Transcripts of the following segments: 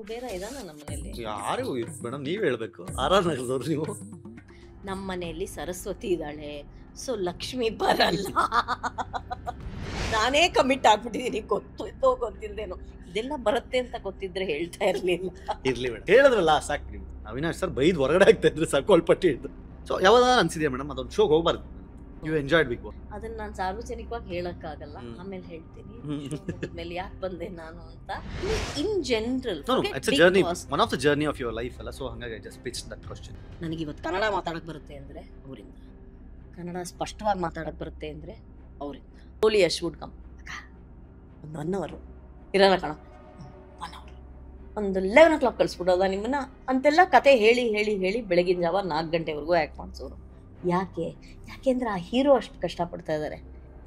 ಕುಬೇರ ಇದಾನ ನಮ್ಮ ಮನೆಯಲ್ಲಿ? ಯಾರಿಗೂ ಮೇಡಮ್ ನೀವ್ ಹೇಳ್ಬೇಕು. ಆರ್ ನಗರದವ್ರು ನೀವು. ನಮ್ಮ ಮನೆಯಲ್ಲಿ ಸರಸ್ವತಿ ಇದ್ದಾಳೆ, ಸೊ ಲಕ್ಷ್ಮಿ ಬರಲ್ಲ. ನಾನೇ ಕಮಿಟ್ ಆಗ್ಬಿಟ್ಟಿದೀನಿ, ಗೊತ್ತಿದ್ದೋ ಗೊತ್ತಿಲ್ದೇನೋ. ಇದೆಲ್ಲ ಬರುತ್ತೆ ಅಂತ ಗೊತ್ತಿದ್ರೆ ಹೇಳ್ತಾ ಇರ್ಲಿಲ್ಲ. ಇರ್ಲಿ ಮೇಡಮ್, ಹೇಳಿದ್ರಲ್ಲ ಸಾಕು. ನೀವು ಅವಿನಾಶ್ ಸರ್ ಬೈದ್ ಹೊರಗಡೆ ಆಗ್ತಾ ಇದ್ರೆ ಸಾಕು ಅಲ್ಪಟ್ಟಿ ಇದ್ದು. ಸೊ ಯಾವಾಗ ಅನ್ಸಿದ್ಯಾ ಮೇಡಮ್ ಅದೊಂದು ಶೋಗೆ ಹೋಗ್ಬಾರ್ದು? You enjoyed Bigg Boss. ಅದನ್ನ ನಾನು ಸಾರ್ವಜನಿಕವಾಗಿ ಹೇಳಕ್ಕಾಗಲ್ಲ, ಆಮೇಲೆ ಹೇಳ್ತೀನಿ. ಆಮೇಲೆ ಯಾಕೆ ಬಂದೆ ನಾನು ಅಂತ. In general it's a journey, one of the journey of your life ಅಲ್ಲ. ಸೊ ಹಾಗಾಗಿ I just pitched that question. ನನಗೆ ಇವತ್ತು ಕನ್ನಡ ಮಾತಾಡಕ್ ಬರುತ್ತೆ ಅಂದ್ರೆ ಅವರಿಂದ, ಕನ್ನಡ ಸ್ಪಷ್ಟವಾಗಿ ಮಾತಾಡಕ್ ಬರುತ್ತೆ ಅಂದ್ರೆ ಅವರಿಂದ. ಹೋಲಿ ಯಶ್ ವುಡ್ ಕಮ್, ಒಂದು 1 hour ಇರಲ್ಲ ಕಣ, 1 hour, ಒಂದು 11 o'clock ಕಳಿಸ್ಬಿಡೋದ ನಿಮ್ಮನ್ನ ಅಂತೆಲ್ಲ ಕತೆ ಹೇಳಿ ಹೇಳಿ ಹೇಳಿ ಬೆಳಗಿನ ಜಾವ 4 ಗಂಟೆವರೆಗೂ ಆ್ಯಕ್ಟ್ ಮಾಡಿಸೋರು. ಯಾಕೆಂದ್ರೆ ಆ ಹೀರೋ ಅಷ್ಟು ಕಷ್ಟಪಡ್ತಾ ಇದ್ದಾರೆ.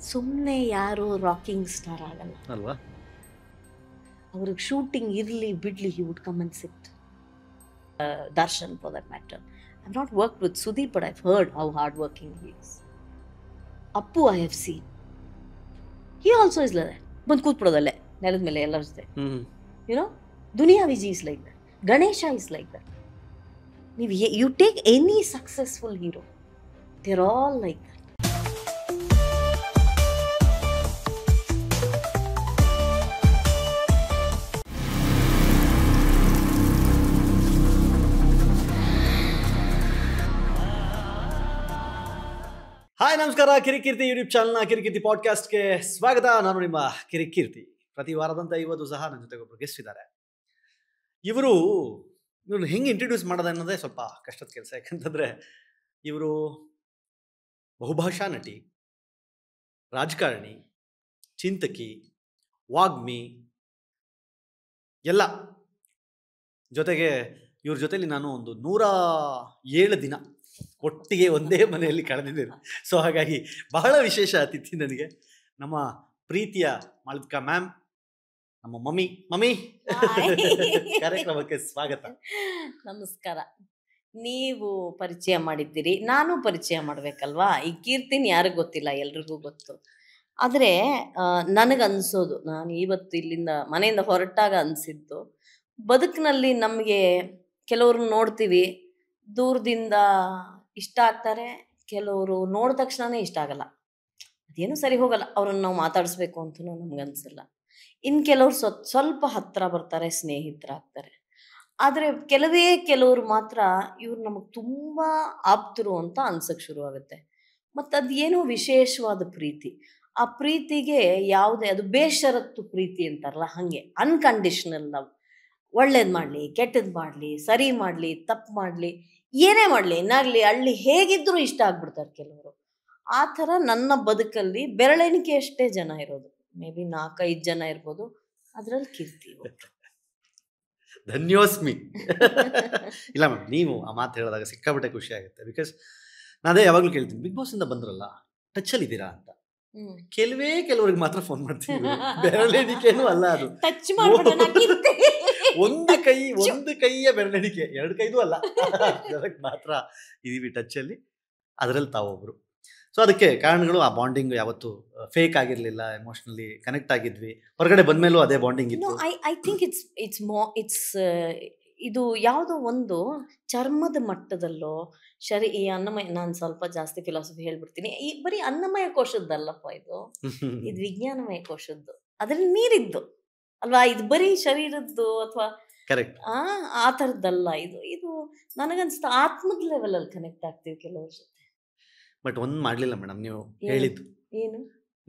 ಸುಮ್ಮನೆ ಯಾರು ರಾಕಿಂಗ್ ಸ್ಟಾರ್ ಆಗಲ್ಲ ಅಲ್ವಾ? ಅವ್ರಿಗೆ ಶೂಟಿಂಗ್ ಇರಲಿ ಬಿಡ್ಲಿ, he would come and sit. Darshan for that matter. I have not worked with Sudeep, but I have heard how hard working he is. Appu I have seen, he also is like that. ಬಂದು ಕೂತ್ಬಿಡೋದಲ್ಲೇ ನೆಲದ ಮೇಲೆ ಎಲ್ಲರ ಜೊತೆ. You know, Duniya Viji is like that, Ganesha is like that. ನೀವು you take any successful hero, they're all like that. Hi ನಮಸ್ಕಾರ, Kirik Keerthi YouTube ಚಾನಲ್ನ ಕಿರಿಕೀರ್ತಿ ಪಾಡ್ಕಾಸ್ಟ್ಗೆ ಸ್ವಾಗತ. ನಾನು ನಿಮ್ಮ ಕಿರಿಕೀರ್ತಿ. ಪ್ರತಿ ವಾರದಂತೆ ಇವತ್ತು ಸಹ ನನ್ನ ಜೊತೆಗೆ ಒಬ್ಬರು ಗೆಸ್ಟ್ ಇದ್ದಾರೆ. ಇವರು ಹೆಂಗೆ ಇಂಟ್ರೊಡ್ಯೂಸ್ ಮಾಡೋದು ಅನ್ನೋದೇ ಸ್ವಲ್ಪ ಕಷ್ಟದ ಕೆಲಸ. ಯಾಕಂತಂದರೆ ಇವರು ಬಹುಭಾಷಾ ನಟಿ, ರಾಜಕಾರಣಿ, ಚಿಂತಕಿ, ವಾಗ್ಮಿ ಎಲ್ಲ. ಜೊತೆಗೆ ಇವ್ರ ಜೊತೆಲಿ ನಾನು ಒಂದು 107 ದಿನ ಒಟ್ಟಿಗೆ ಒಂದೇ ಮನೆಯಲ್ಲಿ ಕಳೆದಿದ್ದೇನೆ. ಸೊ ಹಾಗಾಗಿ ಬಹಳ ವಿಶೇಷ ಅತಿಥಿ ನನಗೆ ನಮ್ಮ ಪ್ರೀತಿಯ ಮಾಲವಿಕಾ ಮ್ಯಾಮ್, ನಮ್ಮ ಮಮ್ಮಿ ಕಾರ್ಯಕ್ರಮಕ್ಕೆ ಸ್ವಾಗತ. ನಮಸ್ಕಾರ. ನೀವು ಪರಿಚಯ ಮಾಡಿದ್ದೀರಿ, ನಾನು ಪರಿಚಯ ಮಾಡಬೇಕಲ್ವಾ? ಈ ಕೀರ್ತಿನ ಯಾರಿಗೂ ಗೊತ್ತಿಲ್ಲ, ಎಲ್ರಿಗೂ ಗೊತ್ತು. ಆದರೆ ನನಗನ್ಸೋದು, ನಾನು ಇವತ್ತು ಇಲ್ಲಿಂದ ಮನೆಯಿಂದ ಹೊರಟಾಗ ಅನಿಸಿದ್ದು, ಬದುಕಿನಲ್ಲಿ ನಮಗೆ ಕೆಲವ್ರನ್ನ ನೋಡ್ತೀವಿ, ದೂರದಿಂದ ಇಷ್ಟ ಆಗ್ತಾರೆ, ಕೆಲವರು ನೋಡಿದ ತಕ್ಷಣವೇ ಇಷ್ಟ ಆಗಲ್ಲ. ಅದೇನು ಸರಿ ಹೋಗಲ್ಲ, ಅವ್ರನ್ನ ನಾವು ಮಾತಾಡಿಸ್ಬೇಕು ಅಂತಲೂ ನಮ್ಗನ್ಸಲ್ಲ. ಇನ್ನು ಕೆಲವ್ರು ಸ್ವಲ್ಪ ಹತ್ತಿರ ಬರ್ತಾರೆ, ಸ್ನೇಹಿತರಾಗ್ತಾರೆ. ಆದರೆ ಕೆಲವರು ಮಾತ್ರ ಇವ್ರು ನಮಗೆ ತುಂಬ ಆಪ್ತರು ಅಂತ ಅನ್ಸಕ್ಕೆ ಶುರುವಾಗುತ್ತೆ. ಮತ್ತು ಅದು ಏನೋ ವಿಶೇಷವಾದ ಪ್ರೀತಿ. ಆ ಪ್ರೀತಿಗೆ ಯಾವುದೇ, ಅದು ಬೇಷರತ್ತು ಪ್ರೀತಿ ಅಂತಾರಲ್ಲ, ಹಾಗೆ ಅನ್ಕಂಡೀಷ್ನಲ್ ಲವ್. ಒಳ್ಳೇದು ಮಾಡಲಿ, ಕೆಟ್ಟದ್ದು ಮಾಡಲಿ, ಸರಿ ಮಾಡಲಿ, ತಪ್ಪು ಮಾಡಲಿ, ಏನೇ ಮಾಡಲಿ, ಇನ್ನಾಗಲಿ ಅಳ್ಳಿ, ಹೇಗಿದ್ದರೂ ಇಷ್ಟ ಆಗ್ಬಿಡ್ತಾರೆ ಕೆಲವರು. ಆ ಥರ ನನ್ನ ಬದುಕಲ್ಲಿ ಬೆರಳೆಣಿಕೆಯಷ್ಟೇ ಜನ ಇರೋದು, ಮೇ ಬಿ 4-5 ಜನ ಇರ್ಬೋದು. ಅದರಲ್ಲಿ ಕೀರ್ತಿ. ಧನ್ಯೋಸ್ಮಿ. ಇಲ್ಲ ಮ್ಯಾಮ್, ನೀವು ಆ ಮಾತು ಹೇಳಿದಾಗ ಸಿಕ್ಕಾಬಿಟ್ಟೆ ಖುಷಿ ಆಗುತ್ತೆ. ಬಿಕಾಸ್ ನಾನೇ ಯಾವಾಗಲೂ ಕೇಳ್ತೀನಿ, ಬಿಗ್ ಬಾಸ್ ಇಂದ ಬಂದ್ರಲ್ಲ ಟಚಲ್ಲಿ ಇದ್ದೀರಾ ಅಂತ. ಕೆಲವ್ರಿಗೆ ಮಾತ್ರ ಫೋನ್ ಮಾಡ್ತೀನಿ. ಬೆರಳೆಣಿಕೆನೂ ಅಲ್ಲ ಅದು, ಒಂದು ಕೈಯ ಬೆರಳೆಣಿಕೆ, 2 ಕೈದು ಅಲ್ಲ, ಅದಕ್ಕೆ ಮಾತ್ರ ಇದೀವಿ ಟಚಲ್ಲಿ. ಅದರಲ್ಲಿ ತಾವೊಬ್ರು. ಸೊ ಅದಕ್ಕೆ ಕಾರಣಗಳು, ಆ ಬಾಂಡಿಂಗ್ ಯಾವತ್ತು ಫೇಕ್ ಆಗಿರಲಿಲ್ಲ, ಎಮೋಷನಲಿ ಕನೆಕ್ಟ್ ಆಗಿದ್ವಿ. ಹೊರಗಡೆ ಬಂದ್ಮೇಲೂ ಅದೇ ಬಾಂಡಿಂಗ್ ಇತ್ತು. ಐ ಥಿಂಕ್ ಇಟ್ಸ್ ಇದು ಯಾವುದೋ ಒಂದು ಚರ್ಮದ ಮಟ್ಟದಲ್ಲೋ ಈ ಅನ್ನಮಯ, ನಾನು ಸ್ವಲ್ಪ ಜಾಸ್ತಿ ಫಿಲಾಸಫಿ ಹೇಳ್ಬಿಡ್ತೀನಿ. ಈ ಬರೀ ಅನ್ನಮಯ ಕೋಶದ್ದಲ್ಲಪ್ಪ ಇದು ವಿಜ್ಞಾನಮಯ ಕೋಶದ್ದು, ಅದ್ರಲ್ಲಿ ನೀರಿದ್ದು ಅಲ್ವಾ? ಇದು ಬರೀ ಶರೀರದ್ದು ಅಥವಾ ಕರೆಕ್ಟ್ ಆ ಥರದ್ದಲ್ಲ. ಇದು ನನಗನ್ಸುತ್ತೆ ಆತ್ಮದ ಲೆವೆಲಲ್ಲಿ ಕನೆಕ್ಟ್ ಆಗ್ತೀವಿ ಕೆಲವ್ರ ಜೊತೆ. ಬಟ್ ಒಂದು ಮಾಡಲಿಲ್ಲ ಮೇಡಮ್, ನೀವು ಹೇಳಿದ್ದು ಏನು,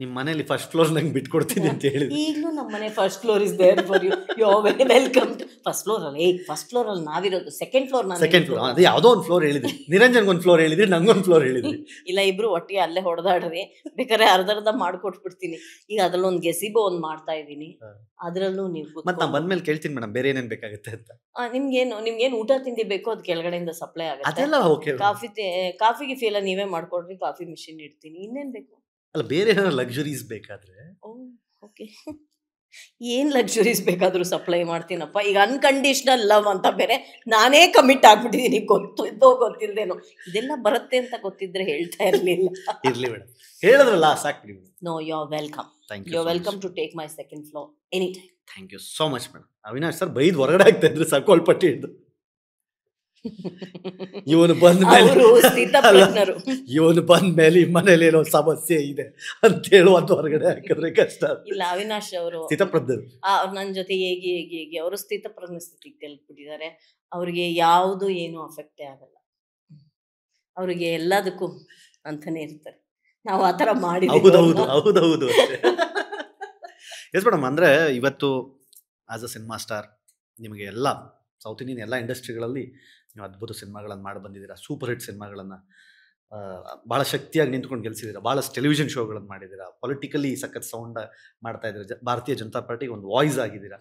ನಿಮ್ಮ ಮನೇಲಿ ಫಸ್ಟ್ ಫ್ಲೋರ್ ನಂಗೆ ಬಿಟ್ಕೊಡ್ತೀನಿ ಅಂತ ಹೇಳಿದ್ರು. ಈಗಲೂ ನಮ್ಮ ಮನೆ first floor is there for you, you are very welcome to first floor. ಅಲ್ಲಿ ಫಸ್ಟ್ ಫ್ಲೋರ್ ಅಲ್ಲಿ ನಾವಿರೋದು, ಸೆಕೆಂಡ್ ಫ್ಲೋರ್. ಅದು ಯಾವುದೋ ಒಂದು ಫ್ಲೋರ್ ಹೇಳಿದ್ರಿ, ನಿರಂಜನ್ಗೆ ಒಂದು ಫ್ಲೋರ್ ಹೇಳಿದ್ರಿ, ನಂಗೊಂದು ಫ್ಲೋರ್ ಹೇಳಿದ್ರಿ. ಇಲ್ಲ, ಇಬ್ರು ಒಟ್ಟಿಗೆ ಅಲ್ಲೇ ಹೊಡೆದಾಡ್ರಿ, ಬೇಕಾದ್ರೆ ಅರ್ಧ ಮಾಡ್ಕೊಟ್ಬಿಡ್ತೀನಿ. ಈಗ ಅದ್ರಲ್ಲಿ ಒಂದು ಗೆಸಿಬೋ ಒಂದು ಮಾಡ್ತಾ ಇದ್ದೀನಿ, ಅದ್ರಲ್ಲೂ ನೀವು. ಮತ್ತೆ ನಾನು ಬಂದ್ಮೇಲೆ ಕೇಳ್ತೀನಿ ಮೇಡಮ್, ಬೇರೆ ಏನೇನು ಬೇಕಾಗುತ್ತೆ ಅಂತ. ನಿಮ್ಗೇನು ಊಟ ತಿಂಡಿ ಬೇಕೋ ಅದು ಕೆಳಗಡೆಯಿಂದ ಸಪ್ಲೈ ಆಗುತ್ತೆ. ಅದೆಲ್ಲ ಓಕೆ. ಕಾಫಿಗೆ ಫೀಲ ನೀವೇ ಮಾಡ್ಕೊಡ್ರಿ, ಕಾಫಿ ಮಿಷಿನ್ ಇಡ್ತೀನಿ. ಇನ್ನೇನು ಬೇಕು? ಅಲ್ಲ, ಬೇರೆ ಏನಾದ್ರು ಲಕ್ಸುರೀಸ್ ಬೇಕಾದ್ರೆ. ಓಕೆ, ಏನು ಲಕ್ಸುರೀಸ್ ಬೇಕಾದರೂ ಸಪ್ಲೈ ಮಾಡ್ತೀನಪ್ಪ. ಈಗ ಅನ್ಕಂಡೀಷ್ನಲ್ ಲವ್ ಅಂತ ಬೇರೆ ನಾನೇ ಕಮಿಟ್ ಆಗ್ಬಿಟ್ಟಿದ್ದೀನಿ, ಗೊತ್ತಿದ್ದೋ ಗೊತ್ತಿಲ್ದೇನೋ. ಇದೆಲ್ಲ ಬರುತ್ತೆ ಅಂತ ಗೊತ್ತಿದ್ರೆ ಹೇಳ್ತಾ ಇರಲಿಲ್ಲ. ಇರ್ಲಿ ಮೇಡಮ್, ಹೇಳಿದ್ರಲ್ಲ ಸಾಕು. No, you are welcome. Thank you are welcome to take my second floor any time. Thank you so much madam. Avinash sir ಬೈದು ಹೊರಗಡೆ ಆಗ್ತಾ ಇದ್ರು ಸಕೋಲ್ಪಟ್ಟಿ ಹಿಡಿದು, ಇವನು ಬಂದ ಮೇಲೆ ಅವರು ಸ್ಥಿತಪ್ರಜ್ಞರು. ಇವನು ಬಂದ ಮೇಲೆ ಈ ಮನೇಲಿ ಏನೋ ಸಮಸ್ಯೆ ಇದೆ ಅಂತ ಹೇಳುವಂತ ಹೊರಗಡೆ ಹಾಕಿದ್ರೆ ಕಷ್ಟ. ಇಲ್ಲ, ಅವಿನಾಶ್ ಅವರು ಸ್ಥಿತಪ್ರಜ್ಞರು ನನ್ನ ಜೊತೆ ಹೇಗೆ ಹೇಗೆ ಹೇಗೆ ಅವರು ಸ್ಥಿತಪ್ರಜ್ಞ ಸ್ಥಿತಿಗೆ ತಲುಪಿಬಿಟ್ಟಿದ್ದಾರೆ. ಅವ್ರಿಗೆ ಯಾವುದು ಏನು ಅಫೆಕ್ಟೇ ಆಗಲ್ಲ. ಅವ್ರಿಗೆ ಎಲ್ಲದಕ್ಕೂ ಅಂತಾನೆ ಇರ್ತಾರೆ. ನಾವು ಆ ಥರ ಹೌದೌದು ಹೌದೌದು ಎಸ್ ಮೇಡಮ್. ಅಂದರೆ ಇವತ್ತು ಆಸ್ ಅ ಸಿನಿಮಾ ಸ್ಟಾರ್ ನಿಮಗೆ ಎಲ್ಲ ಸೌತ್ ಇಂಡಿಯನ್ ಎಲ್ಲ ಇಂಡಸ್ಟ್ರಿಗಳಲ್ಲಿ ನೀವು ಅದ್ಭುತ ಸಿನಿಮಾಗಳನ್ನು ಮಾಡಿ ಬಂದಿದ್ದೀರಾ. ಸೂಪರ್ ಹಿಟ್ ಸಿನಿಮಾಗಳನ್ನು ಭಾಳ ಶಕ್ತಿಯಾಗಿ ನಿಂತ್ಕೊಂಡು ಗೆಲ್ಸಿದ್ದೀರಾ. ಭಾಳಷ್ಟು ಟೆಲಿವಿಷನ್ ಶೋಗಳನ್ನು ಮಾಡಿದ್ದೀರಾ. ಪೊಲಿಟಿಕಲಿ ಸಖತ್ ಸೌಂಡ್ ಮಾಡ್ತಾ ಇದ್ದೀರಾ. ಭಾರತೀಯ ಜನತಾ ಪಾರ್ಟಿಗೆ ಒಂದು ವಾಯ್ಸ್ ಆಗಿದ್ದೀರಾ.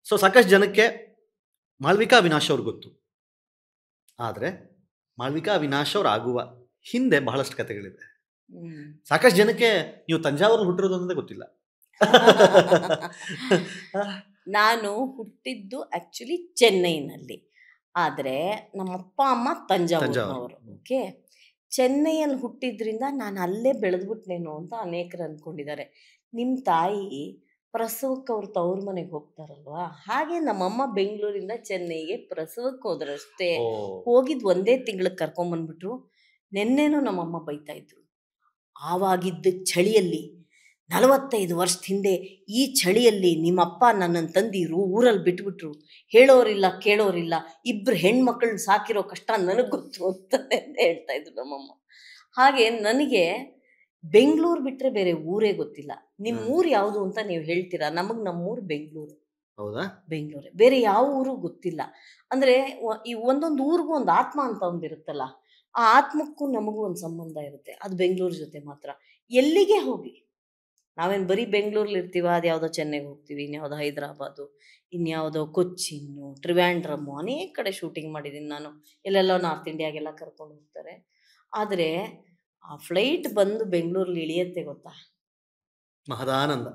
ಸೊ ಸಾಕಷ್ಟು ಜನಕ್ಕೆ ಮಾಳ್ವಿಕಾ ಅವಿನಾಶ್ ಅವ್ರು ಗೊತ್ತು, ಆದರೆ ಮಾಳ್ವಿಕಾ ಅವಿನಾಶ್ ಅವ್ರು ಆಗುವ ಹಿಂದೆ ಬಹಳಷ್ಟು ಕಥೆಗಳಿದೆ. ಸಾಕಷ್ಟು ಜನಕ್ಕೆ ನೀವು ತಂಜಾವೂರಲ್ಲಿ ಹುಟ್ಟಿರೋದು ಅನ್ನೋದೇ ಗೊತ್ತಿಲ್ಲ. ನಾನು ಹುಟ್ಟಿದ್ದು ಆಕ್ಚುಲಿ ಚೆನ್ನೈನಲ್ಲಿ, ಆದರೆ ನಮ್ಮ ಅಪ್ಪ ಅಮ್ಮ ತಂಜಾವೂರಿನವರು. ಓಕೆ, ಚೆನ್ನೈಯಲ್ಲಿ ಹುಟ್ಟಿದ್ರಿಂದ ನಾನು ಅಲ್ಲೇ ಬೆಳೆದ್ಬಿಟ್ನೇನೋ ಅಂತ ಅನೇಕರು ಅಂದ್ಕೊಂಡಿದ್ದಾರೆ. ನಿಮ್ಮ ತಾಯಿ ಪ್ರಸವಕ್ಕೆ ಅವ್ರು ತವ್ರ ಮನೆಗೆ ಹೋಗ್ತಾರಲ್ವಾ, ಹಾಗೆ ನಮ್ಮಮ್ಮ ಬೆಂಗಳೂರಿಂದ ಚೆನ್ನೈಗೆ ಪ್ರಸವಕ್ಕೆ ಹೋದ್ರಷ್ಟೇ. ಹೋಗಿದ್ದು ಒಂದೇ ತಿಂಗಳಿಗೆ ಕರ್ಕೊಂಬಂದ್ಬಿಟ್ರು. ನೆನ್ನೆನೂ ನಮ್ಮಮ್ಮ ಬೈತಾ ಇದ್ರು, ಆವಾಗಿದ್ದ ಚಳಿಯಲ್ಲಿ 45 ವರ್ಷದ ಹಿಂದೆ ಈ ಚಳಿಯಲ್ಲಿ ನಿಮ್ಮಪ್ಪ ನನ್ನನ್ನು ತಂದಿರು ಊರಲ್ಲಿ ಬಿಟ್ಬಿಟ್ರು, ಹೇಳೋರಿಲ್ಲ ಕೇಳೋರಿಲ್ಲ, ಇಬ್ಬರು ಹೆಣ್ಮಕ್ಳನ್ನ ಸಾಕಿರೋ ಕಷ್ಟ ನನಗೆ ಗೊತ್ತು ಅಂತ ಹೇಳ್ತಾ ಇದ್ರು ನಮ್ಮಮ್ಮ. ಹಾಗೆ ನನಗೆ ಬೆಂಗಳೂರು ಬಿಟ್ಟರೆ ಬೇರೆ ಊರೇ ಗೊತ್ತಿಲ್ಲ. ನಿಮ್ಮ ಊರು ಯಾವುದು ಅಂತ ನೀವು ಹೇಳ್ತೀರಾ, ನಮಗೆ ನಮ್ಮೂರು ಬೆಂಗಳೂರು. ಹೌದಾ? ಬೆಂಗಳೂರೇ, ಬೇರೆ ಯಾವ ಊರು ಗೊತ್ತಿಲ್ಲ. ಅಂದರೆ ಈ ಒಂದೊಂದು ಊರಿಗೂ ಒಂದು ಆತ್ಮ ಅಂತ ಒಂದಿರುತ್ತಲ್ಲ, ಆ ಆತ್ಮಕ್ಕೂ ನಮಗೂ ಒಂದು ಸಂಬಂಧ ಇರುತ್ತೆ. ಅದು ಬೆಂಗಳೂರು ಜೊತೆ ಮಾತ್ರ. ಎಲ್ಲಿಗೆ ಹೋಗಿ ನಾವೇನು ಬರೀ ಬೆಂಗಳೂರಲ್ಲಿ ಇರ್ತೀವ, ಅದು ಯಾವುದೋ ಚೆನ್ನೈಗೆ ಹೋಗ್ತೀವಿ, ಇನ್ಯಾವುದೋ ಹೈದರಾಬಾದು, ಇನ್ಯಾವುದೋ ಕೊಚ್ಚಿನ್ನು, ಟ್ರಿವ್ಯಾಂಡ್ರಮ್ಮು, ಅನೇಕ ಕಡೆ ಶೂಟಿಂಗ್ ಮಾಡಿದ್ದೀನಿ ನಾನು. ಎಲ್ಲೆಲ್ಲೋ ನಾರ್ತ್ ಇಂಡಿಯಾಗೆಲ್ಲ ಕರ್ಕೊಂಡು ಹೋಗ್ತಾರೆ. ಆದರೆ ಆ ಫ್ಲೈಟ್ ಬಂದು ಬೆಂಗಳೂರಲ್ಲಿ ಇಳಿಯತ್ತೆ ಗೊತ್ತಾ, ಮಹದಾನಂದ.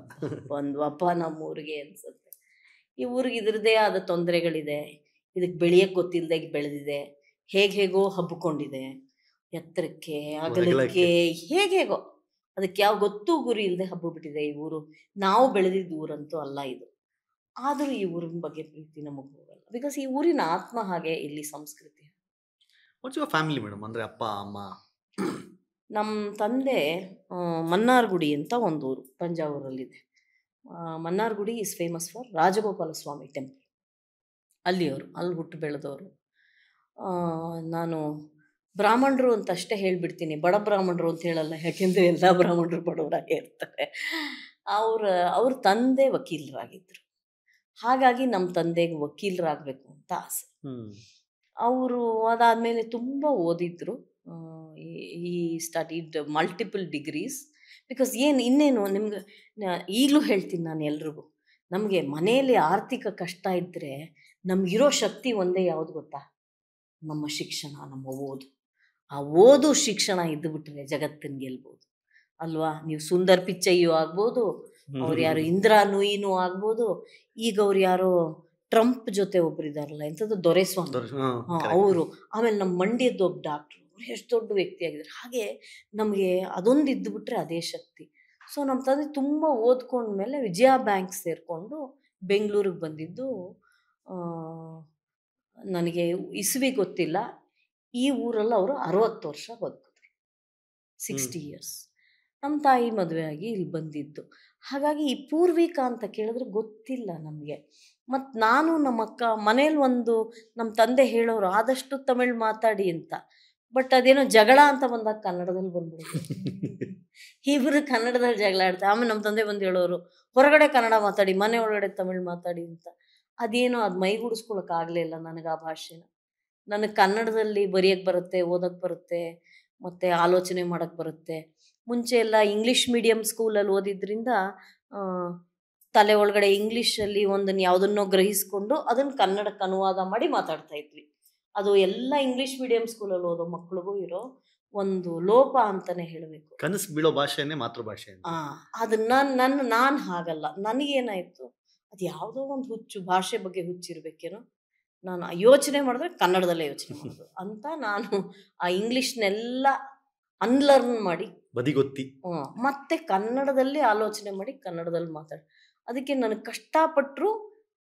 ಬಂದ್ವಪ್ಪ ನಮ್ಮೂರಿಗೆ ಅನ್ಸುತ್ತೆ. ಈ ಊರಿಗೆ ಇದ್ರದ್ದೇ ಆದ ತೊಂದರೆಗಳಿದೆ. ಇದಕ್ಕೆ ಬೆಳೆಯಕ್ಕೆ ಗೊತ್ತಿಲ್ಲದೆ ಬೆಳೆದಿದೆ, ಹೇಗೋ ಹಬ್ಬಿಕೊಂಡಿದೆ, ಎತ್ತರಕ್ಕೆ ಅಗಲಕ್ಕೆ ಹೇಗೋ ಅದಕ್ಕೆ ಯಾವ ಗೊತ್ತು ಗುರಿ ಇಲ್ಲದೆ ಹಬ್ಬಿಬಿಟ್ಟಿದೆ ಈ ಊರು. ನಾವು ಬೆಳೆದಿದ್ದ ಊರಂತೂ ಅಲ್ಲ ಇದು. ಆದರೂ ಈ ಊರಿನ ಬಗ್ಗೆ ಪ್ರೀತಿ ನಮಗೆ ಹೋಗಲ್ಲ, ಬಿಕಾಸ್ ಈ ಊರಿನ ಆತ್ಮ ಹಾಗೆ, ಇಲ್ಲಿ ಸಂಸ್ಕೃತಿ. What's your family madam? ಅಂದರೆ ಅಪ್ಪ ಅಮ್ಮ. ನಮ್ಮ ತಂದೆ ಮನ್ನಾರ್ಗುಡಿ ಅಂತ ಒಂದು ಊರು ತಂಜಾವೂರಲ್ಲಿದೆ. Mannargudi is famous for Rajagopala Swamy temple. ಅಲ್ಲಿಯವರು, ಅಲ್ಲಿ ಹುಟ್ಟು ಬೆಳೆದವರು. ನಾನು ಬ್ರಾಹ್ಮಣರು ಅಂತ ಅಷ್ಟೇ ಹೇಳಿಬಿಡ್ತೀನಿ, ಬಡ ಬ್ರಾಹ್ಮಣರು ಅಂತ ಹೇಳಲ್ಲ, ಯಾಕೆಂದರೆ ಎಲ್ಲ ಬ್ರಾಹ್ಮಣರು ಬಡವರಾಗೇ ಇರ್ತಾರೆ. ಅವ್ರ ತಂದೆ ವಕೀಲರಾಗಿದ್ದರು. ಹಾಗಾಗಿ ನಮ್ಮ ತಂದೆಗೆ ವಕೀಲರಾಗಬೇಕು ಅಂತ ಆಸೆ. ಅವರು ಅದಾದಮೇಲೆ ತುಂಬ ಓದಿದ್ರು. ಈ ಸ್ಟಡಿಡ್ ಮಲ್ಟಿಪಲ್ ಡಿಗ್ರೀಸ್. ಬಿಕಾಸ್ ಇನ್ನೇನು ನಿಮ್ಗೆ ಈಗಲೂ ಹೇಳ್ತೀನಿ ನಾನು ಎಲ್ರಿಗೂ, ನಮಗೆ ಮನೆಯಲ್ಲಿ ಆರ್ಥಿಕ ಕಷ್ಟ ಇದ್ದರೆ ನಮಗಿರೋ ಶಕ್ತಿ ಒಂದೇ ಯಾವುದು ಗೊತ್ತಾ? ನಮ್ಮ ಶಿಕ್ಷಣ, ನಮ್ಮ ಓದು. ಆ ಓದು ಶಿಕ್ಷಣ ಇದ್ದುಬಿಟ್ರೆ ಜಗತ್ತನ್ನು ಗೆಲ್ಬೋದು ಅಲ್ವಾ? ನೀವು ಸುಂದರ್ ಪಿಚ್ಚಯ್ಯೂ ಆಗ್ಬೋದು, ಅವ್ರು ಯಾರು ಇಂದಿರಾ ನೂಯಿನೂ ಆಗ್ಬೋದು, ಈಗ ಅವ್ರು ಯಾರೋ ಟ್ರಂಪ್ ಜೊತೆ ಒಬ್ಬರಿದಾರಲ್ಲ, ಎಂಥದ್ದು ದೊರೆಸ್ವಾಮಿ, ಅವರು. ಆಮೇಲೆ ನಮ್ಮ ಮಂಡ್ಯದ ಒಬ್ಬ ಡಾಕ್ಟ್ರು, ಅವ್ರು ಎಷ್ಟು ದೊಡ್ಡ ವ್ಯಕ್ತಿಯಾಗಿದ್ದಾರೆ. ಹಾಗೆ ನಮಗೆ ಅದೊಂದು ಇದ್ದುಬಿಟ್ರೆ ಅದೇ ಶಕ್ತಿ. ಸೊ ನಮ್ಮ ತಂದೆ ತುಂಬ ಓದ್ಕೊಂಡ್ಮೇಲೆ ವಿಜಯ ಬ್ಯಾಂಕ್ ಸೇರಿಕೊಂಡು ಬೆಂಗಳೂರಿಗೆ ಬಂದಿದ್ದು. ನನಗೆ ಇಸ್ವಿ ಗೊತ್ತಿಲ್ಲ. ಈ ಊರಲ್ಲಿ ಅವರು 60 ವರ್ಷ ಬದುಕಿದ್ರು, 60 years. ನಮ್ಮ ತಾಯಿ ಮದುವೆ ಆಗಿ ಇಲ್ಲಿ ಬಂದಿದ್ದು. ಹಾಗಾಗಿ ಈ ಪೂರ್ವಿಕ ಅಂತ ಕೇಳಿದ್ರೆ ಗೊತ್ತಿಲ್ಲ ನಮಗೆ. ಮತ್ತು ನಾನು ನಮ್ಮ ಅಕ್ಕ ಮನೇಲಿ ನಮ್ಮ ತಂದೆ ಹೇಳೋರು ಆದಷ್ಟು ತಮಿಳ್ ಮಾತಾಡಿ ಅಂತ. ಬಟ್ ಅದೇನೋ ಜಗಳ ಅಂತ ಬಂದಾಗ ಕನ್ನಡದಲ್ಲಿ ಬಂದ್ಬಿಡೋದು. ಇಬ್ಬರು ಕನ್ನಡದಲ್ಲಿ ಜಗಳ ಆಡ್ತಾರೆ. ಆಮೇಲೆ ನಮ್ಮ ತಂದೆ ಬಂದು ಹೇಳೋರು ಹೊರಗಡೆ ಕನ್ನಡ ಮಾತಾಡಿ, ಮನೆ ಒಳಗಡೆ ತಮಿಳ್ ಮಾತಾಡಿ ಅಂತ. ಅದೇನೋ ಅದು ಮೈಗೂಡಿಸ್ಕೊಳಕ್ಕಾಗಲೇ ಇಲ್ಲ ನನಗೆ ಆ ಭಾಷೆನ. ನನಗೆ ಕನ್ನಡದಲ್ಲಿ ಬರೆಯೋಕ್ಕೆ ಬರುತ್ತೆ, ಓದೋಕ್ಕೆ ಬರುತ್ತೆ, ಮತ್ತು ಆಲೋಚನೆ ಮಾಡೋಕ್ಕೆ ಬರುತ್ತೆ. ಮುಂಚೆ ಎಲ್ಲ ಇಂಗ್ಲೀಷ್ ಮೀಡಿಯಮ್ ಸ್ಕೂಲಲ್ಲಿ ಓದಿದ್ರಿಂದ ತಲೆ ಒಳಗಡೆ ಇಂಗ್ಲೀಷಲ್ಲಿ ಒಂದನ್ನು ಯಾವುದನ್ನೋ ಗ್ರಹಿಸ್ಕೊಂಡು ಅದನ್ನು ಕನ್ನಡಕ್ಕೆ ಅನುವಾದ ಮಾಡಿ ಮಾತಾಡ್ತಾ ಇದ್ವಿ. ಅದು ಎಲ್ಲ ಇಂಗ್ಲೀಷ್ ಮೀಡಿಯಮ್ ಸ್ಕೂಲಲ್ಲಿ ಓದೋ ಮಕ್ಳಿಗೂ ಇರೋ ಒಂದು ಲೋಪ ಅಂತಲೇ ಹೇಳಬೇಕು. ಕನಸು ಬೀಳೋ ಭಾಷೆನೇ ಮಾತೃಭಾಷೆ. ಅದು ನಾನು ಹಾಗಲ್ಲ. ನನಗೇನಾಯಿತು, ಅದು ಯಾವುದೋ ಒಂದು ಹುಚ್ಚು, ಭಾಷೆ ಬಗ್ಗೆ ಹುಚ್ಚಿರ್ಬೇಕೇನೋ, ನಾನು ಯೋಚನೆ ಮಾಡಿದ್ರೆ ಕನ್ನಡದಲ್ಲೇ ಯೋಚನೆ ಮಾಡೋದು ಅಂತ ನಾನು ಆ ಇಂಗ್ಲೀಷ್ನೆಲ್ಲ ಅನ್ಲರ್ನ್ ಮಾಡಿ ಬದಿಗೊತ್ತಿ ಮತ್ತೆ ಕನ್ನಡದಲ್ಲಿ ಆಲೋಚನೆ ಮಾಡಿ ಕನ್ನಡದಲ್ಲಿ ಮಾತಾಡಿ. ಅದಕ್ಕೆ ನನಗೆ ಕಷ್ಟಪಟ್ಟರು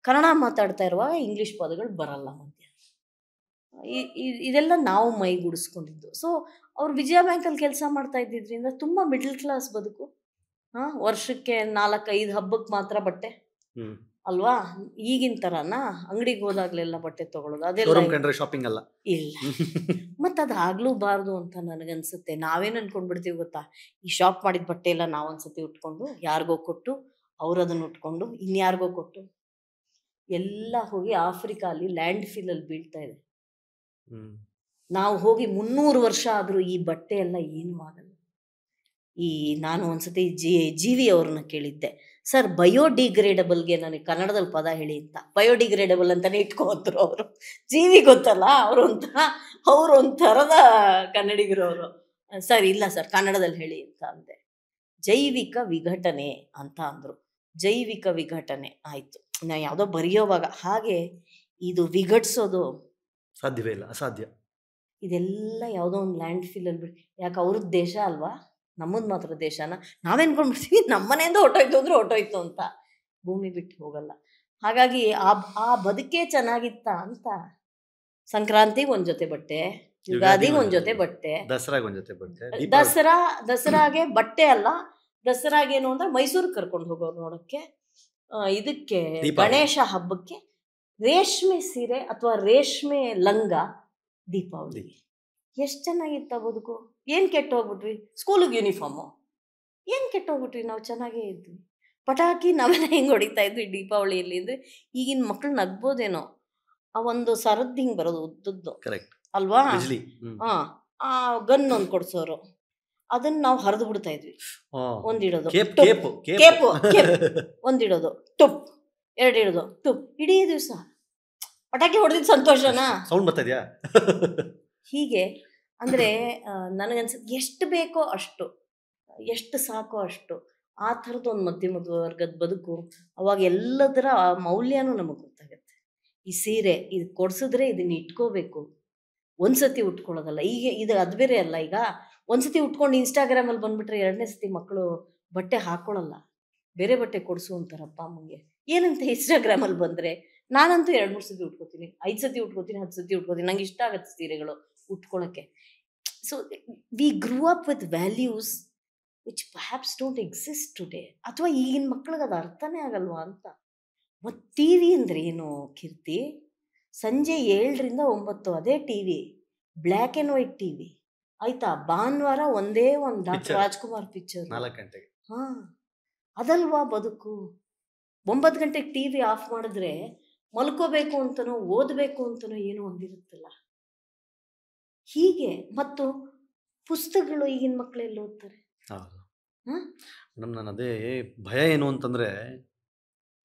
ಕನ್ನಡ ಮಾತಾಡ್ತಾ ಇರುವಾಗ ಇಂಗ್ಲೀಷ್ ಪದಗಳು ಬರಲ್ಲ ಮಧ್ಯ. ಇದೆಲ್ಲ ನಾವು ಮೈಗೂಡಿಸ್ಕೊಂಡಿದ್ದು. ಸೊ ಅವ್ರು ವಿಜಯ ಬ್ಯಾಂಕಲ್ಲಿ ಕೆಲಸ ಮಾಡ್ತಾ ಇದ್ದಿದ್ರಿಂದ ತುಂಬ ಮಿಡಲ್ ಕ್ಲಾಸ್ ಬದುಕು. ವರ್ಷಕ್ಕೆ 4-5 ಹಬ್ಬಕ್ಕೆ ಮಾತ್ರ ಬಟ್ಟೆ ಅಲ್ವಾ? ಈಗಿನ ಥರನ ಅಂಗಡಿಗೆ ಹೋದಾಗ್ಲೆಲ್ಲ ಬಟ್ಟೆ ತಗೊಳ್ಳೋದು ಅದೆಲ್ಲ ಶಾಪಿಂಗ್ ಅಲ್ಲ, ಇಲ್ಲ. ಮತ್ತು ಅದು ಆಗ್ಲೂಬಾರ್ದು ಅಂತ ನನಗನ್ಸುತ್ತೆ. ನಾವೇನು ಅನ್ಕೊಂಡ್ಬಿಡ್ತೀವಿ ಗೊತ್ತಾ, ಈ ಶಾಪ್ ಮಾಡಿದ ಬಟ್ಟೆ ಎಲ್ಲ ನಾವು ಒಂದ್ಸತಿ ಉಟ್ಕೊಂಡು ಯಾರಿಗೋ ಕೊಟ್ಟು ಅವ್ರು ಅದನ್ನು ಉಟ್ಕೊಂಡು ಇನ್ಯಾರಿಗೋ ಕೊಟ್ಟು ಎಲ್ಲ ಹೋಗಿ ಆಫ್ರಿಕಾಲಿ ಲ್ಯಾಂಡ್ ಫಿಲ್ಲಲ್ಲಿ ಬೀಳ್ತಾ ಇದೆ. ನಾವು ಹೋಗಿ 300 ವರ್ಷ ಆದರೂ ಈ ಬಟ್ಟೆ ಎಲ್ಲ ಏನೂ ಆಗಲ್ಲ. ನಾನು ಒಂದ್ಸತಿ ಜೀವಿ ಅವ್ರನ್ನ ಕೇಳಿದ್ದೆ, ಸರ್ ಬಯೋಡಿಗ್ರೇಡಬಲ್ಗೆ ನನಗೆ ಕನ್ನಡದಲ್ಲಿ ಪದ ಹೇಳಿ ಅಂತ. ಬಯೋಡಿಗ್ರೇಡಬಲ್ ಅಂತಲೇ ಇಟ್ಕೋದ್ರು ಅವರು. ಜೀವಿ ಗೊತ್ತಲ್ಲ, ಅವರು ಒಂಥರದ ಕನ್ನಡಿಗರು ಅವರು. ಸರ್ ಇಲ್ಲ ಸರ್ ಕನ್ನಡದಲ್ಲಿ ಹೇಳಿ ಅಂತ ಅಂದೆ. ಜೈವಿಕ ವಿಘಟನೆ ಅಂತ ಅಂದರು. ಜೈವಿಕ ವಿಘಟನೆ ಆಯಿತು. ನಾವು ಯಾವುದೋ ಬರೆಯೋವಾಗ ಹಾಗೆ ಇದು ವಿಘಟಿಸೋದು ಸಾಧ್ಯವೇ ಇಲ್ಲ, ಅಸಾಧ್ಯ. ಇದೆಲ್ಲ ಯಾವುದೋ ಒಂದು ಲ್ಯಾಂಡ್ ಫಿಲ್ಲಲ್ಲಿ ಬಿಡಿ. ಯಾಕೆ ಅವ್ರದ್ದು ದೇಶ ಅಲ್ವಾ, ನಮ್ಮದು ಮಾತ್ರ ದೇಶನ? ನಾವೇನ್ಕೊಂಡ್ಬಿಡ್ತೀವಿ ನಮ್ಮನೆಯಿಂದ ಹೊಟ್ಟೋಯ್ತು ಅಂದರೆ ಹೊಟ್ಟೋಯ್ತು ಅಂತ. ಭೂಮಿ ಬಿಟ್ಟು ಹೋಗಲ್ಲ. ಹಾಗಾಗಿ ಆ ಬದುಕೇ ಚೆನ್ನಾಗಿತ್ತ ಅಂತ. ಸಂಕ್ರಾಂತಿಗೆ ಒಂದು ಜೊತೆ ಬಟ್ಟೆ, ಯುಗಾದಿಗೆ ಒಂದು ಜೊತೆ ಬಟ್ಟೆ, ದಸರಾಗೆ ಒಂದು ಜೊತೆ ಬಟ್ಟೆ. ದಸರಾಗೆ ಬಟ್ಟೆ ಅಲ್ಲ, ದಸರಾಗೇನು ಅಂದರೆ ಮೈಸೂರಿಗೆ ಕರ್ಕೊಂಡು ಹೋಗೋರು ನೋಡೋಕ್ಕೆ. ಇದಕ್ಕೆ ಗಣೇಶ ಹಬ್ಬಕ್ಕೆ ರೇಷ್ಮೆ ಸೀರೆ ಅಥವಾ ರೇಷ್ಮೆ ಲಂಗ. ದೀಪಾವಳಿಗೆ ಎಷ್ಟು ಚೆನ್ನಾಗಿತ್ತ ಬದುಕು. ಏನು ಕೆಟ್ಟು ಹೋಗ್ಬಿಟ್ವಿ? ಸ್ಕೂಲಿಗೆ ಯೂನಿಫಾರ್ಮು ಏನು ಕೆಟ್ಟು ಹೋಗ್ಬಿಟ್ವಿ? ನಾವು ಚೆನ್ನಾಗೇ ಇದ್ವಿ. ಪಟಾಕಿ ನಾವೆಲ್ಲ ಹೆಂಗೆ ಹೊಡಿತಾ ಇದ್ವಿ ದೀಪಾವಳಿಯಲ್ಲಿ ಅಂದರೆ ಈಗಿನ ಮಕ್ಳು ನಗ್ಬೋದೇನೋ. ಆ ಒಂದು ಸರದ್ದು ಹಿಂಗೆ ಬರೋದು ಉದ್ದದ್ದು ಅಲ್ವಾ? ಆ ಗನ್ ಒಂದು ಕೊಡ್ಸೋರು, ಅದನ್ನ ನಾವು ಹರಿದು ಬಿಡ್ತಾ ಇದ್ವಿ. ಒಂದಿಡೋದು ಕೇಪು ಒಂದಿಡೋದು ಟುಪ್, ಎರಡಿಡೋದು ಟುಪ್, ಇಡೀ ದಿವಸ ಪಟಾಕಿ ಹೊಡೆದಿದ್ದು ಸಂತೋಷನಾ? ಸೌಂಡ್ ಬರ್ತಾ ಇದೆಯಾ? ಹೀಗೆ ಅಂದರೆ ನನಗನ್ಸುತ್ತೆ ಎಷ್ಟು ಬೇಕೋ ಅಷ್ಟು, ಎಷ್ಟು ಸಾಕೋ ಅಷ್ಟು, ಆ ಥರದ್ದು ಒಂದು ಮಧ್ಯಮ ವರ್ಗದ ಬದುಕು. ಅವಾಗ ಎಲ್ಲದರ ಮೌಲ್ಯನೂ ನಮಗೆ ಗೊತ್ತಾಗುತ್ತೆ. ಈ ಸೀರೆ ಇದು ಕೊಡ್ಸಿದ್ರೆ ಇದನ್ನ ಇಟ್ಕೋಬೇಕು, ಒಂದ್ಸತಿ ಉಟ್ಕೊಳ್ಳೋದಲ್ಲ. ಈಗ ಇದು ಅದು ಬೇರೆ ಅಲ್ಲ. ಈಗ ಒಂದ್ಸತಿ ಉಟ್ಕೊಂಡು ಇನ್ಸ್ಟಾಗ್ರಾಮಲ್ಲಿ ಬಂದುಬಿಟ್ರೆ ಎರಡನೇ ಸತಿ ಮಕ್ಕಳು ಬಟ್ಟೆ ಹಾಕ್ಕೊಳ್ಳಲ್ಲ. ಬೇರೆ ಬಟ್ಟೆ ಕೊಡಿಸು ಅಂತಾರಪ್ಪ ಅಮ್ಮಂಗೆ. ಏನಂತ ಇನ್ಸ್ಟಾಗ್ರಾಮಲ್ಲಿ ಬಂದರೆ ನಾನಂತೂ 2-3 ಸತಿ ಉಟ್ಕೋತೀನಿ, 5 ಸತಿ ಉಟ್ಕೋತೀನಿ, 10 ಸತಿ ಉಟ್ಕೋತೀನಿ. ನಂಗೆ ಇಷ್ಟ ಆಗುತ್ತೆ ಸೀರೆಗಳು ಉಟ್ಕೊಳ್ಳೋಕ್ಕೆ. So we grew up with values which perhaps don't exist today. ಅಥವಾ ಈಗಿನ ಮಕ್ಳಿಗೆ ಅದು ಅರ್ಥನೇ ಆಗಲ್ವಾ ಅಂತ. ಮತ್ತು ಟಿ ವಿ ಅಂದರೆ ಏನು ಕೀರ್ತಿ? ಸಂಜೆ 7ರಿಂದ 9 ಅದೇ T V, black and white T V ಆಯಿತಾ? ಭಾನುವಾರ ಒಂದೇ ಒಂದು ಡಾಕ್ಟರ್ ರಾಜ್ಕುಮಾರ್ ಪಿಕ್ಚರ್ 4 ಗಂಟೆಗೆ. ಅದಲ್ವಾ ಬದುಕು? 9 ಗಂಟೆಗೆ ಟಿ ವಿ ಆಫ್ ಮಾಡಿದ್ರೆ ಮಲ್ಕೋಬೇಕು ಅಂತನೋ ಓದಬೇಕು ಅಂತನೋ ಏನೋ ಒಂದಿರುತ್ತಲ್ಲ. ಹೀಗೆ. ಮತ್ತು ಪುಸ್ತಕಗಳು ಈಗಿನ ಮಕ್ಕಳೆಲ್ಲ ಓದ್ತಾರೆ. ಮೇಡಮ್, ನಾನು ಅದೇ ಭಯ ಏನು ಅಂತಂದರೆ,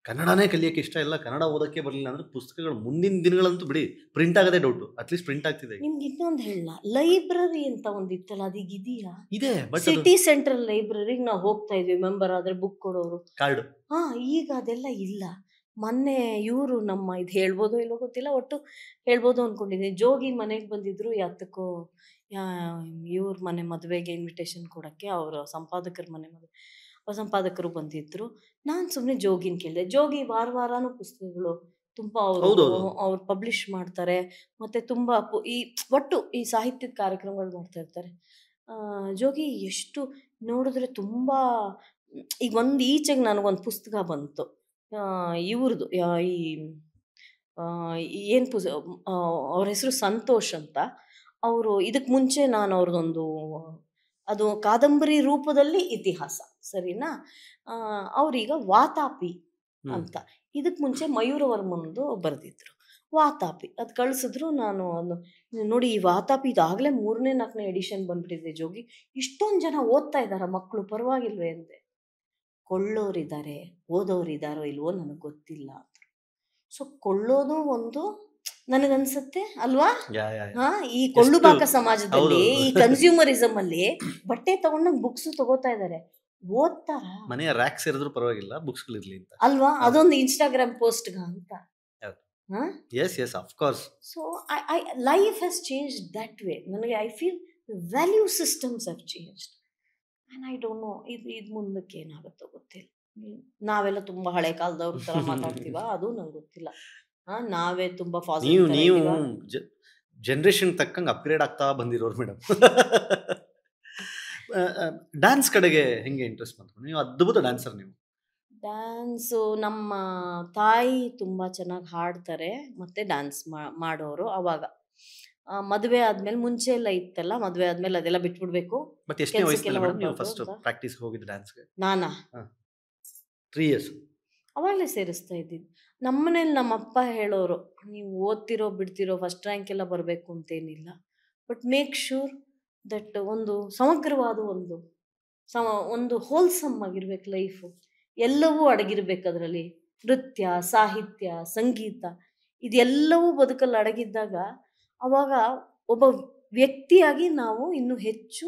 ಕನ್ನಡನೇ ಕಲಿಯೋಕ್ಕೆ ಇಷ್ಟ ಇಲ್ಲ, ಕನ್ನಡ ಓದೋಕ್ಕೆ ಬರಲಿಲ್ಲ ಅಂದರೆ ಪುಸ್ತಕಗಳು ಮುಂದಿನ ದಿನಗಳಂತೂ ಬಿಡಿ, ಪ್ರಿಂಟ್ ಆಗೋದೇ ಡೌಟು. ಅಟ್ಲೀಸ್ಟ್ ಪ್ರಿಂಟ್ ಆಗ್ತಿದೆ. ನಿಮ್ಗೆ ಇನ್ನೊಂದು ಹೇಳ, ಲೈಬ್ರರಿ ಅಂತ ಒಂದಿತ್ತಲ್ಲ, ಅದೀಗ ಇದೆಯಾ? ಇದೆ. ಬಟ್ ಸಿಟಿ ಸೆಂಟ್ರಲ್ ಲೈಬ್ರರಿಗೆ ನಾವು ಹೋಗ್ತಾ ಇದ್ವಿ, ಮೆಂಬರ್ ಆದರೆ ಬುಕ್ ಕೊಡೋರು, ಕಾರ್ಡ್. ಈಗ ಅದೆಲ್ಲ ಇಲ್ಲ. ಮೊನ್ನೆ ಇವರು ನಮ್ಮ ಇದು ಹೇಳ್ಬೋದೋ ಇಲ್ಲೋ ಗೊತ್ತಿಲ್ಲ, ಒಟ್ಟು ಹೇಳ್ಬೋದು ಅಂದ್ಕೊಂಡಿದ್ದೀನಿ. ಜೋಗಿ ಮನೆಗೆ ಬಂದಿದ್ರು, ಯಾತಕ್ಕೋ ಇವ್ರ ಮನೆ ಮದುವೆಗೆ ಇನ್ವಿಟೇಷನ್ ಕೊಡೋಕ್ಕೆ. ಅವರ ಸಂಪಾದಕರ ಮನೆ ಸಂಪಾದಕರು ಬಂದಿದ್ದರು. ನಾನು ಸುಮ್ಮನೆ ಜೋಗಿನ ಕೇಳಿದೆ. ಜೋಗಿ ವಾರನೂ ಪುಸ್ತಕಗಳು ತುಂಬ ಅವ್ರು ಪಬ್ಲಿಷ್ ಮಾಡ್ತಾರೆ. ಮತ್ತು ತುಂಬ ಒಟ್ಟು ಈ ಸಾಹಿತ್ಯದ ಕಾರ್ಯಕ್ರಮಗಳು ಮಾಡ್ತಾ ಇರ್ತಾರೆ. ಜೋಗಿ ಎಷ್ಟು ನೋಡಿದ್ರೆ ತುಂಬ. ಈಗ ಈಚೆಗೆ ನನಗೊಂದು ಪುಸ್ತಕ ಬಂತು ಇವ್ರದ್ದು, ಏನು ಅವ್ರ ಹೆಸರು ಸಂತೋಷ್ ಅಂತ. ಅವರು ಇದಕ್ಕೆ ಮುಂಚೆ ನಾನು ಅವ್ರದ್ದೊಂದು, ಅದು ಕಾದಂಬರಿ ರೂಪದಲ್ಲಿ ಇತಿಹಾಸ, ಸರಿನಾ? ಅವರೀಗ ವಾತಾಪಿ ಅಂತ, ಇದಕ್ಕೆ ಮುಂಚೆ ಮಯೂರವರ್ಮಂದು ಬರೆದಿದ್ರು ವಾತಾಪಿ. ಅದು ಕಳಿಸಿದ್ರು. ನಾನು ನೋಡಿ, ಈ ವಾತಾಪಿ ಇದಾಗಲೇ 3ನೇ-4ನೇ ಎಡಿಷನ್ ಬಂದ್ಬಿಟ್ಟಿದೆ ಜೋಗಿ. ಇಷ್ಟೊಂದು ಜನ ಓದ್ತಾ ಇದ್ದಾರ ಮಕ್ಕಳು, ಪರವಾಗಿಲ್ವೇ ಅಂದೆ. ಕೊಳ್ಳೋರಿದ್ದಾರೆ, ಓದೋರಿದ್ದಾರೋ ಇಲ್ವೋ ನನಗೆ ಗೊತ್ತಿಲ್ಲ ಅಂದರು. ಸೊ ಕೊಳ್ಳೋದು ಒಂದು ನನಗನ್ಸುತ್ತೆ ಅಲ್ವಾ? ಈ ಕೊಳ್ಳುಬಾಕ ಸಮಾಜದಲ್ಲಿ, ಈ ಕನ್ಸ್ಯೂಮರಿಸಮ್ ಅಲ್ಲಿ ಬಟ್ಟೆ ತಗೊಂಡಾಗ ಬುಕ್ಸ್ ತಗೋತಾ ಇದ್ದಾರೆ. ಓದ್ತಾರ? ಮನೆಯ ರ್ಯಾಕ್ ಸೇರಿದ್ರು ಪರವಾಗಿಲ್ಲ, ಬುಕ್ಸ್ಗಳಿರ್ಲಿ ಅಂತ ಅಲ್ವಾ? ಅದೊಂದು ಇನ್ಸ್ಟಾಗ್ರಾಮ್ ಪೋಸ್ಟ್ಗ ಅಂತ. Yes of course. So life has changed that way. ನನಗೆ I feel value systems have changed. And I don't know ಇದು ಮುಂದಕ್ಕೆ ಏನಾಗುತ್ತೋ ಗೊತ್ತಿಲ್ಲ. ನಾವೆಲ್ಲ ತುಂಬಾ ಹಳೆ ಕಾಲದವ್ರ ತರ ಮಾತಾಡ್ತೀವ, ಅದು ನಂಗೆ ಗೊತ್ತಿಲ್ಲ. ನಾವೇ ತುಂಬಾ ನೀವು ಫಾಸಿಲ್ ನೀವು ಜನರೇಷನ್ ತಕ್ಕಂಗೆ ಅಪ್ಗ್ರೇಡ್ ಆಗ್ತಾ ಬಂದಿರೋರು ಮೇಡಮ್. ಡ್ಯಾನ್ಸ್ ಕಡೆಗೆ ಹೆಂಗೆ ಇಂಟ್ರೆಸ್ಟ್ ಬಂತು? ನೀವು ಅದ್ಭುತ ಡ್ಯಾನ್ಸರ್ ನೀವು. ಡ್ಯಾನ್ಸು ನಮ್ಮ ತಾಯಿ ತುಂಬಾ ಚೆನ್ನಾಗಿ ಹಾಡ್ತಾರೆ ಮತ್ತೆ ಡ್ಯಾನ್ಸ್ ಮಾಡೋರು. ಅವಾಗ ಮದುವೆ ಆದ್ಮೇಲೆ, ಮುಂಚೆ ಎಲ್ಲ ಇತ್ತಲ್ಲ, ಮದುವೆ ಆದ್ಮೇಲೆ ಅದೆಲ್ಲ ಬಿಟ್ಬಿಡ್ಬೇಕು, ಮತ್ತೆ ಎಷ್ಟನೇ ವಯಸ್ಸಿನಲ್ಲಿ ಕೆಲ್ಸಕ್ಕೆಲ್ಲ ಮೇಡಮ್ ನೀವು ಹೋಗ್ಬಾರ್ದು ಫಸ್ಟ್ ಅಂತ. ಪ್ರಾಕ್ಟೀಸ್ ಹೋಗಿದ್ದು ಡ್ಯಾನ್ಸ್ಗೆ? ನಾನಾ 3 years. ಅವಾಗಲೇ ಸೇರಿಸ್ತಾ ಇದ್ದಿದ್ದು. ನಮ್ಮನೇಲಿ ನಮ್ಮಪ್ಪ ಹೇಳೋರು, ನೀವು ಓದ್ತಿರೋ ಬಿಡ್ತಿರೋ ಫಸ್ಟ್ ರ್ಯಾಂಕ್ ಎಲ್ಲ ಬರಬೇಕು ಅಂತೇನಿಲ್ಲ, ಬಟ್ ಮೇಕ್ ಶೂರ್ ದಟ್ ಒಂದು ಸಮಗ್ರವಾದ ಒಂದು ಹೋಲ್ಸಮ್ ಆಗಿರ್ಬೇಕು ಲೈಫು, ಎಲ್ಲವೂ ಅಡಗಿರ್ಬೇಕು ಅದರಲ್ಲಿ. ನೃತ್ಯ, ಸಾಹಿತ್ಯ, ಸಂಗೀತ ಇದೆಲ್ಲವೂ ಬದುಕಲ್ಲಿ ಅಡಗಿದ್ದಾಗ ಅವಾಗ ಒಬ್ಬ ವ್ಯಕ್ತಿಯಾಗಿ ನಾವು ಇನ್ನೂ ಹೆಚ್ಚು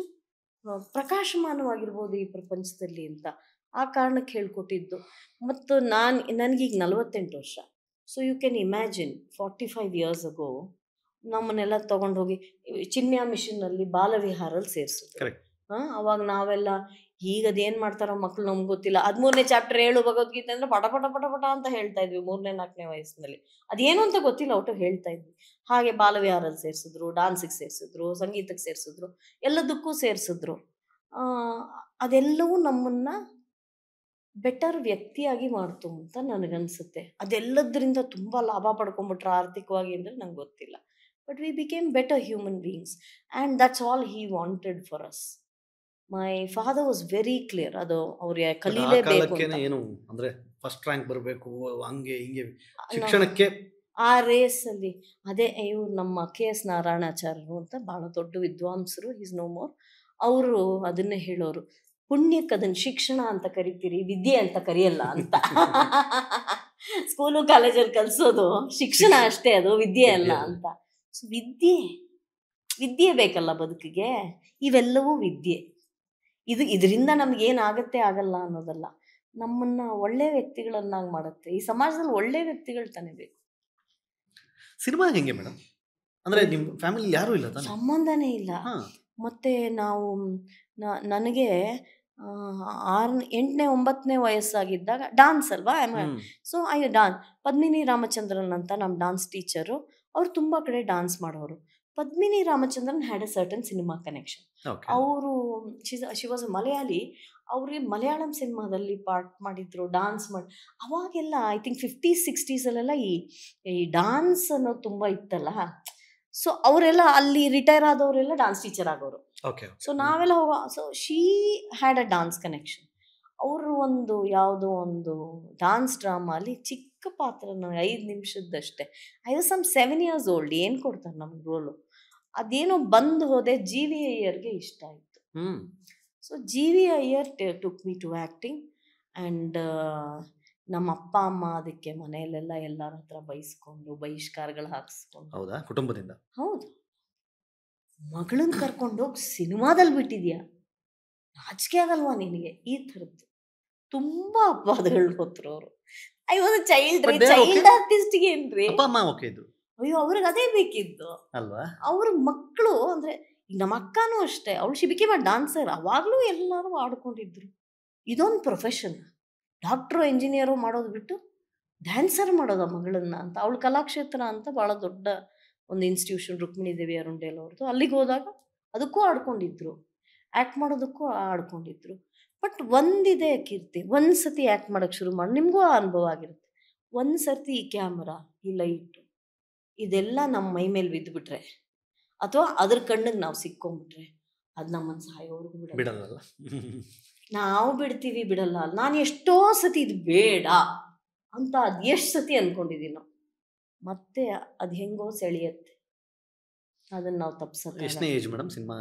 ಪ್ರಕಾಶಮಾನವಾಗಿರ್ಬೋದು ಈ ಪ್ರಪಂಚದಲ್ಲಿ ಅಂತ ಆ ಕಾರಣಕ್ಕೆ ಹೇಳ್ಕೊಟ್ಟಿದ್ದು. ಮತ್ತು ನನಗೀಗ 48 ವರ್ಷ. So you can imagine 45 years ago ನಮ್ಮನ್ನೆಲ್ಲ ತೊಗೊಂಡೋಗಿ ಚಿನ್ಮ್ಯ ಮಿಷನ್ನಲ್ಲಿ ಬಾಲವಿಹಾರಲ್ಲಿ ಸೇರಿಸಿದ್ರು. Correct. ಅವಾಗ ನಾವೆಲ್ಲ, ಈಗ ಅದೇನು ಮಾಡ್ತಾರೋ ಮಕ್ಕಳು ನಮ್ಗೆ ಗೊತ್ತಿಲ್ಲ. 13ನೇ ಚಾಪ್ಟರ್ 7 ಭಗವದ್ಗೀತೆ ಅಂದರೆ ಪಟ ಪಟ ಪಟ ಪಟ ಅಂತ ಹೇಳ್ತಾ ಇದ್ವಿ 3ನೇ 4ನೇ ವಯಸ್ಸಿನಲ್ಲಿ. ಅದೇನು ಅಂತ ಗೊತ್ತಿಲ್ಲ, ಒಟ್ಟು ಹೇಳ್ತಾ ಇದ್ವಿ. ಹಾಗೆ ಬಾಲವಿಹಾರಲ್ಲಿ ಸೇರಿಸಿದ್ರು, ಡಾನ್ಸಿಗೆ ಸೇರಿಸಿದ್ರು, ಸಂಗೀತಕ್ಕೆ ಸೇರಿಸಿದ್ರು, ಎಲ್ಲದಕ್ಕೂ ಸೇರಿಸಿದ್ರು. ಅದೆಲ್ಲವೂ ನಮ್ಮನ್ನ ಬೆಟರ್ ವ್ಯಕ್ತಿಯಾಗಿ ಮಾಡ್ತು ಅಂತ ನನಗನ್ಸುತ್ತೆ. ಅದೆಲ್ಲದರಿಂದ ತುಂಬ ಲಾಭ ಪಡ್ಕೊಂಡ್ಬಿಟ್ರೆ ಆರ್ಥಿಕವಾಗಿ ಅಂದರೆ ನಂಗೆ ಗೊತ್ತಿಲ್ಲ, but we became better human beings and that's all he wanted for us. My father was very clear, ಅದು ಅವ್ರಿಗೆ ಕಲೀಲೇಬೇಕು ಅಂತ. ಏನು ಅಂದ್ರೆ ಫಸ್ಟ್ ರ್ಯಾಂಕ್ ಬರಬೇಕು, ಹಂಗೆ ಹಿಂಗೆ ಶಿಕ್ಷಣಕ್ಕೆ ಆ ರೇಸಲ್ಲಿ. ಅದೇ ಇವ್ರು ನಮ್ಮ KS ನಾರಾಯಣಾಚಾರ್ಯರು ಅಂತ ಭಾಳ ದೊಡ್ಡ ವಿದ್ವಾಂಸರು, ಈಸ್ ನೋ ಮೋರ್. ಅವರು ಅದನ್ನೇ ಹೇಳೋರು, ಪುಣ್ಯಕ್ಕೆ ಅದನ್ನು ಶಿಕ್ಷಣ ಅಂತ ಕರಿತೀರಿ, ವಿದ್ಯೆ ಅಂತ ಕರೆಯಲ್ಲ ಅಂತ. ಸ್ಕೂಲು ಕಾಲೇಜಲ್ಲಿ ಕಲಿಸೋದು ಶಿಕ್ಷಣ ಅಷ್ಟೇ, ಅದು ವಿದ್ಯೆ ಅಲ್ಲ ಅಂತ. ಸೊ ವಿದ್ಯೆ ಬೇಕಲ್ಲ ಬದುಕಿಗೆ, ಇವೆಲ್ಲವೂ ವಿದ್ಯೆ. ಇದರಿಂದ ನಮ್ಗೇನಾಗತ್ತೆ ಆಗಲ್ಲ ಅನ್ನೋದಲ್ಲ, ನಮ್ಮನ್ನ ಒಳ್ಳೆ ವ್ಯಕ್ತಿಗಳನ್ನಾಗಿ ಮಾಡುತ್ತೆ. ಈ ಸಮಾಜದಲ್ಲಿ ಒಳ್ಳೆ ವ್ಯಕ್ತಿಗಳು ತಾನೇ ಬೇಕು. ಸಿನಿಮಾ ಹೆಂಗೆ ಮೇಡಮ್? ಅಂದ್ರೆ ನಿಮ್ಮ ಫ್ಯಾಮಿಲಿ ಯಾರು ಇಲ್ಲ ತಾನೆ? ಸಂಬಂಧನೇ ಇಲ್ಲ. ಮತ್ತೆ ನಾವು ನನಗೆ 8ನೇ 9ನೇ ವಯಸ್ಸಾಗಿದ್ದಾಗ ಡಾನ್ಸ್ ಅಲ್ವಾ, ಸೊ ಪದ್ಮಿನಿ ರಾಮಚಂದ್ರನ್ ಅಂತ ನಮ್ಮ ಡಾನ್ಸ್ ಟೀಚರು, ಅವ್ರು ತುಂಬ ಕಡೆ ಡಾನ್ಸ್ ಮಾಡೋರು. Padmini Ramachandran had a certain cinema connection. ಅವರು ಶಿ ವಾಸ್ ಮಲಯಾಳಿ, ಅವ್ರಿಗೆ ಮಲಯಾಳಂ ಸಿನಿಮಾದಲ್ಲಿ ಪಾರ್ಟ್ ಮಾಡಿದ್ರು, ಡಾನ್ಸ್ ಮಾಡಿ. ಅವಾಗೆಲ್ಲ ಐ ಥಿಂಕ್ 50s 60s ಈ ಡಾನ್ಸ್ ಅನ್ನೋದು ತುಂಬ ಇತ್ತಲ್ಲ. ಸೊ ಅವರೆಲ್ಲ ಅಲ್ಲಿ ರಿಟೈರ್ ಆದವರೆಲ್ಲ ಡಾನ್ಸ್ ಟೀಚರ್ ಆಗೋರು. ಸೊ ನಾವೆಲ್ಲ so she had a dance connection. ಅವರು ಯಾವುದೋ ಒಂದು ಡಾನ್ಸ್ ಡ್ರಾಮಾಲಿ ಚಿಕ್ಕ ಪಾತ್ರ, 5 ನಿಮಿಷದಷ್ಟೇ. I was 7 years old. ಏನು ಕೊಡ್ತಾರೆ ನಮ್ಗೆ ರೋಲು? ಅದೇನೋ ಬಂದು ಹೋದೆ. GV ಅಯ್ಯರ್ಗೆ ಇಷ್ಟ ಆಯಿತು. So GV Iyer took me to acting and ನಮ್ಮ ಅಪ್ಪ ಅಮ್ಮ ಅದಕ್ಕೆ ಮನೆಯಲ್ಲೆಲ್ಲ ಎಲ್ಲರ ಹತ್ರ ಬೈಸ್ಕೊಂಡು ಬಹಿಷ್ಕಾರಗಳು ಹಾಕಿಸ್ಕೊಂಡು. ಹೌದಾ? ಕುಟುಂಬದಿಂದ? ಹೌದು. ಮಗಳನ್ನ ಕರ್ಕೊಂಡೋಗಿ ಸಿನಿಮಾದಲ್ಲಿ ಬಿಟ್ಟಿದ್ಯಾ, ನಾಚಿಕೆ ಆಗಲ್ವಾ ನಿನಗೆ? ಈ ಥರದ್ದು ತುಂಬ ಅಪವಾದಗಳು ಹೊತ್ತರು ಅವರು. ಐ ವಾಸ್ ಚೈಲ್ಡ್ ಆರ್ಟಿಸ್ಟ್ಗೆ ಏನ್ರಿ? ಅಯ್ಯೋ, ಅವ್ರಿಗೆ ಅದೇ ಬೇಕಿದ್ದು ಅಲ್ವಾ. ಅವ್ರ ಮಕ್ಕಳು ಅಂದರೆ ಈಗ ನಮ್ಮ ಅಕ್ಕನೂ ಅಷ್ಟೇ, ಅವಳು ಶಿ ಬಿಕೇಮ್ ಅ ಡಾನ್ಸರ್. ಅವಾಗಲೂ ಎಲ್ಲರೂ ಆಡ್ಕೊಂಡಿದ್ರು. ಇದೊಂದು ಪ್ರೊಫೆಷನ್, ಡಾಕ್ಟ್ರು ಇಂಜಿನಿಯರು ಮಾಡೋದು ಬಿಟ್ಟು ಡ್ಯಾನ್ಸರ್ ಮಾಡೋದು ಮಗಳನ್ನ ಅಂತ. ಅವಳು ಕಲಾಕ್ಷೇತ್ರ ಅಂತ ಭಾಳ ದೊಡ್ಡ ಒಂದು ಇನ್ಸ್ಟಿಟ್ಯೂಷನ್, ರುಕ್ಮಿಣಿ ದೇವಿ ಅರುಂಡೇಲ್ ಅವ್ರದ್ದು, ಅಲ್ಲಿಗೆ ಹೋದಾಗ ಅದಕ್ಕೂ ಆಡ್ಕೊಂಡಿದ್ರು, ಆ್ಯಕ್ಟ್ ಮಾಡೋದಕ್ಕೂ ಆಡ್ಕೊಂಡಿದ್ರು. ಬಟ್ ಒಂದಿದೆ ಕೀರ್ತಿ, ಒಂದು ಸತಿ ಆ್ಯಕ್ಟ್ ಮಾಡೋಕ್ಕೆ ಶುರು ಮಾಡಿ, ನಿಮಗೂ ಆ ಅನುಭವ ಆಗಿರುತ್ತೆ. ಒಂದು ಸರ್ತಿ ಈ ಕ್ಯಾಮ್ರಾ, ಈ ಲೈಟು ಇದೆಲ್ಲ ನಮ್ಮ ಮೈ ಮೇಲೆ ಬಿದ್ದುಬಿಟ್ರೆ ಅಥವಾ ಅದ್ರ ಕಣ್ಣಿಗೆ ನಾವು ಸಿಕ್ಕೊಂಡ್ಬಿಟ್ರೆ ಅದು ನಮ್ಮನ್ನು ಸಾಯೋವರೆಗೂ ಬಿಡಲ್ಲ. ನಾವು ಬಿಡ್ತೀವಿ, ಬಿಡಲ್ಲ. ನಾನು ಎಷ್ಟೋ ಸತಿ ಇದು ಬೇಡ ಅಂತ ಅದು ಎಷ್ಟು ಸತಿ ಅಂದ್ಕೊಂಡಿದ್ದೀವಿ ನಾವು, ಮತ್ತೆ ಅದು ಹೆಂಗೋ ಸೆಳೆಯುತ್ತೆ, ಅದನ್ನು ನಾವು ತಪ್ಪಿಸೋದು. ಎಷ್ಟನೇ ಏಜ್ ಮೇಡಮ್ ಸಿನಿಮಾ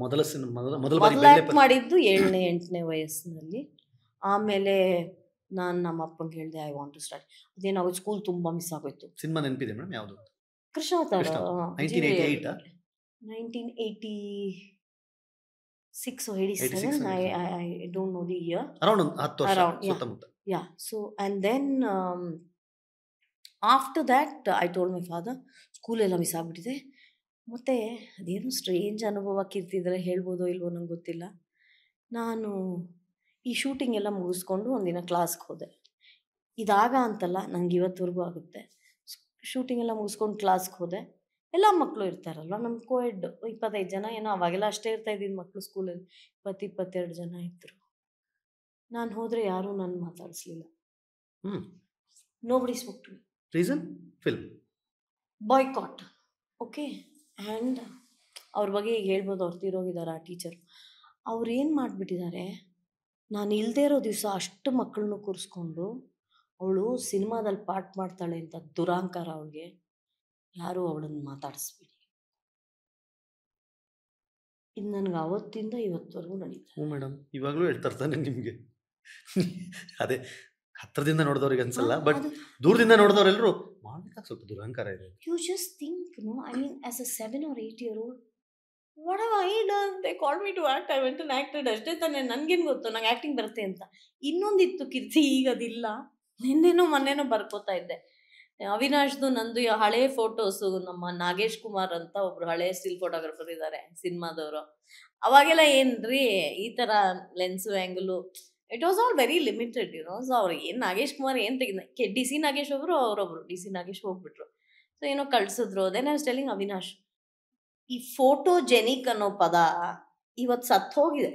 ಮೊದಲು ಆ್ಯಕ್ಟ್ ಮಾಡಿದ್ದು 7ನೇ 8ನೇ ವಯಸ್ಸಿನಲ್ಲಿ. ಆಮೇಲೆ ನಾನು ನಮ್ಮ ಅಪ್ಪಂಗೆ ಹೇಳಿದೆ, ಐ ವಾಂಟ್ ಟು ಸ್ಟಾರ್ಟ್. ಅದೇನಾಗೋದು, ಸ್ಕೂಲ್ ತುಂಬ ಮಿಸ್ ಆಗೋಯ್ತು. ಸಿನಿಮಾ ನೆನಪಿದೆ ಮೇಡಮ್ ಯಾವುದು? Krishnavatara, 1986 or 87. I don't know the year. Around 10 ವರ್ಷ ಸುತ್ತಮುತ್ತ. Yeah. So and then after that I told my father, school ಎಲ್ಲ ಮಿಸ್ ಆಗ್ಬಿಟ್ಟಿದೆ. ಮತ್ತು ಅದೇನು ಸ್ಟ್ರೇಂಜ್ ಅನುಭವ ಕೀರ್ತಿದ್ರೆ ಹೇಳ್ಬೋದೋ ಇಲ್ವೋ ನಂಗೆ ಗೊತ್ತಿಲ್ಲ. ನಾನು ಈ ಶೂಟಿಂಗ್ ಎಲ್ಲ ಮುಗಿಸ್ಕೊಂಡು ಒಂದಿನ ಕ್ಲಾಸ್ಗೆ ಹೋದೆ. ಇದಾಗ ಅಂತಲ್ಲ, ನಂಗೆ ಇವತ್ತವರೆಗೂ ಆಗುತ್ತೆ. ಶೂಟಿಂಗ್ ಎಲ್ಲ ಮುಗಿಸ್ಕೊಂಡು ಕ್ಲಾಸ್ಗೆ ಹೋದೆ. ಎಲ್ಲ ಮಕ್ಕಳು ಇರ್ತಾರಲ್ವ, ನಮ್ಮ ಕೋಎಡ್ 25 ಜನ ಏನೋ, ಅವಾಗೆಲ್ಲ ಅಷ್ಟೇ ಇರ್ತಾ ಇದ್ದಿದ್ದು ಮಕ್ಕಳು ಸ್ಕೂಲಲ್ಲಿ. 22 ಜನ ಇದ್ದರು. ನಾನು ಹೋದರೆ ಯಾರೂ ನನ್ನ ಮಾತಾಡಿಸ್ಲಿಲ್ಲ. Nobody spoke to me. Reason? Film boycott. Okay. And ಅವ್ರ ಬಗ್ಗೆ ಈಗ ಹೇಳ್ಬೋದು, ಅವ್ರು ತೀರೋಗಿದ್ದಾರೆ ಆ ಟೀಚರ್. ಅವ್ರು ಏನು ಮಾಡಿಬಿಟ್ಟಿದ್ದಾರೆ, ನಾನು ಇಲ್ಲದೇ ಇರೋ ದಿವಸ ಅಷ್ಟು ಮಕ್ಕಳನ್ನು ಕೂರಿಸ್ಕೊಂಡು ಅವಳು ಸಿನಿಮಾದಲ್ಲಿ ಪಾಠ ಮಾಡ್ತಾಳೆ ಅಂತ ದುರಾಂಕಾರ ಅವಳಿಗೆ. ಯಾರೂ ಅವಳನ್ನು ಮಾತಾಡಿಸ್ಬೇಡಿ. ಇದು ನನಗೆ ಅವತ್ತಿಂದ ಇವತ್ತವರೆಗೂ ನಡೀತಾ. ಹ್ಞೂ ಮೇಡಮ್, ಇವಾಗಲೂ ಹೇಳ್ತಾ ಇರ್ತಾನೆ ನಿಮಗೆ. ಅದೇ ಹತ್ರದಿಂದ ನೋಡಿದವ್ರಿಗೆ ಅನ್ಸಲ್ಲ, ಬಟ್ ದೂರದಿಂದ ನೋಡಿದವ್ರೆಲ್ಲರೂ ಮಾಡ್ಬೇಕಾದ್ರೆ ಸ್ವಲ್ಪ ದುರಹಂಕಾರ ಇದೆ. You just think, no, I mean as a 7 or 8 year old, what have I done? They called me to act, I went and acted. ಅಷ್ಟೇ ತಾನೇ, ನನಗೇನು ಗೊತ್ತು ನಂಗೆ ಆ್ಯಕ್ಟಿಂಗ್ ಬರುತ್ತೆ ಅಂತ. ಇನ್ನೊಂದಿತ್ತು ಕೀರ್ತಿ, ಈಗ ಅದಿಲ್ಲ. ನಿನ್ನೆನೋ ಮೊನ್ನೆನೋ ಬರ್ಕೋತಾ ಇದ್ದೆ, ಅವಿನಾಶ್ದು ನಂದು ಹಳೆ ಫೋಟೋಸು. ನಮ್ಮ ನಾಗೇಶ್ ಕುಮಾರ್ ಅಂತ ಒಬ್ರು ಹಳೆ ಸ್ಟಿಲ್ ಫೋಟೋಗ್ರಫರ್ ಇದ್ದಾರೆ ಸಿನಿಮಾದವರು. ಅವಾಗೆಲ್ಲ ಏನ್ರಿ ಈ ಥರ lens angle, it was all very limited, YONO. So ಅವ್ರಿಗೆ ಏನು ನಾಗೇಶ್ ಕುಮಾರ್ ಏನು ತೆಗೆದ, ಡಿ ಸಿ ನಾಗೇಶ್ ಒಬ್ಬರು, ಅವರೊಬ್ರು ಡಿ ಸಿ ನಾಗೇಶ್ ಹೋಗ್ಬಿಟ್ರು. ಸೊ ಏನೋ ಕಳ್ಸಿದ್ರು. Then I was telling Avinash, ಈ ಫೋಟೋಜೆನಿಕ್ ಅನ್ನೋ ಪದ ಇವತ್ತು ಸತ್ತು ಹೋಗಿದೆ.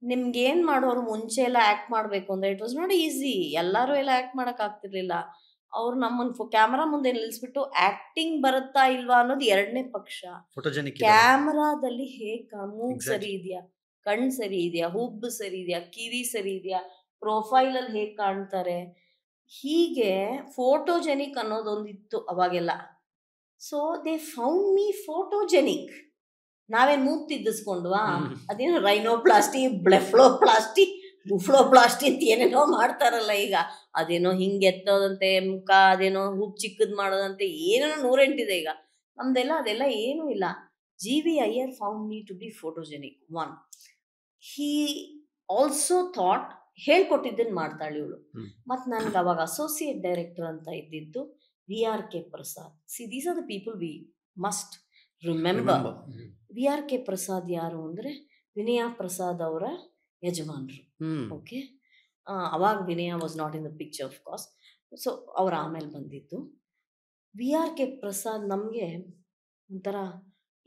ನಿಮ್ಗೇನು ಮಾಡೋರು ಮುಂಚೆ ಎಲ್ಲ ಆ್ಯಕ್ಟ್ ಮಾಡಬೇಕು ಅಂದರೆ ಇಟ್ ವಾಸ್ ನಾಟ್ ಈಸಿ. ಎಲ್ಲರೂ ಎಲ್ಲ ಆ್ಯಕ್ಟ್ ಮಾಡೋಕ್ಕಾಗ್ತಿರ್ಲಿಲ್ಲ. ಅವ್ರು ನಮ್ಮನ್ನು ಕ್ಯಾಮ್ರಾ ಮುಂದೆ ನಿಲ್ಲಿಸ್ಬಿಟ್ಟು ಆ್ಯಕ್ಟಿಂಗ್ ಬರುತ್ತಾ ಇಲ್ವಾ ಅನ್ನೋದು ಎರಡನೇ ಪಕ್ಷ. ಫೋಟೋಜೆನಿಕ್ ಕ್ಯಾಮ್ರಾದಲ್ಲಿ ಹೇಗೆ ಮೂಗು ಸರಿ ಇದೆಯಾ, ಕಣ್ಣು ಸರಿ ಇದೆಯಾ, ಹುಬ್ಬು ಸರಿ ಇದೆಯಾ, ಕಿವಿ ಸರಿ ಇದೆಯಾ, ಪ್ರೊಫೈಲಲ್ಲಿ ಹೇಗೆ ಕಾಣ್ತಾರೆ, ಹೀಗೆ ಫೋಟೋಜೆನಿಕ್ ಅನ್ನೋದೊಂದಿತ್ತು ಅವಾಗೆಲ್ಲ. So they found me photogenic. ನಾವೇನು ಮೂಗು ತಿದ್ದಿಸ್ಕೊಂಡ್ವಾ? ಅದೇನೋ ರೈನೋಪ್ಲಾಸ್ಟಿ, ಬ್ಲೆಫ್ಲೋಪ್ಲಾಸ್ಟಿ, ಬುಫ್ಲೋಪ್ಲಾಸ್ಟಿ ಅಂತ ಏನೇನೋ ಮಾಡ್ತಾರಲ್ಲ ಈಗ. ಅದೇನೋ ಹಿಂಗೆ ಎತ್ತೋದಂತೆ ಮುಖ, ಅದೇನೋ ಹುಬ್ಬು ಚಿಕ್ಕದು ಮಾಡೋದಂತೆ, ಏನೇನೋ 108 ಈಗ. ನಮ್ದೆಲ್ಲ ಅದೆಲ್ಲ ಏನೂ ಇಲ್ಲ. G.V. Iyer found me to be photogenic. One, he also thought ಹೇಳ್ಕೊಟ್ಟಿದ್ದನ್ನು ಮಾಡ್ತಾಳೆ ಇವಳು. ಮತ್ತು ನನಗೆ ಅವಾಗ ಅಸೋಸಿಯೇಟ್ ಡೈರೆಕ್ಟರ್ ಅಂತ ಇದ್ದಿದ್ದು V.R.K. Prasad. See, these are the people we must remember. V.R.K. Prasad ಯಾರು ಅಂದರೆ ವಿನಯ ಪ್ರಸಾದ್ ಅವರ ಯಜಮಾನರು. ಓಕೆ. ಅವಾಗ Vinaya was not in the picture of course. So ಅವ್ರು ಆಮೇಲೆ ಬಂದಿದ್ದು. V.R.K. ಪ್ರಸಾದ್ ನಮಗೆ ಒಂಥರ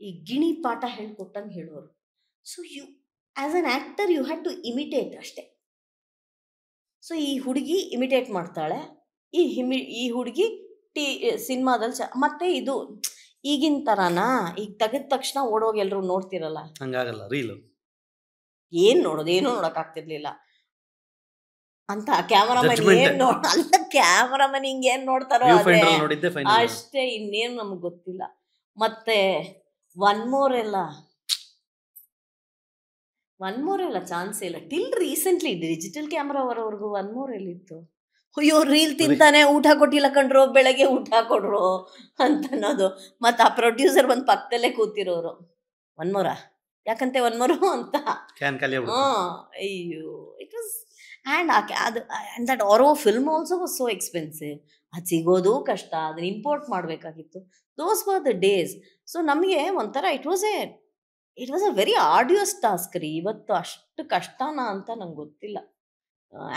ಈ ಗಿಣಿ ಪಾಠ ಹೇಳ್ಕೊಟ್ಟಂಗೆ ಹೇಳೋರು. So you as an actor you had to imitate ಅಷ್ಟೇ. ಸೊ ಈ ಹುಡುಗಿ ಇಮಿಟೇಟ್ ಮಾಡ್ತಾಳೆ, ಈ ಹುಡುಗಿ ಸಿನಿಮಾದಲ್ಲಿ ಮತ್ತೆ ಇದು ಈಗಿನ ಥರನಾ, ಈಗ ತೆಗೆದ ತಕ್ಷಣ ಓಡೋಗಿ ಎಲ್ಲರೂ ನೋಡ್ತಿರಲ್ಲ, ಹಂಗಾಗಲ್ಲ. ರೀಲ್ ಏನು ನೋಡೋದು, ಏನೂ ನೋಡೋಕ್ಕಾಗ್ತಿರ್ಲಿಲ್ಲ ಅಂತ. ಕ್ಯಾಮರಾಮನ್ ಏನು ಅಲ್ಲ, ಕ್ಯಾಮರಾಮನ್ ಹಿಂಗೇನು ನೋಡ್ತಾರೋ ಅಷ್ಟೇ, ಇನ್ನೇನು ನಮಗೆ ಗೊತ್ತಿಲ್ಲ. ಮತ್ತೆ ಒನ್ ಮೋರ್ ಎಲ್ಲ ಚಾನ್ಸೇ ಇಲ್ಲ. ಟಿಲ್ ರೀಸೆಂಟ್ಲಿ ಡಿಜಿಟಲ್ ಕ್ಯಾಮ್ರಾ ಬರೋವರೆಗೂ ಒನ್ ಮೋರ್ ಎಲ್ಲಿತ್ತು? ಅಯ್ಯೋ ರೀಲ್ ತಿಂತಾನೆ, ಊಟ ಕೊಟ್ಟಿಲ್ಲ ಕಂಡ್ರು, ಬೆಳಗ್ಗೆ ಊಟ ಕೊಡ್ರು ಅಂತ ಅನ್ನೋದು. ಮತ್ತು ಆ ಪ್ರೊಡ್ಯೂಸರ್ ಬಂದು ಪಕ್ಕದಲ್ಲೇ ಕೂತಿರೋರು, ಒನ್ ಮೋರಾ ಯಾಕಂತೆ ಒನ್ ಮೋರು ಅಂತ. ಅಯ್ಯೋ, it was and and that ಆರೋ film also was so expensive. ಅದು ಸಿಗೋದು ಕಷ್ಟ, ಅದನ್ನ ಇಂಪೋರ್ಟ್ ಮಾಡಬೇಕಾಗಿತ್ತು. Those were the days. So ನಮಗೆ ಒಂಥರ it was a very arduous task ರೀ. ಇವತ್ತು ಅಷ್ಟು ಕಷ್ಟನಾ ಅಂತ ನಂಗೆ ಗೊತ್ತಿಲ್ಲ.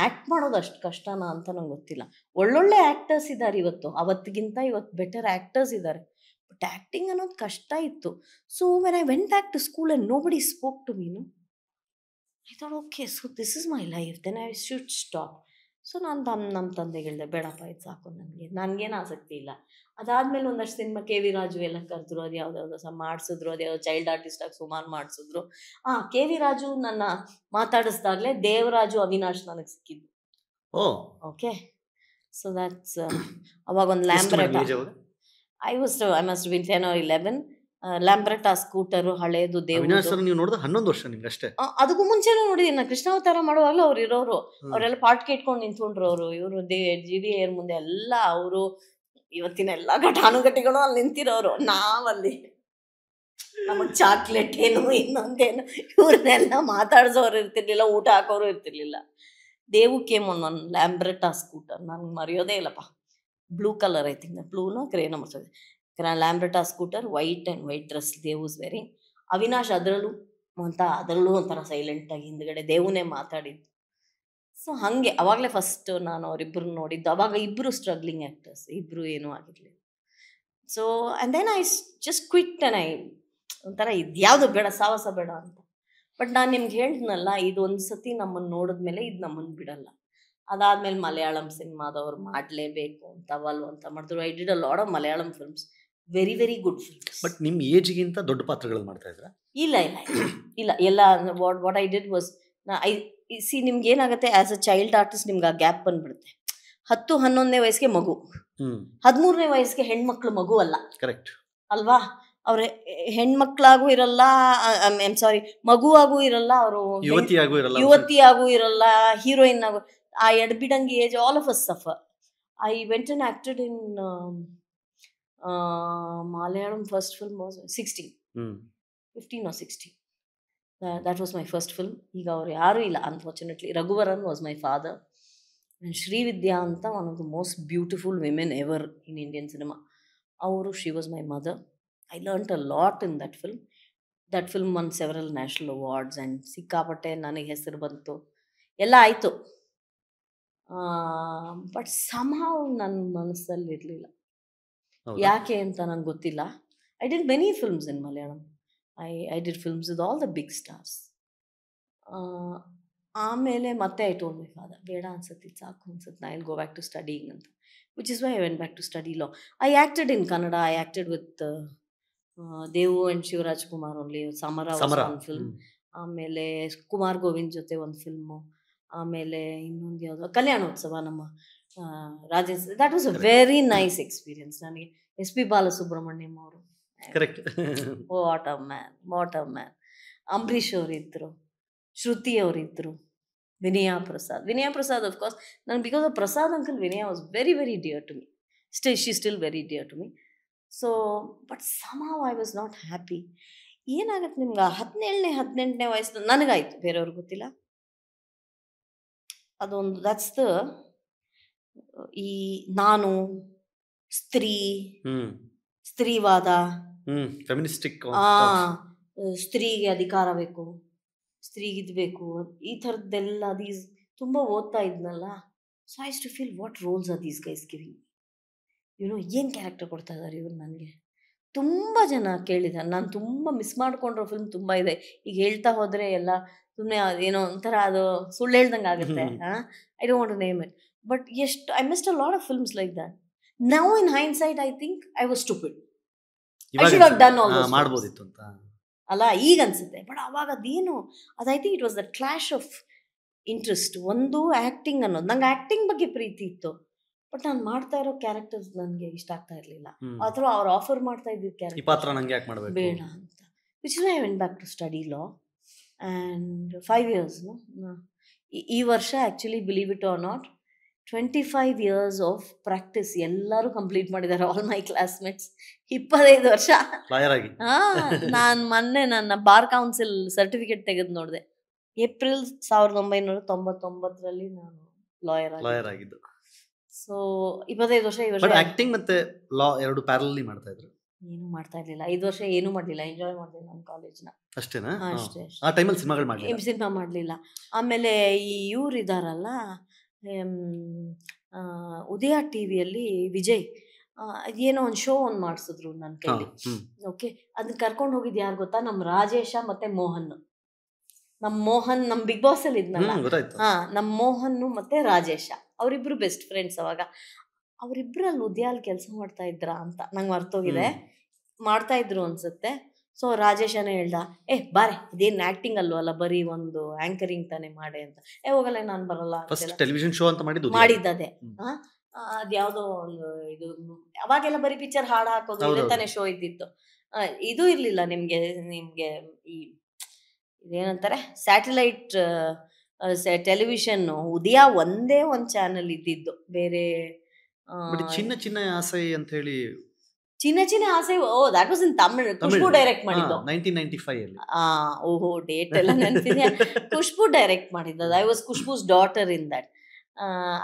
ಆ್ಯಕ್ಟ್ ಮಾಡೋದು ಅಷ್ಟು ಕಷ್ಟನಾ ಅಂತ ನಂಗೆ ಗೊತ್ತಿಲ್ಲ. ಒಳ್ಳೊಳ್ಳೆ ಆ್ಯಕ್ಟರ್ಸ್ ಇದ್ದಾರೆ ಇವತ್ತು, ಅವತ್ತಿಗಿಂತ ಇವತ್ತು ಬೆಟರ್ ಆ್ಯಕ್ಟರ್ಸ್ ಇದ್ದಾರೆ. ಬಟ್ ಆ್ಯಕ್ಟಿಂಗ್ ಅನ್ನೋದು ಕಷ್ಟ ಇತ್ತು. So when I went back to school and nobody spoke to me, I thought okay, so this is my life, then I should stop. So ನಾನು ನಮ್ಮ ತಂದೆಗೆ ಹೇಳಿದೆ, ಬೇಡಪ್ಪ ಇದು ಸಾಕು, ನನಗೇನು ಆಸಕ್ತಿ ಇಲ್ಲ. ಅದಾದಮೇಲೆ ಒಂದಷ್ಟು ಸಿನಿಮಾ ಕೆ.ವಿ. ರಾಜು ಎಲ್ಲ ಕರೆದ್ರು, ಅದು ಯಾವುದ್ಯಾವುದೋ ಸಹ ಮಾಡಿಸಿದ್ರು, ಅದ್ಯಾವುದೋ ಚೈಲ್ಡ್ ಆರ್ಟಿಸ್ಟಾಗಿ ಸುಮಾರು ಮಾಡಿಸಿದ್ರು. ಕೆ.ವಿ. ರಾಜು ನನ್ನ ಮಾತಾಡಿಸ್ದಾಗಲೇ ದೇವರಾಜು ಅವಿನಾಶ್ ನನಗೆ ಸಿಕ್ಕಿದ್ದು. ಓಕೆ. ಸೊ ದ್ಯಾಟ್ಸ್ ಅವಾಗ ಒಂದು Lambretta, I must been 10 or 11. Lambretta scooter ಹಳೇದು. ನೀವು ನೋಡಿದ 11 ವರ್ಷ ನಿಮ್ಗೆ ಅಷ್ಟೇ. ಅದಕ್ಕೂ ಮುಂಚೆನೂ ನೋಡಿದ್ದೀನಿ ನಾನು. ಕೃಷ್ಣಾವತಾರ ಮಾಡುವಾಗಲೂ ಅವ್ರು ಇರೋರು, ಅವರೆಲ್ಲ ಪಾಟ್ಗೆ ಇಟ್ಕೊಂಡು ನಿಂತ್ಕೊಂಡ್ರು. ಅವರು ಇವರು G.V. Iyer ಮುಂದೆ ಎಲ್ಲ ಅವರು ಇವತ್ತಿನ ಎಲ್ಲ ಘಟಾನುಘಟಿಗಳು ಅಲ್ಲಿ ನಿಂತಿರೋರು. ನಾವಲ್ಲಿ ನಮಗೆ ಚಾಕ್ಲೇಟ್ ಏನು ಇನ್ನೊಂದೇನು ಇವ್ರನ್ನೆಲ್ಲ ಮಾತಾಡ್ಸೋರು ಇರ್ತಿರ್ಲಿಲ್ಲ, ಊಟ ಹಾಕೋರು ಇರ್ತಿರ್ಲಿಲ್ಲ. ದೇವು ಕೇಮ್ ಒಂದು ಲ್ಯಾಂಬ್ರೆಟಾ ಸ್ಕೂಟರ್, ನನಗೆ ಮರೆಯೋದೇ ಇಲ್ಲಪ್ಪ. ಬ್ಲೂ ಕಲರ್, ಐ ಥಿಂಕ್ ಬ್ಲೂನೋ ಗ್ರೇನೋ ಬರ್ತದೆ. Lambretta scooter, white dress Dev was wearing. Avinash ಅದರಲ್ಲೂ ಅಂತ ಅದರಲ್ಲೂ ಒಂಥರ ಸೈಲೆಂಟಾಗಿ ಹಿಂದ್ಗಡೆ ದೇವನೇ ಮಾತಾಡಿದ್ದು. ಸೊ ಹಾಗೆ ಅವಾಗಲೇ ಫಸ್ಟ್ ನಾನು ಅವರಿಬ್ಬರು ನೋಡಿದ್ದು. ಅವಾಗ ಇಬ್ಬರು ಸ್ಟ್ರಗ್ಲಿಂಗ್ ಆ್ಯಕ್ಟರ್ಸ್, ಇಬ್ಬರು ಏನೂ ಆಗಿರಲಿಲ್ಲ. So and then I just quit and I ಒಂಥರ ಇದು ಯಾವುದು ಬೇಡ, ಸಾಹಸ ಬೇಡ ಅಂತ. ಬಟ್ ನಾನು ನಿಮ್ಗೆ ಹೇಳಿದ್ನಲ್ಲ, ಇದು ಒಂದು ಸತಿ ನಮ್ಮನ್ನು ನೋಡಿದ್ಮೇಲೆ ಇದು ನಮ್ಮನ್ನು ಬಿಡಲ್ಲ. ಅದಾದಮೇಲೆ ಮಲಯಾಳಂ ಸಿನಿಮಾದವ್ರು ಮಾಡಲೇಬೇಕು ಅಂತ ಅವಲ್ವ ಅಂತ ಮಾಡಿದ್ರು. I did a lot of Malayalam films, very very good films. But ನಿಮ್ಮ ಏಜ್ಗಿಂತ ದೊಡ್ಡ ಪಾತ್ರಗಳು ಮಾಡ್ತಾ ಇದ್ರ? ಇಲ್ಲ ಇಲ್ಲ ಇಲ್ಲ ಎಲ್ಲ what I did was, C ನಿಮ್ಗೆ ಏನಾಗುತ್ತೆ ಆ್ಯಸ್ ಅ ಚೈಲ್ಡ್ ಆರ್ಟಿಸ್ಟ್, ನಿಮ್ಗೆ ಆ ಗ್ಯಾಪ್ ಬಂದ್ಬಿಡುತ್ತೆ. 10-11ನೇ ವಯಸ್ಸಿಗೆ ಮಗು, 13ನೇ ವಯಸ್ಸಿಗೆ ಹೆಣ್ಮಕ್ಳು ಮಗು ಅಲ್ಲ, ಕರೆಕ್ಟ್ ಅಲ್ವಾ? ಅವ್ರ ಹೆಣ್ಮಕ್ಳಾಗೂ ಇರಲ್ಲ, ಸಾರಿ ಮಗುವಾಗೂ ಇರಲ್ಲ, ಅವರು ಯುವತಿಯಾಗೂ ಇರಲ್ಲ, ಹೀರೋಯಿನ್ ಆಗು, ಆ ಎಡ್ಬಿಡಂಗಿ age all of us suffer. I went and acted in Malayalam first film was 15 or 16. That was my first film. ಈಗ ಅವ್ರು ಯಾರೂ ಇಲ್ಲ unfortunately. Raghuvaran was my father. Srividya ಅಂತ one of the most beautiful women ever in Indian cinema, ಅವರು she was my mother. I learnt a lot in that film. That film won several national awards and ಸಿಕ್ಕಾಪಟ್ಟೆ ನನಗೆ ಹೆಸರು ಬಂತು, ಎಲ್ಲ ಆಯಿತು. But somehow ನನ್ನ ಮನಸ್ಸಲ್ಲಿ ಇರಲಿಲ್ಲ. ಯಾಕೆ ಅಂತ ನಂಗೆ ಗೊತ್ತಿಲ್ಲ. I did many films in Malayalam. I did films with all the big stars. ಆಮೇಲೆ ಮತ್ತೆ ಐ ಟೋಲ್ಡ್ ಮೈ ಫಾದರ್, ಬೇಡ ಅನ್ಸುತ್ತೆ, ಸಾಕು ಅನ್ಸುತ್ತೆ, ನಾ will go back to studying ಅಂತ. Which is why I went back to study law. I acted in Kannada. I acted with Devu and Shivaraj Kumar only. Samara ಒಂದು film, ಆಮೇಲೆ ಕುಮಾರ್ ಗೋವಿಂದ್ ಜೊತೆ ಒಂದು ಫಿಲ್ಮು, ಆಮೇಲೆ ಇನ್ನೊಂದು ಯಾವುದೋ ಕಲ್ಯಾಣೋತ್ಸವ ನಮ್ಮ Rajesh. That was a very nice experience ನನಗೆ. SP ಬಾಲಸುಬ್ರಹ್ಮಣ್ಯಂ ಅವರು, ವಾಟ್ ಅ ಮ್ಯಾನ್. ಅಂಬರೀಷ್ ಅವರಿದ್ದರು, ಶ್ರುತಿ ಅವರಿದ್ದರು, ವಿನಯಾ ಪ್ರಸಾದ್ ಆಫ್ ಕೋರ್ಸ್. ನಾನು because of Prasad uncle, Vinaya was very very dear to me. She still very dear to me. So but somehow I was not happy. ಏನಾಗುತ್ತೆ ನಿಮ್ಗೆ 17ನೇ ವಯಸ್ಸು ನನಗಾಯ್ತು, ಬೇರೆಯವ್ರಿಗೆ ಗೊತ್ತಿಲ್ಲ. ಅದೊಂದು ದಟ್ಸ್ ದ ಈ ನಾನು ಸ್ತ್ರೀವಾದ, ಸ್ತ್ರೀಗೆ ಅಧಿಕಾರ ಬೇಕು, ಸ್ತ್ರೀಗಿದ್ಬೇಕು, ಈ ಥರದ್ದೆಲ್ಲ ತುಂಬ ಓದ್ತಾ ಇದ್ನಲ್ಲ. So I to feel what roles are these guys giving, ಏನು ಕ್ಯಾರೆಕ್ಟರ್ ಕೊಡ್ತಾ ಇದ್ದಾರೆ ಇವ್ರು ನನಗೆ. ತುಂಬ ಜನ ಕೇಳಿದ್ದಾರೆ, ನಾನು ತುಂಬ ಮಿಸ್ ಮಾಡ್ಕೊಂಡಿರೋ ಫಿಲ್ಮ್ ತುಂಬ ಇದೆ. ಈಗ ಹೇಳ್ತಾ ಹೋದರೆ ಎಲ್ಲ ಸುಮ್ಮನೆ ಏನೋ ಒಂಥರ ಅದು ಸುಳ್ಳು ಹೇಳ್ದಂಗೆ ಆಗುತ್ತೆ. I don't want to name it, but ಎಷ್ಟು I missed a lot of films like that. Now in hindsight I think I was stupid. I should have done all those ಮಾಡಬಹುದಿತ್ತು ಅಂತ ಅಲ್ಲ ಈಗ ಅನ್ಸುತ್ತೆ. ಬಟ್ ಅವಾಗ ಅದೇನು ಅದು, I think it was the clash of interest. ಒಂದು acting ಅನ್ನೋದು, ನಂಗೆ ಆ್ಯಕ್ಟಿಂಗ್ ಬಗ್ಗೆ ಪ್ರೀತಿ ಇತ್ತು, ಬಟ್ ನಾನು ಮಾಡ್ತಾ ಇರೋ ಕ್ಯಾರೆಕ್ಟರ್ಸ್ ನನಗೆ ಇಷ್ಟ ಆಗ್ತಾ ಇರಲಿಲ್ಲ. ಅಥವಾ ಅವ್ರು ಆಫರ್ ಮಾಡ್ತಾ ಇದ್ದಿದ್ದ ಕ್ಯಾರೆಕ್ಟರ್ ಬೇಡ ಅಂತ. Which is I went back to study law and 5 years. ಈ ವರ್ಷ actually believe it are not 25 years of practice ಎಲ್ಲರೂ ಕಂಪ್ಲೀಟ್ ಮಾಡಿದ್ದಾರೆ, ಆಲ್ ಮೈ ಕ್ಲಾಸ್ಮೇಟ್ಸ್. 25 ವರ್ಷ. ನಾನು ಮೊನ್ನೆ ನನ್ನ ಬಾರ್ ಕೌನ್ಸಿಲ್ ಸರ್ಟಿಫಿಕೇಟ್ ತೆಗೆದು ನೋಡಿದೆ. ಏಪ್ರಿಲ್ 1999ರಲ್ಲಿ ನಾನು ಲಾಯರ್ ಆಗಿದ್ದು. ಸೊ 25 ವರ್ಷ. ಈ ವರ್ಷ ಆಕ್ಟಿಂಗ್ ಮತ್ತೆ ಲಾ ಎರಡು ಪ್ಯಾರಲಲಿ ಮಾಡ್ತಾ ಇದ್ರು. ಏನು ಮಾಡ್ತಾ ಇರಲಿಲ್ಲ 5 ವರ್ಷ, ಏನೂ ಮಾಡಲಿಲ್ಲ. ಎಂಜಾಯ್ ಮಾಡಿದೆ ನನ್ನ ಕಾಲೇಜ್ನ ಅಷ್ಟೇನಾ? ಅಷ್ಟೇ. ಆ ಟೈಮಲ್ಲಿ ಸಿನಿಮಾ ಮಾಡಲಿಲ್ಲ. ಆಮೇಲೆ ಈ ಇವ್ರು ಇದ್ದಾರಲ್ಲ, ಉದಯ ಟಿವಿಯಲ್ಲಿ ವಿಜಯ್ ಏನೋ ಒಂದು ಶೋ ಒಂದು ಮಾಡಿಸಿದ್ರು ನನ್ನ ಕೈಲಿ. ಓಕೆ, ಅದನ್ನ ಕರ್ಕೊಂಡು ಹೋಗಿದ್ದು ಯಾರು ಗೊತ್ತಾ? ನಮ್ಮ ರಾಜೇಶ ಮತ್ತೆ ಮೋಹನ್. ನಮ್ಮ ಬಿಗ್ ಬಾಸ್ ಅಲ್ಲಿ ಇದ್ನಲ್ಲ, ನಮ್ಮ ಮೋಹನ್ ಮತ್ತೆ ರಾಜೇಶ, ಅವರಿಬ್ರು ಬೆಸ್ಟ್ ಫ್ರೆಂಡ್ಸ್. ಅವಾಗ ಅವರಿಬ್ರು ಅಲ್ಲಿ ಉದ್ಯಾಲ್ ಕೆಲಸ ಮಾಡ್ತಾ ಇದ್ರ ಅಂತ ನಂಗೆ ಮರ್ತೋಗಿದೆ. ಮಾಡ್ತಾ ಇದ್ರು ಅನ್ಸುತ್ತೆ. ಸೊ ರಾಜೇಶನೇ ಹೇಳ್ದ, ಬಾರೆ ಇದೇನು ಆಕ್ಟಿಂಗ್ ಅಲ್ವಲ್ಲ, ಬರೀ ಒಂದು ಆಂಕರಿಂಗ್ ತಾನೇ ಮಾಡೆ ಅಂತ. ಹೋಗಲ್ಲ, ನಾನು ಬರಲ್ಲ. ಟೆಲಿವಿಷನ್ ಶೋ ಅಂತ ಮಾಡಿದ್ದದೆ. ಅದ್ಯಾವುದೋ ಒಂದು ಇದು, ಅವಾಗೆಲ್ಲ ಬರೀ ಪಿಕ್ಚರ್ ಹಾಡು ಹಾಕೋದು ಇದೇ ತಾನೇ ಶೋ ಇದ್ದಿತ್ತು. ಇದು ಇರ್ಲಿಲ್ಲ ನಿಮ್ಗೆ ಈ ಇದೇನಂತಾರೆ ಸ್ಯಾಟಲೈಟ್ ಟೆಲಿವಿಷನ್. ಉದಯ ಒಂದೇ ಒಂದು ಚಾನಲ್ ಇದ್ದಿದ್ದು, ಬೇರೆ ಚಿನ್ನ ಆಸೆ ಅಂತ ಹೇಳಿ Chinna Aase. That was in Tamil. Khushbu direct ಮಾಡಿದ್ದು 1995 ಅಲ್ಲಿ. ಓಹೋ, ಡೇಟ್ ಎಲ್ಲ ನೆನಪಿದೆ. ಖುಷ್ಬು ಡೈರೆಕ್ಟ್ ಮಾಡಿದ್ದು. I was Khushbu's daughter in that.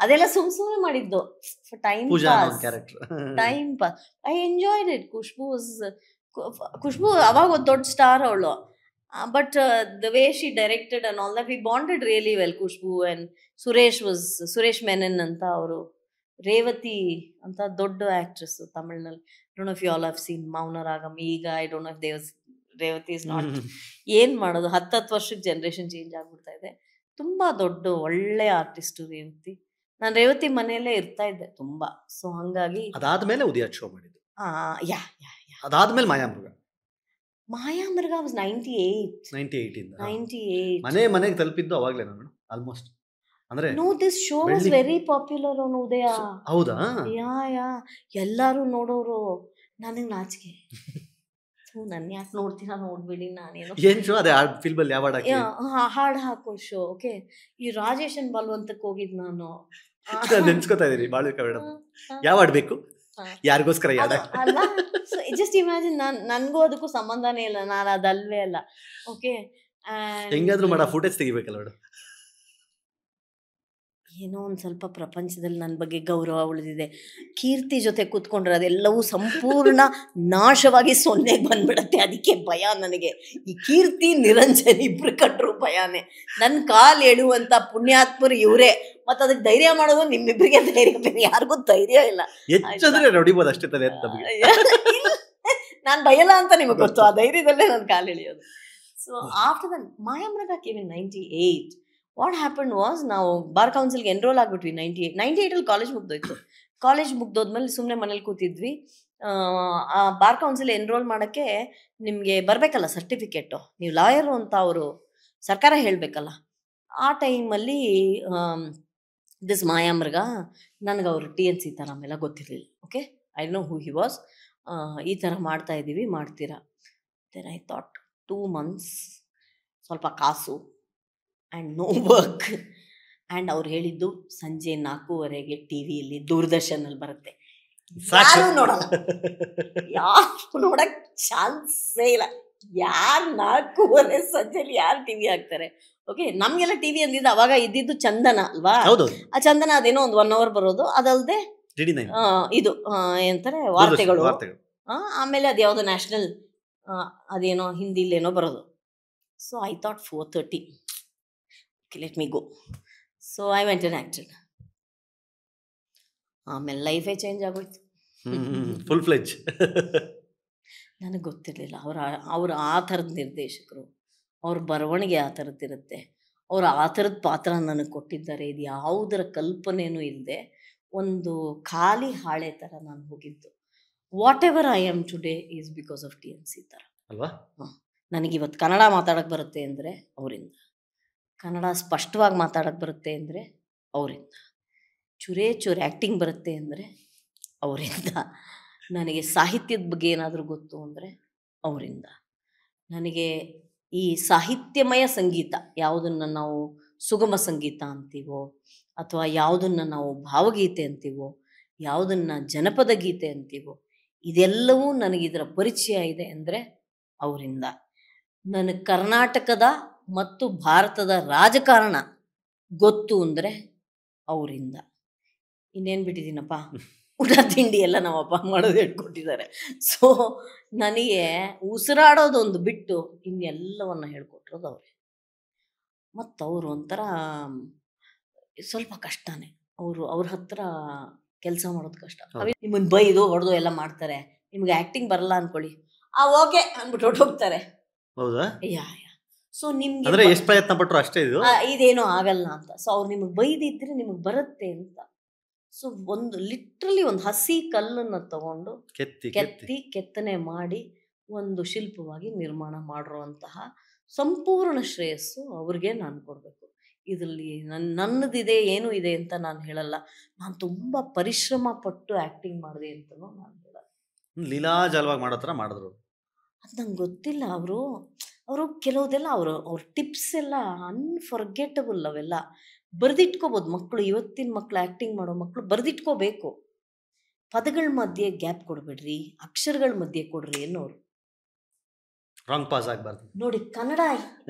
ಅದೆಲ್ಲ ಸುಮ್ಮನೆ ಮಾಡಿದ್ದು, time pass. I enjoyed it. Khushbu ಅವಾಗ ಒಂದು ದೊಡ್ಡ ಸ್ಟಾರ್ ಅವಳು. But the way she directed and all that, we bonded really well. Kushbu and Suresh Menon ಅಂತ ಅವರು, ರೇವತಿ ಅಂತ ದೊಡ್ಡ ಆಕ್ಟ್ರೆಸ್ ತಮಿಳ್ನಲ್ಲಿ. Don't know if you all have seen Mounaragam. ಈಗ I don't know if they've Revathi is not. ಏನ್ ಮಾಡೋದು, 10 ವರ್ಷಕ್ಕೆ generation change ಆಗ್ಬಿಡ್ತಾ ಇದೆ. ತುಂಬಾ ದೊಡ್ಡ ಒಳ್ಳೆ ಆರ್ಟಿಸ್ಟ್ ರೇವತಿ. ನಾನು ರೇವತಿ ಮನೆಯಲ್ಲೇ ಇರ್ತಾ ಇದ್ದೆ ತುಂಬಾ. ಸೊ ಹಂಗಾಗಿ ಅದಾದ್ಮೇಲೆ ಉದಯ ಶೋ ಮಾಡಿದ್ದು. ಯಾ ಯಾ ಯಾ ಅದಾದ್ಮೇಲೆ ಮಾಯಾಮೃಗ ವಾಸ್ 98 ಇಂದ 98. ಮನೆಗೆ ತಲುಪಿದ್ದು ಅವಾಗ್ಲೇ ನಾನು ಆಲ್ಮೋಸ್ಟ್. ಅಂದ್ರೆ No, this show was very popular on Udaya. ಹೌದಾ? ಯಾ ಎಲ್ಲಾರು ನೋಡೋರು. ನನಗೆ ನಾಚಿಕೆ. ನನ್ನ ಯಾಕೆ ನೋಡ್ತೀರಾ, ನೋಡ್ಬೇಡಿ, ನಾನೇನು ಏನ್ ಶೋ ಅದೇ ಫಿಲ್ಮ್ ಅಲ್ಲಿ ಯಾವ ಹಾಡು ಹಾಕೋ ಶೋ. ಓಕೆ, ಈ ರಾಜೇಶನ್ ಬಲ್ವಂತಕ್ಕೆ ಹೋಗಿದ್ ನಾನು. ನೆನ್ಸ್ಕೊತಾ ಇದೀನಿ ಬಾಳುಕ ಮೇಡಮ್. ಯಾವ ಹಾಡ್ ಬೇಕು, ಯಾರಿಗೋಸ್ಕರ ಯಾಡ ಅಲ್ಲ. ಸೊ ಜಸ್ಟ್ ಇಮ್ಯಾಜಿನ್, ನನ್ಗೂ ಅದಕ್ಕೂ ಸಂಬಂಧನೇ ಇಲ್ಲ, ನಾನು ಅದಲ್ವೇ ಅಲ್ಲ. ಓಕೆ, ಹೆಂಗಾದ್ರೂ ಮಾಡ ಫುಟೇಜ್ ತೆಗಿಬೇಕಲ್ಲ ಮೇಡಮ್. ಏನೋ ಒಂದು ಸ್ವಲ್ಪ ಪ್ರಪಂಚದಲ್ಲಿ ನನ್ನ ಬಗ್ಗೆ ಗೌರವ ಉಳಿದಿದೆ. ಕೀರ್ತಿ ಜೊತೆ ಕೂತ್ಕೊಂಡ್ರೆ ಅದೆಲ್ಲವೂ ಸಂಪೂರ್ಣ ನಾಶವಾಗಿ ಸೊನ್ನೆಗೆ ಬಂದ್ಬಿಡತ್ತೆ. ಅದಕ್ಕೆ ಭಯ ನನಗೆ. ಈ ಕೀರ್ತಿ ನಿರಂಜನ್ ಇಬ್ರು ಕಟ್ರು ಭಯಾನೇ. ನನ್ನ ಕಾಲು ಎಳುವಂತ ಪುಣ್ಯಾತ್ಮರು ಇವರೇ. ಮತ್ತು ಅದಕ್ಕೆ ಧೈರ್ಯ ಮಾಡೋದು ನಿಮ್ಮಿಬ್ಬರಿಗೆ ಧೈರ್ಯ, ಬೇರೆ ಯಾರಿಗೂ ಧೈರ್ಯ ಇಲ್ಲ. ನೋಡಿಬೋದು ಅಷ್ಟೇ. ನಾನು ಭಯಲ್ಲ ಅಂತ ನಿಮಗೆ ಗೊತ್ತು, ಆ ಧೈರ್ಯದಲ್ಲೇ ನನ್ನ ಕಾಲು ಎಳೆಯೋದು. So after that Mayamruga came in 98. What happen was, ನಾವು ಬಾರ್ ಕೌನ್ಸಿಲ್ಗೆ ಎನ್ರೋಲ್ ಆಗಿಬಿಟ್ವಿ 98 ಕಾಲೇಜ್ ಮುಗ್ದೋಯ್ತು. ಕಾಲೇಜ್ ಮುಗ್ದೋದ್ಮೇಲೆ ಸುಮ್ಮನೆ ಮನೇಲಿ ಕೂತಿದ್ವಿ. ಆ ಬಾರ್ ಕೌನ್ಸಿಲ್ ಎನ್ರೋಲ್ ಮಾಡೋಕ್ಕೆ ನಿಮಗೆ ಬರಬೇಕಲ್ಲ ಸರ್ಟಿಫಿಕೇಟು, ನೀವು ಲಾಯರು ಅಂತ ಅವರು ಸರ್ಕಾರ ಹೇಳಬೇಕಲ್ಲ. ಆ ಟೈಮಲ್ಲಿ ದಿಸ್ ಮಾಯಾಮೃಗ, ನನಗೆ ಅವರು TN ಸೀತಾರಾಮ್ ಎಲ್ಲ ಗೊತ್ತಿರಲಿಲ್ಲ. Okay, I know who he was. ಈ ಥರ ಮಾಡ್ತಾ ಇದ್ದೀವಿ, ಮಾಡ್ತೀರಾ? ದೆನ್ ಐ ಥಾಟ್ 2 months, ಸ್ವಲ್ಪ ಕಾಸು ಆ್ಯಂಡ್ ನೋ ವರ್ಕ್. ಆ್ಯಂಡ್ ಅವ್ರು ಹೇಳಿದ್ದು ಸಂಜೆ 4:15 ಟಿವಿಯಲ್ಲಿ ದೂರದರ್ಶನಲ್ಲಿ ಬರುತ್ತೆ. ಯಾರು ನೋಡಲ್ಲ, ಯಾರು ನೋಡಕ್ ಚಾನ್ಸೇ ಇಲ್ಲ. ಯಾರು 4:15 ಸಂಜೆಲಿ ಯಾರು ಟಿವಿ ಹಾಕ್ತಾರೆ? ಓಕೆ, ನಮಗೆಲ್ಲ ಟಿವಿ ಅಂದಿದ್ದು ಅವಾಗ ಇದ್ದಿದ್ದು ಚಂದನ ಅಲ್ವಾ? ಆ ಚಂದನ ಅದೇನೋ ಒಂದು 1 hour ಬರೋದು. ಅದಲ್ಲದೆ ಇದು ಏನಂತಾರೆ ವಾರ್ತೆಗಳು. ಆಮೇಲೆ ಅದ್ಯಾವುದೋ ನ್ಯಾಷನಲ್, ಅದೇನೋ ಹಿಂದಿಲೇನೋ ಬರೋದು. So I thought 4:30. let me go. So I went and acted. ಆಮೇಲೆ ಲೈಫೇ ಚೇಂಜ್ ಆಗೋಯ್ತು, ಫುಲ್ ಫ್ಲೆಜ್. ನನಗೆ ಗೊತ್ತಿರಲಿಲ್ಲ ಅವ್ರು ಆ ಥರದ ನಿರ್ದೇಶಕರು, ಅವ್ರ ಬರವಣಿಗೆ ಆ ಥರದ್ದಿರುತ್ತೆ, ಅವ್ರು ಆ ಥರದ ಪಾತ್ರ ನನಗೆ ಕೊಟ್ಟಿದ್ದಾರೆ. ಇದು ಯಾವುದರ ಕಲ್ಪನೆಯೂ ಇಲ್ಲದೆ ಒಂದು ಖಾಲಿ ಹಾಳೆ ಥರ ನಾನು ಹೋಗಿದ್ದು. Whatever I am today is because of TN Sitaram ಅಲ್ವಾ? ನನಗಿವತ್ತು ಕನ್ನಡ ಮಾತಾಡೋಕ್ಕೆ ಬರುತ್ತೆ ಅಂದರೆ ಅವರಿಂದ, ಕನ್ನಡ ಸ್ಪಷ್ಟವಾಗಿ ಮಾತಾಡೋಕ್ಕೆ ಬರುತ್ತೆ ಅಂದರೆ ಅವರಿಂದ, ಚೂರೇ ಆ್ಯಕ್ಟಿಂಗ್ ಬರುತ್ತೆ ಅಂದರೆ ಅವರಿಂದ, ನನಗೆ ಸಾಹಿತ್ಯದ ಬಗ್ಗೆ ಏನಾದರೂ ಗೊತ್ತು ಅಂದರೆ ಅವರಿಂದ, ನನಗೆ ಈ ಸಾಹಿತ್ಯಮಯ ಸಂಗೀತ ಯಾವುದನ್ನು ನಾವು ಸುಗಮ ಸಂಗೀತ ಅಂತೀವೋ, ಅಥವಾ ಯಾವುದನ್ನು ನಾವು ಭಾವಗೀತೆ ಅಂತೀವೋ, ಯಾವುದನ್ನು ಜನಪದ ಗೀತೆ ಅಂತೀವೋ, ಇದೆಲ್ಲವೂ ನನಗಿದರ ಪರಿಚಯ ಇದೆ ಅಂದರೆ ಅವರಿಂದ. ನನಗೆ ಕರ್ನಾಟಕದ ಮತ್ತು ಭಾರತದ ರಾಜಕಾರಣ ಗೊತ್ತು ಅಂದರೆ ಅವರಿಂದ. ಇನ್ನೇನು ಬಿಟ್ಟಿದ್ದೀನಪ್ಪ, ಊಟ ತಿಂಡಿ ಎಲ್ಲ ನಮ್ಮಪ್ಪ ಮಾಡೋದು ಹೇಳ್ಕೊಟ್ಟಿದ್ದಾರೆ. ಸೊ ನನಗೆ ಉಸಿರಾಡೋದೊಂದು ಬಿಟ್ಟು ಇನ್ನೆಲ್ಲವನ್ನು ಹೇಳ್ಕೊಟ್ಟಿರೋದು ಅವರೇ. ಮತ್ತು ಅವರು ಒಂಥರ ಸ್ವಲ್ಪ ಕಷ್ಟನೇ. ಅವ್ರ ಹತ್ರ ಕೆಲಸ ಮಾಡೋದು ಕಷ್ಟ. ನಿಮ್ಮನ್ನು ಬೈದು ಹೊಡೆದು ಎಲ್ಲ ಮಾಡ್ತಾರೆ. ನಿಮ್ಗೆ ಆ್ಯಕ್ಟಿಂಗ್ ಬರಲ್ಲ ಅಂದ್ಕೊಳ್ಳಿ, ಓಕೆ ಅಂದ್ಬಿಟ್ಟು ಹೊರಟೋಗ್ತಾರೆ. ಹೌದಾ? ಯಾ. ಸೊ ನಿಮ್ಗೆ ಎಷ್ಟು ಪ್ರಯತ್ನ ಪಟ್ಟರು ಅಷ್ಟೇ, ಇದೇನೋ ಆಗಲ್ಲ ಅಂತ. ಸೊ ಅವ್ರು ನಿಮಗೆ ಬೈದಿದ್ರೆ ನಿಮಗೆ ಬರುತ್ತೆ ಅಂತ. ಸೊ ಲಿಟ್ರಲಿ ಒಂದು ಹಸಿ ಕಲ್ಲನ್ನು ತಗೊಂಡು ಕೆತ್ತನೆ ಮಾಡಿ ಒಂದು ಶಿಲ್ಪವಾಗಿ ನಿರ್ಮಾಣ ಮಾಡಿರುವಂತಹ ಸಂಪೂರ್ಣ ಶ್ರೇಯಸ್ಸು ಅವ್ರಿಗೆ ನಾನು ಕೊಡಬೇಕು. ಇದರಲ್ಲಿ ನನ್ನದಿದೆ ಏನೂ ಇದೆ ಅಂತ ನಾನು ಹೇಳಲ್ಲ. ನಾನು ತುಂಬ ಪರಿಶ್ರಮ ಪಟ್ಟು ಆ್ಯಕ್ಟಿಂಗ್ ಮಾಡಿದೆ ಅಂತಲೂ ನಾನು ಹೇಳಲ್ಲ. ಲೀಲಾಜಲವಾಗಿ ಮಾಡೋ ಥರ ಮಾಡಿದ್ರು. ಅದು ನಂಗೆ ಗೊತ್ತಿಲ್ಲ. ಅವರು ಕೆಲವುದೆಲ್ಲ ಅವ್ರ ಟಿಪ್ಸ್ ಎಲ್ಲ ಅನ್ಫರ್ಗೆಟಬಲ್. ಅವೆಲ್ಲ ಬರೆದಿಟ್ಕೋಬೋದು ಮಕ್ಕಳು. ಇವತ್ತಿನ ಮಕ್ಕಳು, ಆ್ಯಕ್ಟಿಂಗ್ ಮಾಡೋ ಮಕ್ಕಳು ಬರೆದಿಟ್ಕೋಬೇಕು. ಪದಗಳ ಮಧ್ಯೆ ಗ್ಯಾಪ್ ಕೊಡಬೇಡ್ರಿ, ಅಕ್ಷರಗಳ ಮಧ್ಯೆ ಕೊಡ್ರಿ ಅನ್ನೋರು. ರಾಂಗ್ ಪಾಸ್ ಆಗಬಾರ್ದು ನೋಡಿ. ಕನ್ನಡ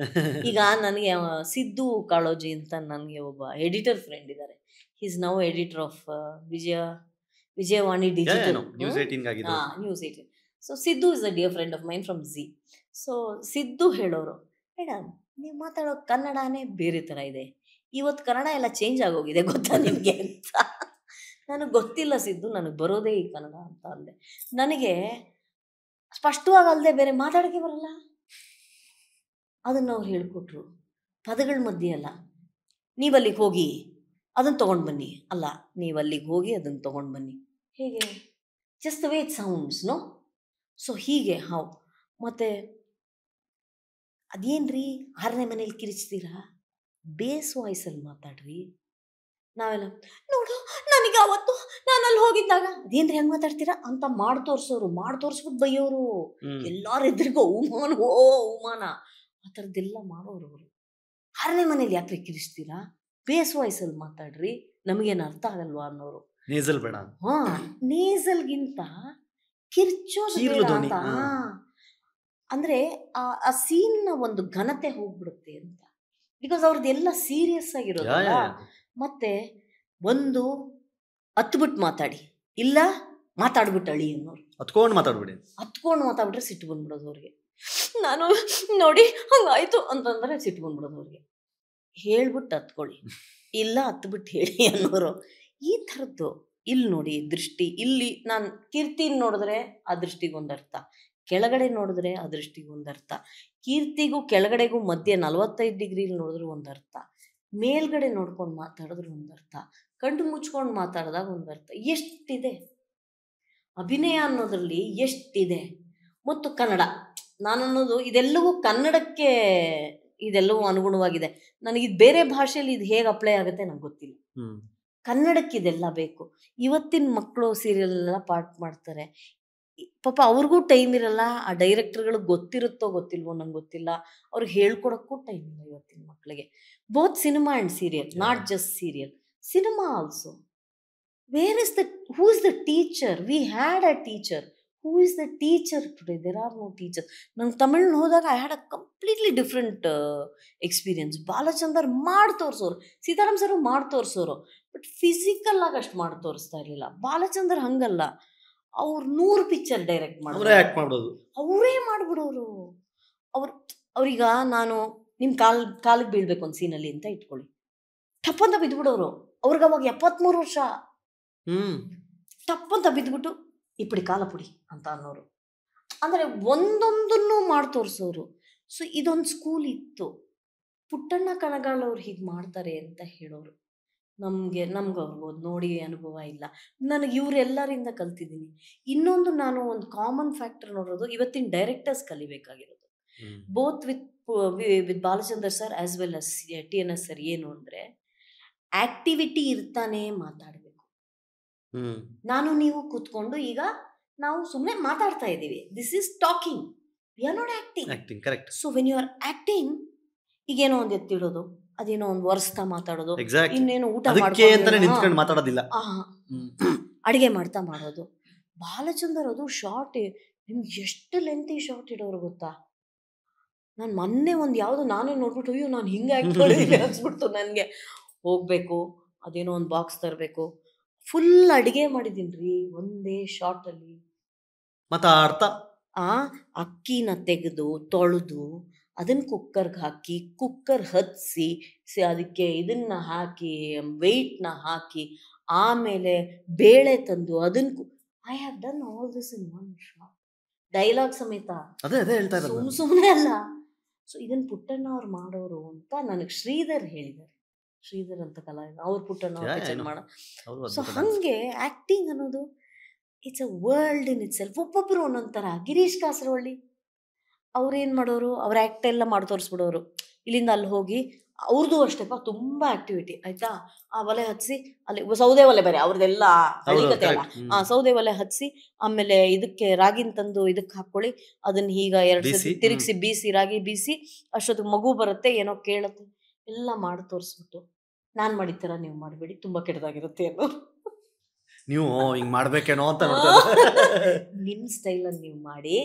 ಈಗ ನನಗೆ ಸಿದ್ದು ಕಾಳೋಜಿ ಅಂತ ನನಗೆ ಒಬ್ಬ ಎಡಿಟರ್ ಫ್ರೆಂಡ್ ಇದ್ದಾರೆ. Is now editor of Vijayavani digital, news 18. So Siddu is a dear friend of main from Zee. So Siddu ಹೇಳೋರು, ಮೇಡಮ್ ನೀವು ಮಾತಾಡೋ ಕನ್ನಡನೇ ಬೇರೆ ಥರ ಇದೆ, ಇವತ್ತು ಕನ್ನಡ ಎಲ್ಲ ಚೇಂಜ್ ಆಗೋಗಿದೆ ಗೊತ್ತಾ ನಿಮಗೆ ಅಂತ. ನನಗೆ ಗೊತ್ತಿಲ್ಲ ಸಿದ್ದು, ನನಗೆ ಬರೋದೇ ಈ ಕನ್ನಡ ಅಂತ ಅಂದೆ. ನನಗೆ ಸ್ಪಷ್ಟವಾಗಲ್ಲದೆ ಬೇರೆ ಮಾತಾಡೋಕ್ಕೆ ಬರಲ್ಲ. ಅದನ್ನು ಅವ್ರು ಹೇಳ್ಕೊಟ್ರು, ಪದಗಳ ಮಧ್ಯೆ ಅಲ್ಲ, ನೀವಲ್ಲಿಗೆ ಹೋಗಿ ಅದನ್ನು ತೊಗೊಂಡು ಬನ್ನಿ, ಅಲ್ಲ ನೀವಲ್ಲಿಗೆ ಹೋಗಿ ಅದನ್ನು ತೊಗೊಂಡು ಬನ್ನಿ. ಹೇಗೆ? Just the way it sounds, no? So ಹೀಗೆ ಮತ್ತು ಅದೇನ್ರಿ 6ನೇ ಮನೇಲಿ ಕಿರಿಚ್ತೀರಾ, ಬೇಸ್ ವಾಯ್ಸಲ್ಲಿ ಮಾತಾಡ್ರಿ. ನಾವೆಲ್ಲ ನೋಡು ನನಗೆ ಅವತ್ತು ನಾನು ಅಲ್ಲಿ ಹೋಗಿದ್ದಾಗ ಅದೇನ್ರಿ ಹಂಗೆ ಮಾತಾಡ್ತೀರಾ ಅಂತ ಮಾಡಿ ತೋರಿಸ್ಬಿಟ್ಟು ಬೈಯೋರು. ಎಲ್ಲಾರ ಎದುರಿಗೂ ಅವಮಾನ ಆ ಥರದ್ದೆಲ್ಲ ಮಾಡೋರು ಅವರು. 6ನೇ ಮನೇಲಿ ಯಾಕೆ ಕಿರಿಸ್ತೀರಾ, ಬೇಸ್ ವಾಯ್ಸಲ್ಲಿ ಮಾತಾಡ್ರಿ, ನಮಗೇನು ಅರ್ಥ ಆಗಲ್ವಾ ಅನ್ನೋರು. ನೇಸಲ್ ಬೇಡ. ನೇಸಲ್ಗಿಂತ ಕಿರ್ಚೋದು ಬೇಡ ಅಂತ. ಅಂದ್ರೆ ಆ ಸೀನ್ನ ಒಂದು ಘನತೆ ಹೋಗ್ಬಿಡುತ್ತೆ ಅಂತ. ಬಿಕಾಸ್ ಅವ್ರದ್ದೆಲ್ಲ ಸೀರಿಯಸ್ ಆಗಿರೋದಲ್ಲ. ಮತ್ತೆ ಒಂದು ಹತ್ಬಿಟ್ಟು ಮಾತಾಡಿ, ಇಲ್ಲ ಮಾತಾಡ್ಬಿಟ್ಟು ಅಳಿ ಅನ್ನೋರು. ಹತ್ಕೊಂಡು ಮಾತಾಡ್ಬಿಟ್ರೆ ಸಿಟ್ಟು ಬಂದ್ಬಿಡೋದು ಅವ್ರಿಗೆ. ನಾನು ನೋಡಿ ಹಂಗಾಯ್ತು ಅಂತಂದ್ರೆ ಸಿಟ್ಟು ಬಂದ್ಬಿಡೋದು ಅವ್ರಿಗೆ. ಹೇಳ್ಬಿಟ್ಟು ಹತ್ಕೊಳ್ಳಿ, ಇಲ್ಲ ಹತ್ಬಿಟ್ಟು ಹೇಳಿ ಅನ್ನೋರು. ಈ ಥರದ್ದು ಇಲ್ಲಿ ನೋಡಿ ದೃಷ್ಟಿ. ಇಲ್ಲಿ ನಾನು ಕೀರ್ತಿನ ನೋಡಿದ್ರೆ ಆ ದೃಷ್ಟಿಗೆ ಒಂದರ್ಥ, ಕೆಳಗಡೆ ನೋಡಿದ್ರೆ ಆ ದೃಷ್ಟಿಗೆ ಒಂದರ್ಥ, ಕೀರ್ತಿಗೂ ಕೆಳಗಡೆಗೂ ಮಧ್ಯೆ 45 ಡಿಗ್ರಿಲಿ ನೋಡಿದ್ರು ಒಂದರ್ಥ, ಮೇಲ್ಗಡೆ ನೋಡ್ಕೊಂಡು ಮಾತಾಡಿದ್ರು ಒಂದರ್ಥ, ಕಣ್ಣು ಮುಚ್ಕೊಂಡು ಮಾತಾಡಿದಾಗ ಒಂದರ್ಥ. ಎಷ್ಟಿದೆ ಅಭಿನಯ ಅನ್ನೋದ್ರಲ್ಲಿ, ಎಷ್ಟಿದೆ. ಮತ್ತು ಕನ್ನಡ ನಾನು ಅನ್ನೋದು ಇದೆಲ್ಲವೂ ಕನ್ನಡಕ್ಕೆ ಇದೆಲ್ಲವೂ ಅನುಗುಣವಾಗಿದೆ. ನನಗಿದು ಬೇರೆ ಭಾಷೆಯಲ್ಲಿ ಇದು ಹೇಗೆ ಅಪ್ಲೈ ಆಗುತ್ತೆ ನಂಗೆ ಗೊತ್ತಿಲ್ಲ. ಕನ್ನಡಕ್ಕೆ ಇದೆಲ್ಲ ಬೇಕು. ಇವತ್ತಿನ ಮಕ್ಕಳು ಸೀರಿಯಲ್ ಎಲ್ಲ ಪಾಠ ಮಾಡ್ತಾರೆ, ಪಾಪ ಅವ್ರಿಗೂ ಟೈಮ್ ಇರಲ್ಲ. ಆ ಡೈರೆಕ್ಟರ್ಗಳಿಗೆ ಗೊತ್ತಿರುತ್ತೋ ಗೊತ್ತಿಲ್ವೋ ನಂಗೆ ಗೊತ್ತಿಲ್ಲ, ಅವ್ರಿಗೆ ಹೇಳ್ಕೊಡಕ್ಕೂ ಟೈಮ್ ಇಲ್ಲ ಇವತ್ತಿನ ಮಕ್ಕಳಿಗೆ. Both cinema and serial, not just serial, cinema also. Where is the who is the teacher? We had a teacher. Who is the teacher today? There are no teacher. ನಂಗೆ ತಮಿಳ್ನ ಹೋದಾಗ I had a completely different experience. Balachander ಮಾಡಿ ತೋರಿಸೋರು, Sitaram sir ಮಾಡಿ ತೋರಿಸೋರು, but physical ಆಗಿ ಅಷ್ಟು ಮಾಡಿ ತೋರಿಸ್ತಾ ಇರಲಿಲ್ಲ. ಬಾಲಚಂದರ್ ಹಂಗಲ್ಲ, ಅವ್ರು 100 ಪಿಕ್ಚರ್ ಡೈರೆಕ್ಟ್ ಮಾಡೋದು, ಅವರೇ ಮಾಡಿಬಿಡೋರು. ಅವ್ರೀಗ ನಾನು ನಿಮ್ಮ ಕಾಲಿಗೆ ಬೀಳ್ಬೇಕು ಒಂದು ಸೀನಲ್ಲಿ ಅಂತ ಇಟ್ಕೊಳ್ಳಿ, ಟಪ್ಪಂತ ಬಿದ್ದುಬಿಡೋರು. ಅವ್ರಿಗೆ ಅವಾಗ 73 ವರ್ಷ. ಟಪ್ಪಂತ ಬಿದ್ದುಬಿಟ್ಟು ಇಪ್ಪಡಿ ಕಾಲ ಪುಡಿ ಅಂತ ಅನ್ನೋರು. ಅಂದರೆ ಒಂದೊಂದನ್ನು ಮಾಡಿ ತೋರಿಸೋರು. ಸೊ ಇದೊಂದು ಸ್ಕೂಲ್ ಇತ್ತು. ಪುಟ್ಟಣ್ಣ ಕಣಗಾಳವ್ರು ಹೀಗೆ ಮಾಡ್ತಾರೆ ಅಂತ ಹೇಳೋರು. ನಮ್ಗೆ ಅವ್ರಿಗೂ ನೋಡಿ ಅನುಭವ ಇಲ್ಲ. ನನಗೆ ಇವರೆಲ್ಲರಿಂದ ಕಲ್ತಿದ್ದೀನಿ. ಇನ್ನೊಂದು ನಾನು ಒಂದು ಕಾಮನ್ ಫ್ಯಾಕ್ಟರ್ ನೋಡೋದು, ಇವತ್ತಿನ ಡೈರೆಕ್ಟರ್ಸ್ ಕಲಿಬೇಕಾಗಿರೋದು, both with Balachandar sir as well as TNS sir. ಏನು ಅಂದರೆ ಆಕ್ಟಿವಿಟಿ ಇರ್ತಾನೆ ಮಾತಾಡಬೇಕು. ನಾನು ನೀವು ಕೂತ್ಕೊಂಡು ಈಗ ನಾವು ಸುಮ್ಮನೆ ಮಾತಾಡ್ತಾ ಇದ್ದೀವಿ, this is talking, we are not acting. Correct. So when you are acting, ಈಗೇನೋ ಒಂದು ಎತ್ತಿಡೋದು, ಅದೇನೋ ಒಂದು ವರ್ಷತಾ ಮಾತಾಡೋದು, ಇನ್ನೇನೋ ಊಟ ಮಾತಾಡೋದಿಲ್ಲ, ಅಡಿಗೆ ಮಾಡ್ತಾ ಮಾಡೋದು. ಬಾಲಚಂದರ್ ಅದು ಶಾರ್ಟ್, ನಿಮ್ಗೆ ಎಷ್ಟು ಲೆಂತಿ ಶಾರ್ಟ್ ಇಡೋರು ಗೊತ್ತಾ? ನಾನು ಮೊನ್ನೆ ಒಂದು ಯಾವುದೋ ನಾನೇ ನೋಡ್ಬಿಟ್ಟು ಅಯ್ಯೋ ನಾನು ಹಿಂಗೆ ಆ್ಯಕ್ಟ್ ಮಾಡಿದ್ದೀನಿ ಅನ್ಸ್ಬಿಡ್ತು ನನಗೆ. ಹೋಗಬೇಕು, ಅದೇನೋ ಒಂದು ಬಾಕ್ಸ್ ತರಬೇಕು, ಫುಲ್ ಅಡಿಗೆ ಮಾಡಿದ್ದೀನಿ ರೀ ಒಂದೇ ಶಾರ್ಟಲ್ಲಿ. ಮಾತಾಡ್ತಾ ಅಕ್ಕಿನ ತೆಗೆದು ತೊಳೆದು ಅದನ್ನು ಕುಕ್ಕರ್ಗೆ ಹಾಕಿ, ಕುಕ್ಕರ್ ಹತ್ತಿಸಿ, ಅದಕ್ಕೆ ಇದನ್ನು ಹಾಕಿ, ವೆಯ್ಟ್ನ ಹಾಕಿ, ಆಮೇಲೆ ಬೇಳೆ ತಂದು ಅದನ್ನು I have done all this in one shot, dialogue ಸಮೇತ. ಸುಮ್ಮನೆ ಅಲ್ಲ. ಸೊ ಇದನ್ನು ಪುಟ್ಟಣ್ಣ ಅವ್ರು ಮಾಡೋರು ಅಂತ ನನಗೆ ಶ್ರೀಧರ್ ಹೇಳಿದ್ದಾರೆ. ಶ್ರೀಧರ್ ಅಂತ ಕಲಾವಿದ, ಅವ್ರು ಪುಟ್ಟಣ್ಣ ಅವ್ರು ಮಾಡೋ. ಸೊ ಹಾಗೆ ಆ್ಯಕ್ಟಿಂಗ್ ಅನ್ನೋದು it's a world in it self. ಒಬ್ಬೊಬ್ಬರು ಒಂದೊಂಥರ. ಗಿರೀಶ್ ಕಾಸರವಳ್ಳಿ ಅವ್ರೇನು ಮಾಡೋರು, ಅವ್ರ ಆ್ಯಕ್ಟ್ ಎಲ್ಲ ಮಾಡಿ ತೋರಿಸ್ಬಿಡೋರು. ಇಲ್ಲಿಂದ ಅಲ್ಲಿ ಹೋಗಿ ಅವ್ರದ್ದು ಅಷ್ಟೇಪ್ಪ ತುಂಬ ಆ್ಯಕ್ಟಿವಿಟಿ ಆಯಿತಾ. ಆ ಒಲೆ ಹತ್ತಿಸಿ, ಅಲ್ಲಿ ಸೌದೆ ಒಲೆ ಬೇರೆ ಅವ್ರದ್ದೆಲ್ಲ ಹಳ್ಳಿಕತೆ ಅಲ್ಲ, ಸೌದೆ ಒಲೆ ಹತ್ತಿಸಿ, ಆಮೇಲೆ ಇದಕ್ಕೆ ರಾಗಿನ ತಂದು ಇದಕ್ಕೆ ಹಾಕ್ಕೊಳ್ಳಿ, ಅದನ್ನು ಈಗ 2 ಸತಿ ತಿರುಗಿಸಿ ಬೀಸಿ, ರಾಗಿ ಬೀಸಿ, ಅಷ್ಟೊತ್ತಿಗೆ ಮಗು ಬರುತ್ತೆ, ಏನೋ ಕೇಳುತ್ತೆ, ಎಲ್ಲ ಮಾಡಿ ತೋರಿಸ್ಬಿಟ್ಟು ನಾನು ಮಾಡಿದ್ದೀರ ನೀವು ಮಾಡಬೇಡಿ, ತುಂಬ ಕೆಟ್ಟದಾಗಿರುತ್ತೆ ಅನ್ನೋ. ನೀವು ಹಿಂಗೆ ಮಾಡ್ಬೇಕೇನೋ ಅಂತ ನಿಮ್ಮ ಸ್ಟೈಲಲ್ಲಿ ನೀವು ಮಾಡಿ,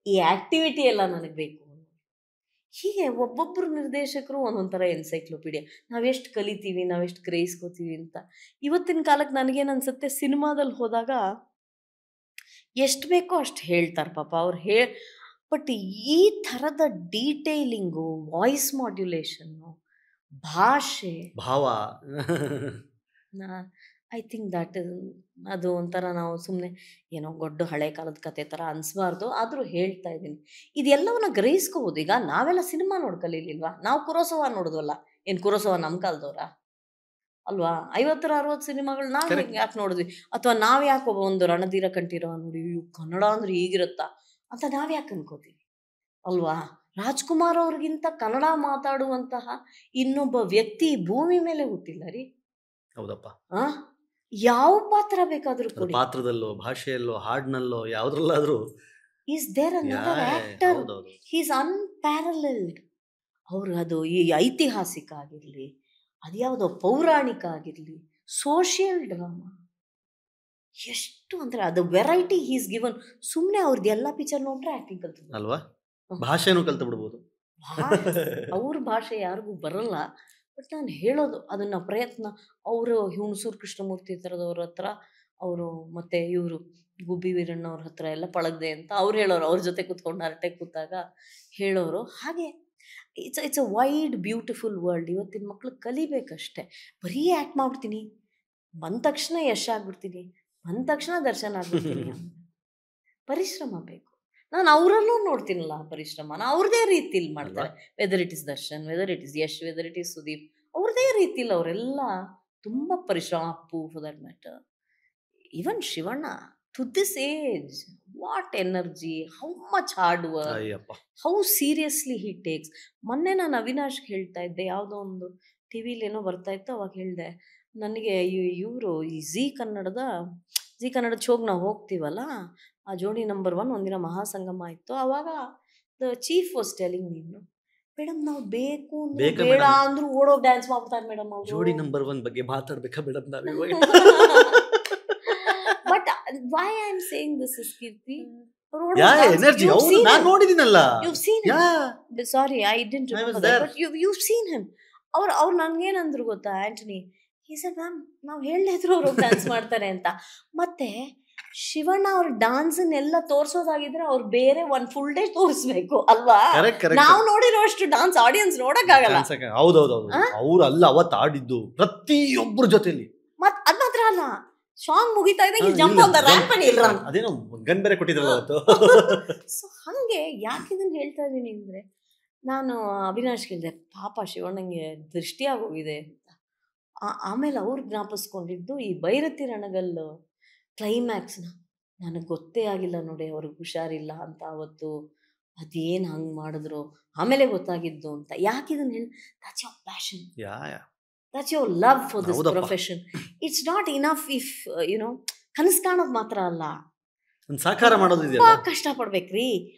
ಈ ಆ್ಯಕ್ಟಿವಿಟಿ ಎಲ್ಲ ನನಗೆ ಬೇಕು. ಹೀಗೆ ಒಬ್ಬೊಬ್ಬರು ನಿರ್ದೇಶಕರು ಒಂದೊಂಥರ ಎನ್ಸೈಕ್ಲೋಪೀಡಿಯಾ. ನಾವೆಷ್ಟು ಕಲಿತೀವಿ, ನಾವೆಷ್ಟು ಗ್ರಹಿಸ್ಕೋತೀವಿ ಅಂತ. ಇವತ್ತಿನ ಕಾಲಕ್ಕೆ ನನಗೇನು ಅನ್ಸುತ್ತೆ, ಸಿನಿಮಾದಲ್ಲಿ ಹೋದಾಗ ಎಷ್ಟು ಬೇಕೋ ಅಷ್ಟು ಹೇಳ್ತಾರೆ ಪಾಪ ಅವ್ರು. ಬಟ್ ಈ ಥರದ ಡೀಟೇಲಿಂಗು, ವಾಯ್ಸ್ ಮಾಡ್ಯುಲೇಷನ್ನು, ಭಾಷೆ, ಭಾವ ಐ ಥಿಂಕ್ ದಟ್ ಅದು ಒಂಥರ ನಾವು ಸುಮ್ಮನೆ ಏನೋ ದೊಡ್ಡ ಹಳೆ ಕಾಲದ ಕತೆ ಥರ ಅನಿಸ್ಬಾರ್ದು, ಆದರೂ ಹೇಳ್ತಾ ಇದ್ದೀನಿ. ಇದೆಲ್ಲವನ್ನ ಗ್ರಹಿಸ್ಕೋಬೋದು. ಈಗ ನಾವೆಲ್ಲ ಸಿನಿಮಾ ನೋಡ್ಕಲಿಲ್ವಾ? ನಾವು ಕುರೋಸವ ನೋಡಿದ್ವಲ್ಲ. ಏನು ಕುರೋಸವ ನಮ್ಮ ಕಾಲದವ್ರ ಅಲ್ವಾ? 50-60 ಸಿನಿಮಾಗಳು ನಾವು Correct. ಯಾಕೆ ನೋಡಿದ್ವಿ? ಅಥವಾ ನಾವು ಯಾಕೆ ಒಂದು ರಣಧೀರ ಕಂಠೀರವ ನೋಡಿ ಅಯ್ಯೋ ಕನ್ನಡ ಅಂದ್ರೆ ಹೀಗಿರುತ್ತಾ ಅಂತ ನಾವು ಯಾಕೆ ಅನ್ಕೋತೀವಿ ಅಲ್ವಾ? ರಾಜ್ಕುಮಾರ್ ಅವ್ರಿಗಿಂತ ಕನ್ನಡ ಮಾತಾಡುವಂತಹ ಇನ್ನೊಬ್ಬ ವ್ಯಕ್ತಿ ಈ ಭೂಮಿ ಮೇಲೆ ಹುಟ್ಟಿಲ್ಲ ರೀ. ಹೌದಪ್ಪ. ಆ ಯಾವ ಪಾತ್ರ ಬೇಕಾದ್ರೂ ಅದು ಕೊಡಿ, ಪಾತ್ರದಲ್ಲೋ, ಭಾಷೆಯಲ್ಲೋ, ಹಾಡಿನಲ್ಲೋ, ಯಾವ್ದ್ರಲ್ಲಾದ್ರೂ ಈಸ್ ದೇರ್ ಅನದರ್ ಆಕ್ಟರ್. ಹೌದೌದು. He's unparalleled. ಅವ್ರು ಅದು ಈ ಐತಿಹಾಸಿಕ ಆಗಿರ್ಲಿ, ಅದ್ಯಾವುದೋ ಪೌರಾಣಿಕ ಆಗಿರ್ಲಿ, ಸೋಷಿಯಲ್ ಡ್ರಾಮಾ, ಎಷ್ಟು ಅಂದ್ರೆ ಅದು ವೆರೈಟಿ ಹೀಸ್ ಗಿವನ್. ಸುಮ್ಮನೆ ಅವ್ರದ್ದು ಎಲ್ಲ ಪಿಕ್ಚರ್ ನೋಡ್ರೆ ಆಕ್ಟಿಂಗ್ ಕಲ್ತಿದ್ರು ಅಲ್ವಾ? ಭಾಷೆನೂ ಕಲ್ತು ಬಿಡ್ಬೋದು. ಅವ್ರ ಭಾಷೆ ಯಾರಿಗೂ ಬರಲ್ಲ. ಬಟ್ ನಾನು ಹೇಳೋದು ಅದನ್ನ ಪ್ರಯತ್ನ. ಅವರು ಹುಣಸೂರು ಕೃಷ್ಣಮೂರ್ತಿ ಥರದವ್ರ ಹತ್ರ ಅವರು ಮತ್ತೆ ಇವರು ಗುಬ್ಬಿ ವೀರಣ್ಣವ್ರ ಹತ್ರ ಎಲ್ಲ ಪಳಗ್ದೆ ಅಂತ ಅವ್ರು ಹೇಳೋರು. ಅವ್ರ ಜೊತೆ ಕೂತ್ಕೊಂಡು ಹರಟೆ ಕೂತಾಗ ಹೇಳೋರು. ಹಾಗೆ it's a wide beautiful world. ಇವತ್ತಿನ ಮಕ್ಳು ಕಲಿಬೇಕಷ್ಟೆ. ಬರೀ ಆ್ಯಕ್ಟ್ ಮಾಡ್ಬಿಡ್ತೀನಿ, ಬಂದ ತಕ್ಷಣ ಯಶ್ ಆಗ್ಬಿಡ್ತೀನಿ, ಬಂದ ತಕ್ಷಣ ದರ್ಶನ ಆಗ್ಬಿಡ್ತೀನಿ. ಪರಿಶ್ರಮ ಬೇಕು. ನಾನು ಅವರಲ್ಲೂ ನೋಡ್ತೀನಲ್ಲ ಪರಿಶ್ರಮನ. ಅವ್ರದೇ ರೀತಿಲಿ ಮಾಡ್ತಾರೆ. Whether it is Darshan, whether it is Yash, whether it is Sudeep, ಅವ್ರದೇ ರೀತಿಲಿ ಅವರೆಲ್ಲ ತುಂಬ ಪರಿಶ್ರಮ. Appu for that matter, even Shivanna to this age, what energy, how much hard work, ಅಯ್ಯಪ್ಪ. How seriously he takes. ಮೊನ್ನೆ ನಾನು ಅವಿನಾಶ್ಗೆ ಹೇಳ್ತಾ ಇದ್ದೆ, ಯಾವುದೋ ಒಂದು ಟಿ ವಿಲಿ ಏನೋ ಬರ್ತಾ ಇತ್ತು, ಅವಾಗ ಹೇಳಿದೆ ನನಗೆ ಇವರು ಈ ಝೀ ಕನ್ನಡದ ಶೋಗೆ ನಾವು ಹೋಗ್ತೀವಲ್ಲ, ಆ ಜೋಡಿ ನಂಬರ್ 1 ಒಂದಿನ ಮಹಾಸಂಗಮ ಇತ್ತು. ಆವಾಗ ದ ಚೀಫ್ ವಾಸ್ ಟೆಲಿಂಗ್ ನೀನು ಮೇಡಮ್ ನಾವು ಬೇಕು ಅಂದ್ರೆ ಬೇಕಾ ಬೇಡ madam? ಅಂದ್ರೂ ಓಡೋಗಿ ಡ್ಯಾನ್ಸ್ ಮಾಡ್ತಾರೆ ಮೇಡಮ್ ಅವರು. ಜೋಡಿ ನಂಬರ್ 1 ಬಗ್ಗೆ ಮಾತಾಡ್ಬೇಕಾ ಮೇಡಮ್ ನಾವೀಗ? But why I am saying this is Keerthi, yeah energy ಹೌದು, ನಾನು ನೋಡಿದ್ದೀನಲ್ಲ. you've seen him. Sorry, I didn't I was remember that, there. but you've seen him. ಅವ್ರು ನನ್ಗೇನಂದ್ರು ಗೊತ್ತಾ ಆಂಟನಿ, he said ಮ್ಯಾಮ್ ನಾವು ಹೇಳದೇ ಇದ್ರು ಅವ್ರು ಡ್ಯಾನ್ಸ್ ಮಾಡ್ತಾರೆ ಅಂತ. ಮತ್ತೆ ಶಿವಣ್ಣ ಅವ್ರ ಡಾನ್ಸನ್ನೆಲ್ಲ ತೋರ್ಸೋದಾಗಿದ್ರೆ ಅವ್ರು ಬೇರೆ ಒಂದ್ ಫುಲ್ ಡೇ ತೋರಿಸ್ಬೇಕು ಅಲ್ವಾ? ನಾವು ನೋಡಿರೋ ಅಷ್ಟು ಡಾನ್ಸ್ ಆಡಿಯನ್ಸ್ ನೋಡಕ್ಕಾಗಲ್ಲ. ಹೌದೌದು, ಅವ್ರು ಅಲ್ಲ ಅವತ್ತು ಆಡಿದ್ದು ಪ್ರತಿಯೊಬ್ಬರ ಜೊತೆಲಿ. ಮತ್ ಅದ್ ಮಾತ್ರ ಅಲ್ಲ, ಸಾಂಗ್ ಮುಗಿತಾ ಇದ್ದಂಗೆ jump on the ramp and ಇಲ್ಲ ಅದೇನೋ ಗನ್ ಬೇರೆ ಕೊಟ್ಟಿದ್ರಲ್ಲ ಅವತ್ತು. ಸೊ ಹಂಗೆ ಯಾಕೆ ಇದನ್ನ ಹೇಳ್ತಾ ಇದೀನಿ ಅಂದ್ರೆ, ನಾನು ಅವಿನಾಶ್ ಕೇಳಿದೆ, ಪಾಪ ಶಿವಣ್ಣಂಗೆ ದೃಷ್ಟಿ ಆಗೋಗಿದೆ ಅಂತ. ಆಮೇಲೆ ಅವ್ರು ಜ್ಞಾಪಿಸ್ಕೊಂಡಿದ್ದು ಈ ಭೈರತಿ ರಣಗಲ್ಲು ಕ್ಲೈಮ್ಯಾಕ್ಸ್ನ. ನನಗೆ ಗೊತ್ತೇ ಆಗಿಲ್ಲ ನೋಡಿ ಅವ್ರಿಗೆ ಹುಷಾರಿಲ್ಲ ಅಂತ ಅವತ್ತು. ಅದೇನು ಹಂಗೆ ಮಾಡಿದ್ರು ಆಮೇಲೆ ಗೊತ್ತಾಗಿದ್ದು ಅಂತ. ಯಾಕೆ ಇದನ್ನ ಹೇಳಿ, that's your passion, that's your love for this profession. It's not enough if ಕನಸು ಕಾಣೋದು ಮಾತ್ರ ಅಲ್ಲ, ಸಾಕಾರ ಮಾಡೋದು ತುಂಬಾ ಕಷ್ಟಪಡ್ಬೇಕ್ರಿ.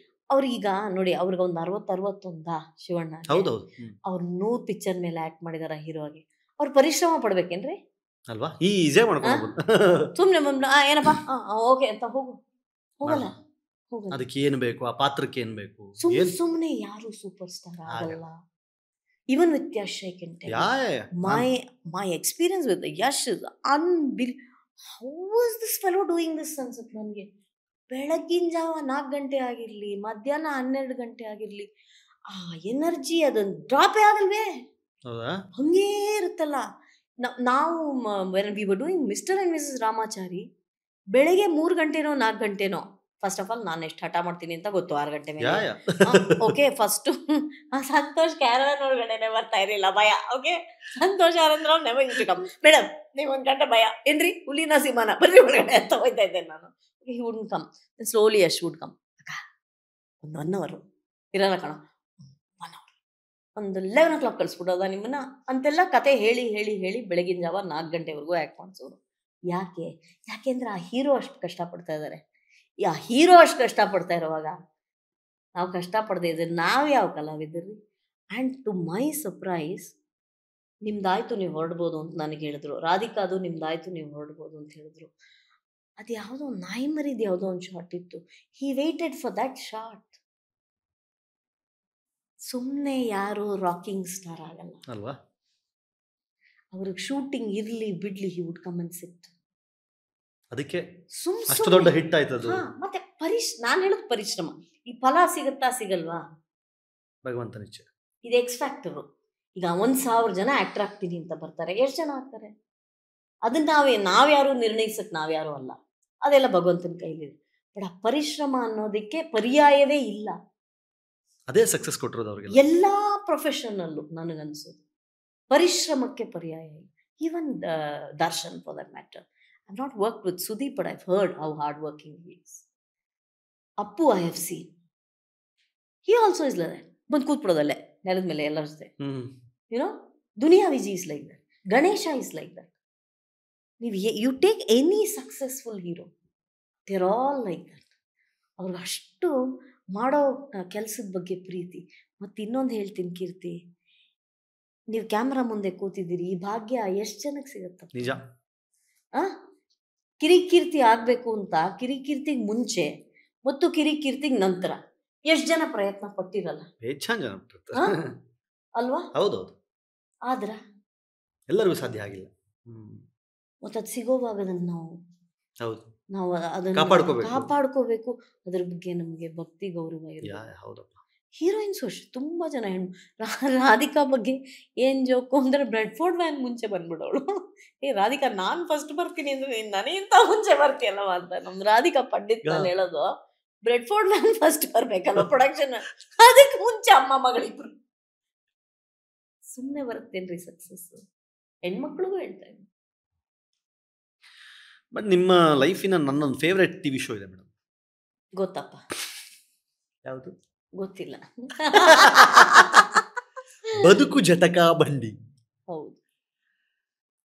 ಅವ್ರೀಗ ನೋಡಿ, ಅವ್ರಿಗೆ ಒಂದು 60-61 ಶಿವಣ್ಣ, ಹೌದೌದು, ಅವ್ರು 100 ಪಿಕ್ಚರ್ ಮೇಲೆ ಆಕ್ಟ್ ಮಾಡಿದಾರ ಹೀರೋ ಆಗಿ. ಅವ್ರು ಪರಿಶ್ರಮ ಪಡ್ಬೇಕೇನ್ರಿ ಅಲ್ವಾ? ಈಜೇ ಮಾಡ್ಕೊಂಡು ಸುಮ್ನೆ ಏನಪ್ಪಾ ಓಕೆ ಅಂತ ಹೋಗಲ್ಲ. ಅದಕ್ಕೆ ಏನು ಬೇಕು, ಆ ಪಾತ್ರಕ್ಕೆ ಏನು ಬೇಕು. ಸುಮ್ನೆ ಯಾರು ಸೂಪರ್ ಸ್ಟಾರ್ ಆಗಲ್ಲ. Even with Yash I can tell my experience with Yash is how is this fellow doing this ಅನ್ಸುತ್ತೆ ನನಗೆ. ಬೆಳಗ್ಗಿನ ಜಾವ 4 ಗಂಟೆ ಆಗಿರ್ಲಿ, ಮಧ್ಯಾಹ್ನ 12 ಗಂಟೆ ಆಗಿರ್ಲಿ, ಆ ಎನರ್ಜಿ ಅದೊಂದು ಡ್ರಾಪೇ ಆಗಲ್ವೇ, ಹಂಗೇ ಇರುತ್ತಲ್ಲ. ನಾವು V were doing mister and Mrs Ramachari, ಬೆಳಗ್ಗೆ 3 ಗಂಟೆನೋ 4 ಗಂಟೆನೋ, ಫಸ್ಟ್ ಆಫ್ ಆಲ್ ನಾನು ಎಷ್ಟು ಹಠ ಮಾಡ್ತೀನಿ ಅಂತ ಗೊತ್ತು 6 ಗಂಟೆ ಮೇಲೆ. ಓಕೆ, ಫಸ್ಟ್ ಸಂತೋಷ್ ಕ್ಯಾರವನ್ ಒಳಗಡೆ ಬರ್ತಾ ಇರಲಿಲ್ಲ, ಭಯ. ಓಕೆ, ಸಂತೋಷ್ ಯಾರಂದ್ರೆ never use to come. Madam ನೀವು 1 ಗಂಟೆ ಭಯ ಏನ್ರಿ, ಹುಲಿನ ಸಿಂಹನ ಬರ್ರಿ ಒಳಗಡೆ ಅಂತ ಹೋಯ್ತಾ ಇದ್ದೆ ನಾನು. he wouldn't come. Then slowly Yash would come. ಒಂದು 1 hour ಇರಲ್ಲ ಕಣ, 1 hour, ಒಂದು 11 o'clock ಕಳಿಸ್ಬಿಡೋದ ನಿಮ್ಮನ್ನ ಅಂತೆಲ್ಲ ಕತೆ ಹೇಳಿ ಹೇಳಿ ಹೇಳಿ ಬೆಳಗಿನ ಜಾವ 4 ಗಂಟೆವರೆಗೂ ಆ್ಯಕ್ಟ್ ಮಾಡಿಸೋರು. ಯಾಕೆಂದ್ರೆ ಆ ಹೀರೋ ಅಷ್ಟು ಕಷ್ಟಪಡ್ತಾ ಇದ್ದಾರೆ. ಆ ಹೀರೋ ಅಷ್ಟು ಕಷ್ಟಪಡ್ತಾ ಇರೋವಾಗ ನಾವು ಕಷ್ಟಪಡದೆ ಇದ್ರೆ ನಾವು ಯಾವ ಕಲಾವಿದ್ರಿ? ಆ್ಯಂಡ್ ಟು ಮೈ ಸರ್ಪ್ರೈಸ್, ನಿಮ್ದಾಯ್ತು ನೀವು ಹೊರಡ್ಬೋದು ಅಂತ ನನಗೆ ಹೇಳಿದ್ರು. ರಾಧಿಕಾದು ನಿಮ್ದಾಯ್ತು ನೀವು ಹೊರಡ್ಬೋದು ಅಂತ ಹೇಳಿದ್ರು. ಅದು ಯಾವುದೋ ನಾಯಿ ಮರಿದು ಯಾವುದೋ ಒಂದು ಶಾರ್ಟ್ ಇತ್ತು. ಹಿ ವೇಟೆಡ್ ಫಾರ್ ದಟ್ ಶಾರ್ಟ್. ಸುಮ್ಮನೆ ಯಾರು ರಾಕಿಂಗ್ ಸ್ಟಾರ್ ಆಗಲ್ಲ ಅಲ್ವಾ? ಅವ್ರಿಗೆ ಶೂಟಿಂಗ್ ಇರ್ಲಿ ಬಿಡ್ಲಿ, ಹಿ ವುಡ್ ಕಮ್ ಅಂಡ್ ಸಿಟ್. ಅದಕ್ಕೆ ಅಷ್ಟು ದೊಡ್ಡ ಹಿಟ್ ಆಯ್ತು ಅದು. ಮತ್ತೆ ನಾನು ಹೇಳೋದು ಪರಿಶ್ರಮ. ಈ ಫಲ ಸಿಗುತ್ತಾ ಸಿಗಲ್ವಾ? ಭಗವಂತನ ಇಚ್ಛೆ. ಇದು ಎಕ್ಸ್ ಫ್ಯಾಕ್ಟರು. ಈಗ 1,000 ಜನ ಆಕ್ಟರ್ ಆಗ್ತೀನಿ ಅಂತ ಬರ್ತಾರೆ, ಎಷ್ಟು ಜನ ಆಗ್ತಾರೆ? ಅದನ್ನ ನಾವ್ಯಾರು ನಿರ್ಣಯಿಸಕ್ಕೆ ನಾವ್ಯಾರು ಅಲ್ಲ, ಅದೆಲ್ಲ ಭಗವಂತನ ಕೈಲಿದೆ. ಬಟ್ ಆ ಪರಿಶ್ರಮ ಅನ್ನೋದಕ್ಕೆ ಪರ್ಯಾಯವೇ ಇಲ್ಲ. ಅದೇ ಸಕ್ಸಸ್ ಕೊಟ್ಟಿರೋದು ಅವ್ರಿಗೆ. ಎಲ್ಲ ಪ್ರೊಫೆಷನಲ್ಲೂ ನನಗನ್ಸೋದು ಪರಿಶ್ರಮಕ್ಕೆ ಪರ್ಯಾಯ ಇಲ್ಲ. Even Darshan for that matter. I not work with Sudeep, but I've heard how hard working he is. Appu I have seen, he also is like that. ಬಂದು ಕೂತ್ಬಿಡೋದಲ್ಲೇ ನೆಲದ ಮೇಲೆ ಎಲ್ಲರ ಜೊತೆ. You know Duniya Viji is like that, Ganesha is like that. ನೀವು you take any successful hero, they are all like that. ಅವ್ರಿಗೆ ಅಷ್ಟು ಮಾಡೋ ಕೆಲಸದ ಬಗ್ಗೆ ಪ್ರೀತಿ. ಮತ್ತು ಇನ್ನೊಂದು ಹೇಳ್ತೀನಿ ಕೀರ್ತಿ, ನೀವು ಕ್ಯಾಮ್ರಾ ಮುಂದೆ ಕೂತಿದ್ದೀರಿ, ಈ ಭಾಗ್ಯ ಎಷ್ಟು ಜನಕ್ಕೆ ಸಿಗುತ್ತ? ನಿಜ. ಕಿರಿಕೀರ್ತಿ ಆಗಬೇಕು ಅಂತ ಕಿರಿಕೀರ್ತಿಗೆ ಮುಂಚೆ ಮತ್ತು ಕಿರಿಕೀರ್ತಿಗೆ ನಂತರ ಎಷ್ಟು ಜನ ಪ್ರಯತ್ನ ಪಟ್ಟಿರಲ್ಲ? ಹೆಚ್ಚಾನ್ ಜನ ಅಲ್ವಾ? ಹೌದೌದು. ಆದ್ರ ಎಲ್ಲರಿಗೂ ಸಾಧ್ಯ ಆಗಿಲ್ಲ. ಮತ್ತು ಅದು ಸಿಗೋವಾಗ ಅದನ್ನು ಹೌದು, ನಾವು ಅದನ್ನು ಕಾಪಾಡ್ಕೋಬೇಕು. ಅದ್ರ ಬಗ್ಗೆ ನಮಗೆ ಭಕ್ತಿ ಗೌರವ ಇರುತ್ತೆ. ಹೌದಪ್ಪ. ಹೀರೋಯಿನ್ಸು ಅಷ್ಟೇ ತುಂಬ ಜನ ಹೆಣ್ಣು. ರಾಧಿಕಾ ಬಗ್ಗೆ ಏನು ಜೋಕು ಅಂದರೆ, ಬ್ರೆಡ್ ಫೋರ್ಡ್ ವ್ಯಾನ್ ಮುಂಚೆ ಬಂದ್ಬಿಡೋಳು. ರಾಧಿಕಾ ನಾನು ಫಸ್ಟ್ ಬರ್ತೀನಿ ಅಂದರೆ ನನಗಿಂತ ಮುಂಚೆ ಬರ್ತೀಯಲ್ಲವ ಅಂತ ನಮ್ಮ ರಾಧಿಕಾ ಪಂಡಿತ್ ನಾನು ಹೇಳೋದು. ಬ್ರೆಡ್ ಫೋರ್ಡ್ ವ್ಯಾನ್ ಫಸ್ಟ್ ಬರ್ಬೇಕಲ್ವ ಪ್ರೊಡಕ್ಷನ್, ಅದಕ್ಕೆ ಮುಂಚೆ ಅಮ್ಮ ಮಗಳಿಬ್ರು. ಸುಮ್ಮನೆ ಬರುತ್ತೇನ್ರಿ ಸಕ್ಸಸ್? ಹೆಣ್ಮಕ್ಳಿಗೂ ಹೇಳ್ತಾ ಇದ್ದೀನಿ. ಬಟ್ ನಿಮ್ಮ ಲೈಫಿನ ನನ್ನೊಂದು ಫೇವ್ರೆಟ್ ಟಿವಿ ಶೋ ಇದೆ ಮೇಡಮ್. ಗೊತ್ತಪ್ಪ? ಯಾವುದು? ಗೊತ್ತಿಲ್ಲ. ಬದುಕು ಜಟಕ ಬಂಡಿ. ಹೌದು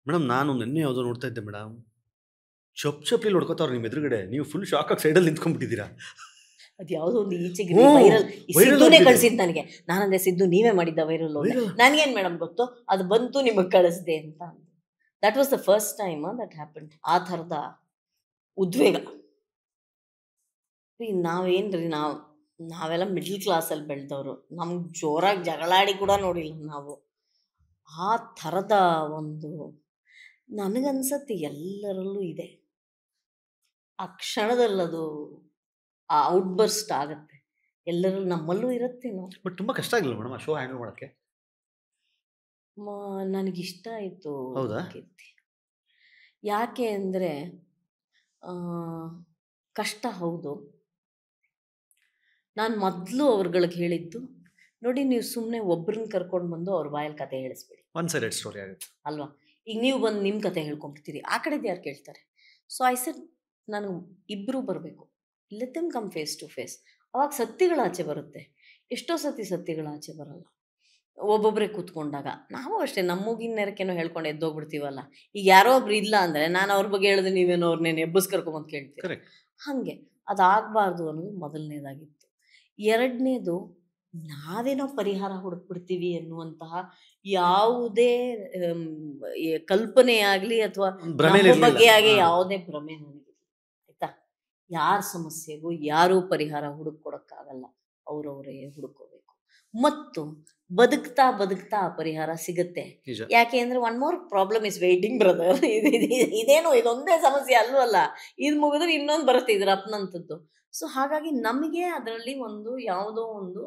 ಮೇಡಮ್, ನಾನು ನಿನ್ನೆ ಯಾವುದೋ ನೋಡ್ತಾ ಇದ್ದೆ ಮೇಡಮ್. ಚಪ್ಲಿ ಹೊಡ್ಕೋತಾವ್ರು ನಿಮ್ಮ ಎದುರುಗಡೆ, ನೀವು ಫುಲ್ ಶಾಕ್ ಆಗಿ ಸೈಡಲ್ಲಿ ನಿಂತ್ಕೊಂಡ್ಬಿಟ್ಟಿದ್ದೀರಾ. ಅದು ಯಾವುದೋ ಒಂದು ಈಚೆಗೆ ವೈರಲ್, ಸಿದ್ದುನೇ ಕಳಿಸಿದ್ದು ನನಗೆ. ನಾನಂದೆ, ಸಿದ್ದು ನೀವೇ ಮಾಡಿದ್ದ ವೈರಲ್? ನನಗೇನು ಮೇಡಮ್ ಗೊತ್ತು, ಅದು ಬಂತು ನಿಮಗೆ ಕಳಿಸ್ದೆ ಅಂತ. That was the first time that happened. ಆ ಥರದ ಉದ್ವೇಗ. ನಾವೇನ್ರಿ, ನಾವೆಲ್ಲ ಮಿಡ್ಲ್ ಕ್ಲಾಸಲ್ಲಿ ಬೆಳೆದವರು, ನಮ್ಗೆ ಜೋರಾಗಿ ಜಗಳಾಡಿ ಕೂಡ ನೋಡಿಲ್ಲ ನಾವು. ಆ ಥರದ ಒಂದು ನನಗನ್ಸತ್ತೆ ಎಲ್ಲರಲ್ಲೂ ಇದೆ. ಆ ಕ್ಷಣದಲ್ಲದು ಆ ಔಟ್ಬರ್ಸ್ಟ್ ಆಗುತ್ತೆ ಎಲ್ಲರಲ್ಲೂ, ನಮ್ಮಲ್ಲೂ ಇರುತ್ತೇನೋ. ಬಟ್ ತುಂಬ ಕಷ್ಟ ಆಗಿಲ್ಲ ಮೇಡಮ್ ಆ ಶೋ ಹ್ಯಾಂಡಲ್ ಮಾಡೋಕ್ಕೆ? ನನಗಿಷ್ಟ ಆಯಿತು. ಹೌದಾ? ಯಾಕೆ ಅಂದರೆ ಕಷ್ಟ ಹೌದು. ನಾನು ಮೊದಲು ಅವ್ರುಗಳಿಗೆ ಹೇಳಿದ್ದು, ನೋಡಿ ನೀವು ಸುಮ್ಮನೆ ಒಬ್ಬರನ್ನ ಕರ್ಕೊಂಡು ಬಂದು ಅವ್ರ ಬಾಯಲ್ಲಿ ಕತೆ ಹೇಳಿಸ್ಬೇಡಿ, ಒನ್ ಸೈಡೆಡ್ ಸ್ಟೋರಿ ಆಗುತ್ತೆ ಅಲ್ವಾ? ಈಗ ನೀವು ಬಂದು ನಿಮ್ಮ ಕತೆ ಹೇಳ್ಕೊಂಡ್ಬಿಡ್ತೀರಿ, ಆ ಕಡೆದು ಯಾರು ಕೇಳ್ತಾರೆ? ಸೊ ಐ ಸೆಡ್, ನಾನು ಇಬ್ಬರು ಬರಬೇಕು, let them come face to face. ಅವಾಗ ಸತ್ಯಗಳ ಆಚೆ ಬರುತ್ತೆ. ಎಷ್ಟೋ ಸತ್ಯಗಳ ಆಚೆ ಬರಲ್ಲ ಒಬ್ಬೊಬ್ಬರೇ ಕೂತ್ಕೊಂಡಾಗ. ನಾವು ಅಷ್ಟೇ, ನಮ್ಮ ಮೂಗಿನ ನೆರಕೇನೋ ಹೇಳ್ಕೊಂಡು ಎದ್ದೋಗ್ಬಿಡ್ತೀವಲ್ಲ. ಈಗ ಯಾರೋ ಒಬ್ರು ಇಲ್ಲ ಅಂದರೆ ನಾನು ಅವ್ರ ಬಗ್ಗೆ ಹೇಳಿದ್ರೆ ನೀವೇನೋ ಅವ್ರನ್ನೇನು ಎಬ್ಬಸ್ ಕರ್ಕೊಂಬಂದು ಕೇಳ್ತೀವಿ. ಹಾಗೆ ಅದಾಗಬಾರ್ದು ಅನ್ನೋದು ಮೊದಲನೇದಾಗಿತ್ತು. ಎರಡನೇದು, ನಾವೇನೋ ಪರಿಹಾರ ಹುಡುಕ್ಬಿಡ್ತೀವಿ ಅನ್ನುವಂತಹ ಯಾವುದೇ ಕಲ್ಪನೆಯಾಗಲಿ ಅಥವಾ ಬಗ್ಗೆ ಆಗಿ ಯಾವುದೇ ಭ್ರಮೆ ನನಗೆ, ಆಯ್ತಾ? ಯಾರ ಸಮಸ್ಯೆಗೂ ಯಾರೂ ಪರಿಹಾರ ಹುಡುಕೊಡಕ್ಕಾಗಲ್ಲ, ಅವ್ರವರೇ ಹುಡುಕೋಬೇಕು. ಮತ್ತು ಬದುಕ್ತಾ ಆ ಪರಿಹಾರ ಸಿಗುತ್ತೆ. ಯಾಕೆ ಅಂದರೆ one more problem is waiting brother. ಇದೇನು ಇದೊಂದೇ ಸಮಸ್ಯೆ ಅಲ್ಲೂ ಅಲ್ಲ, ಇದು ಮುಗಿದ್ರೆ ಇನ್ನೊಂದು ಬರುತ್ತೆ ಇದ್ರ ಅಪ್ಪನಂಥದ್ದು. ಸೊ ಹಾಗಾಗಿ ನಮಗೆ ಅದರಲ್ಲಿ ಒಂದು ಯಾವುದೋ ಒಂದು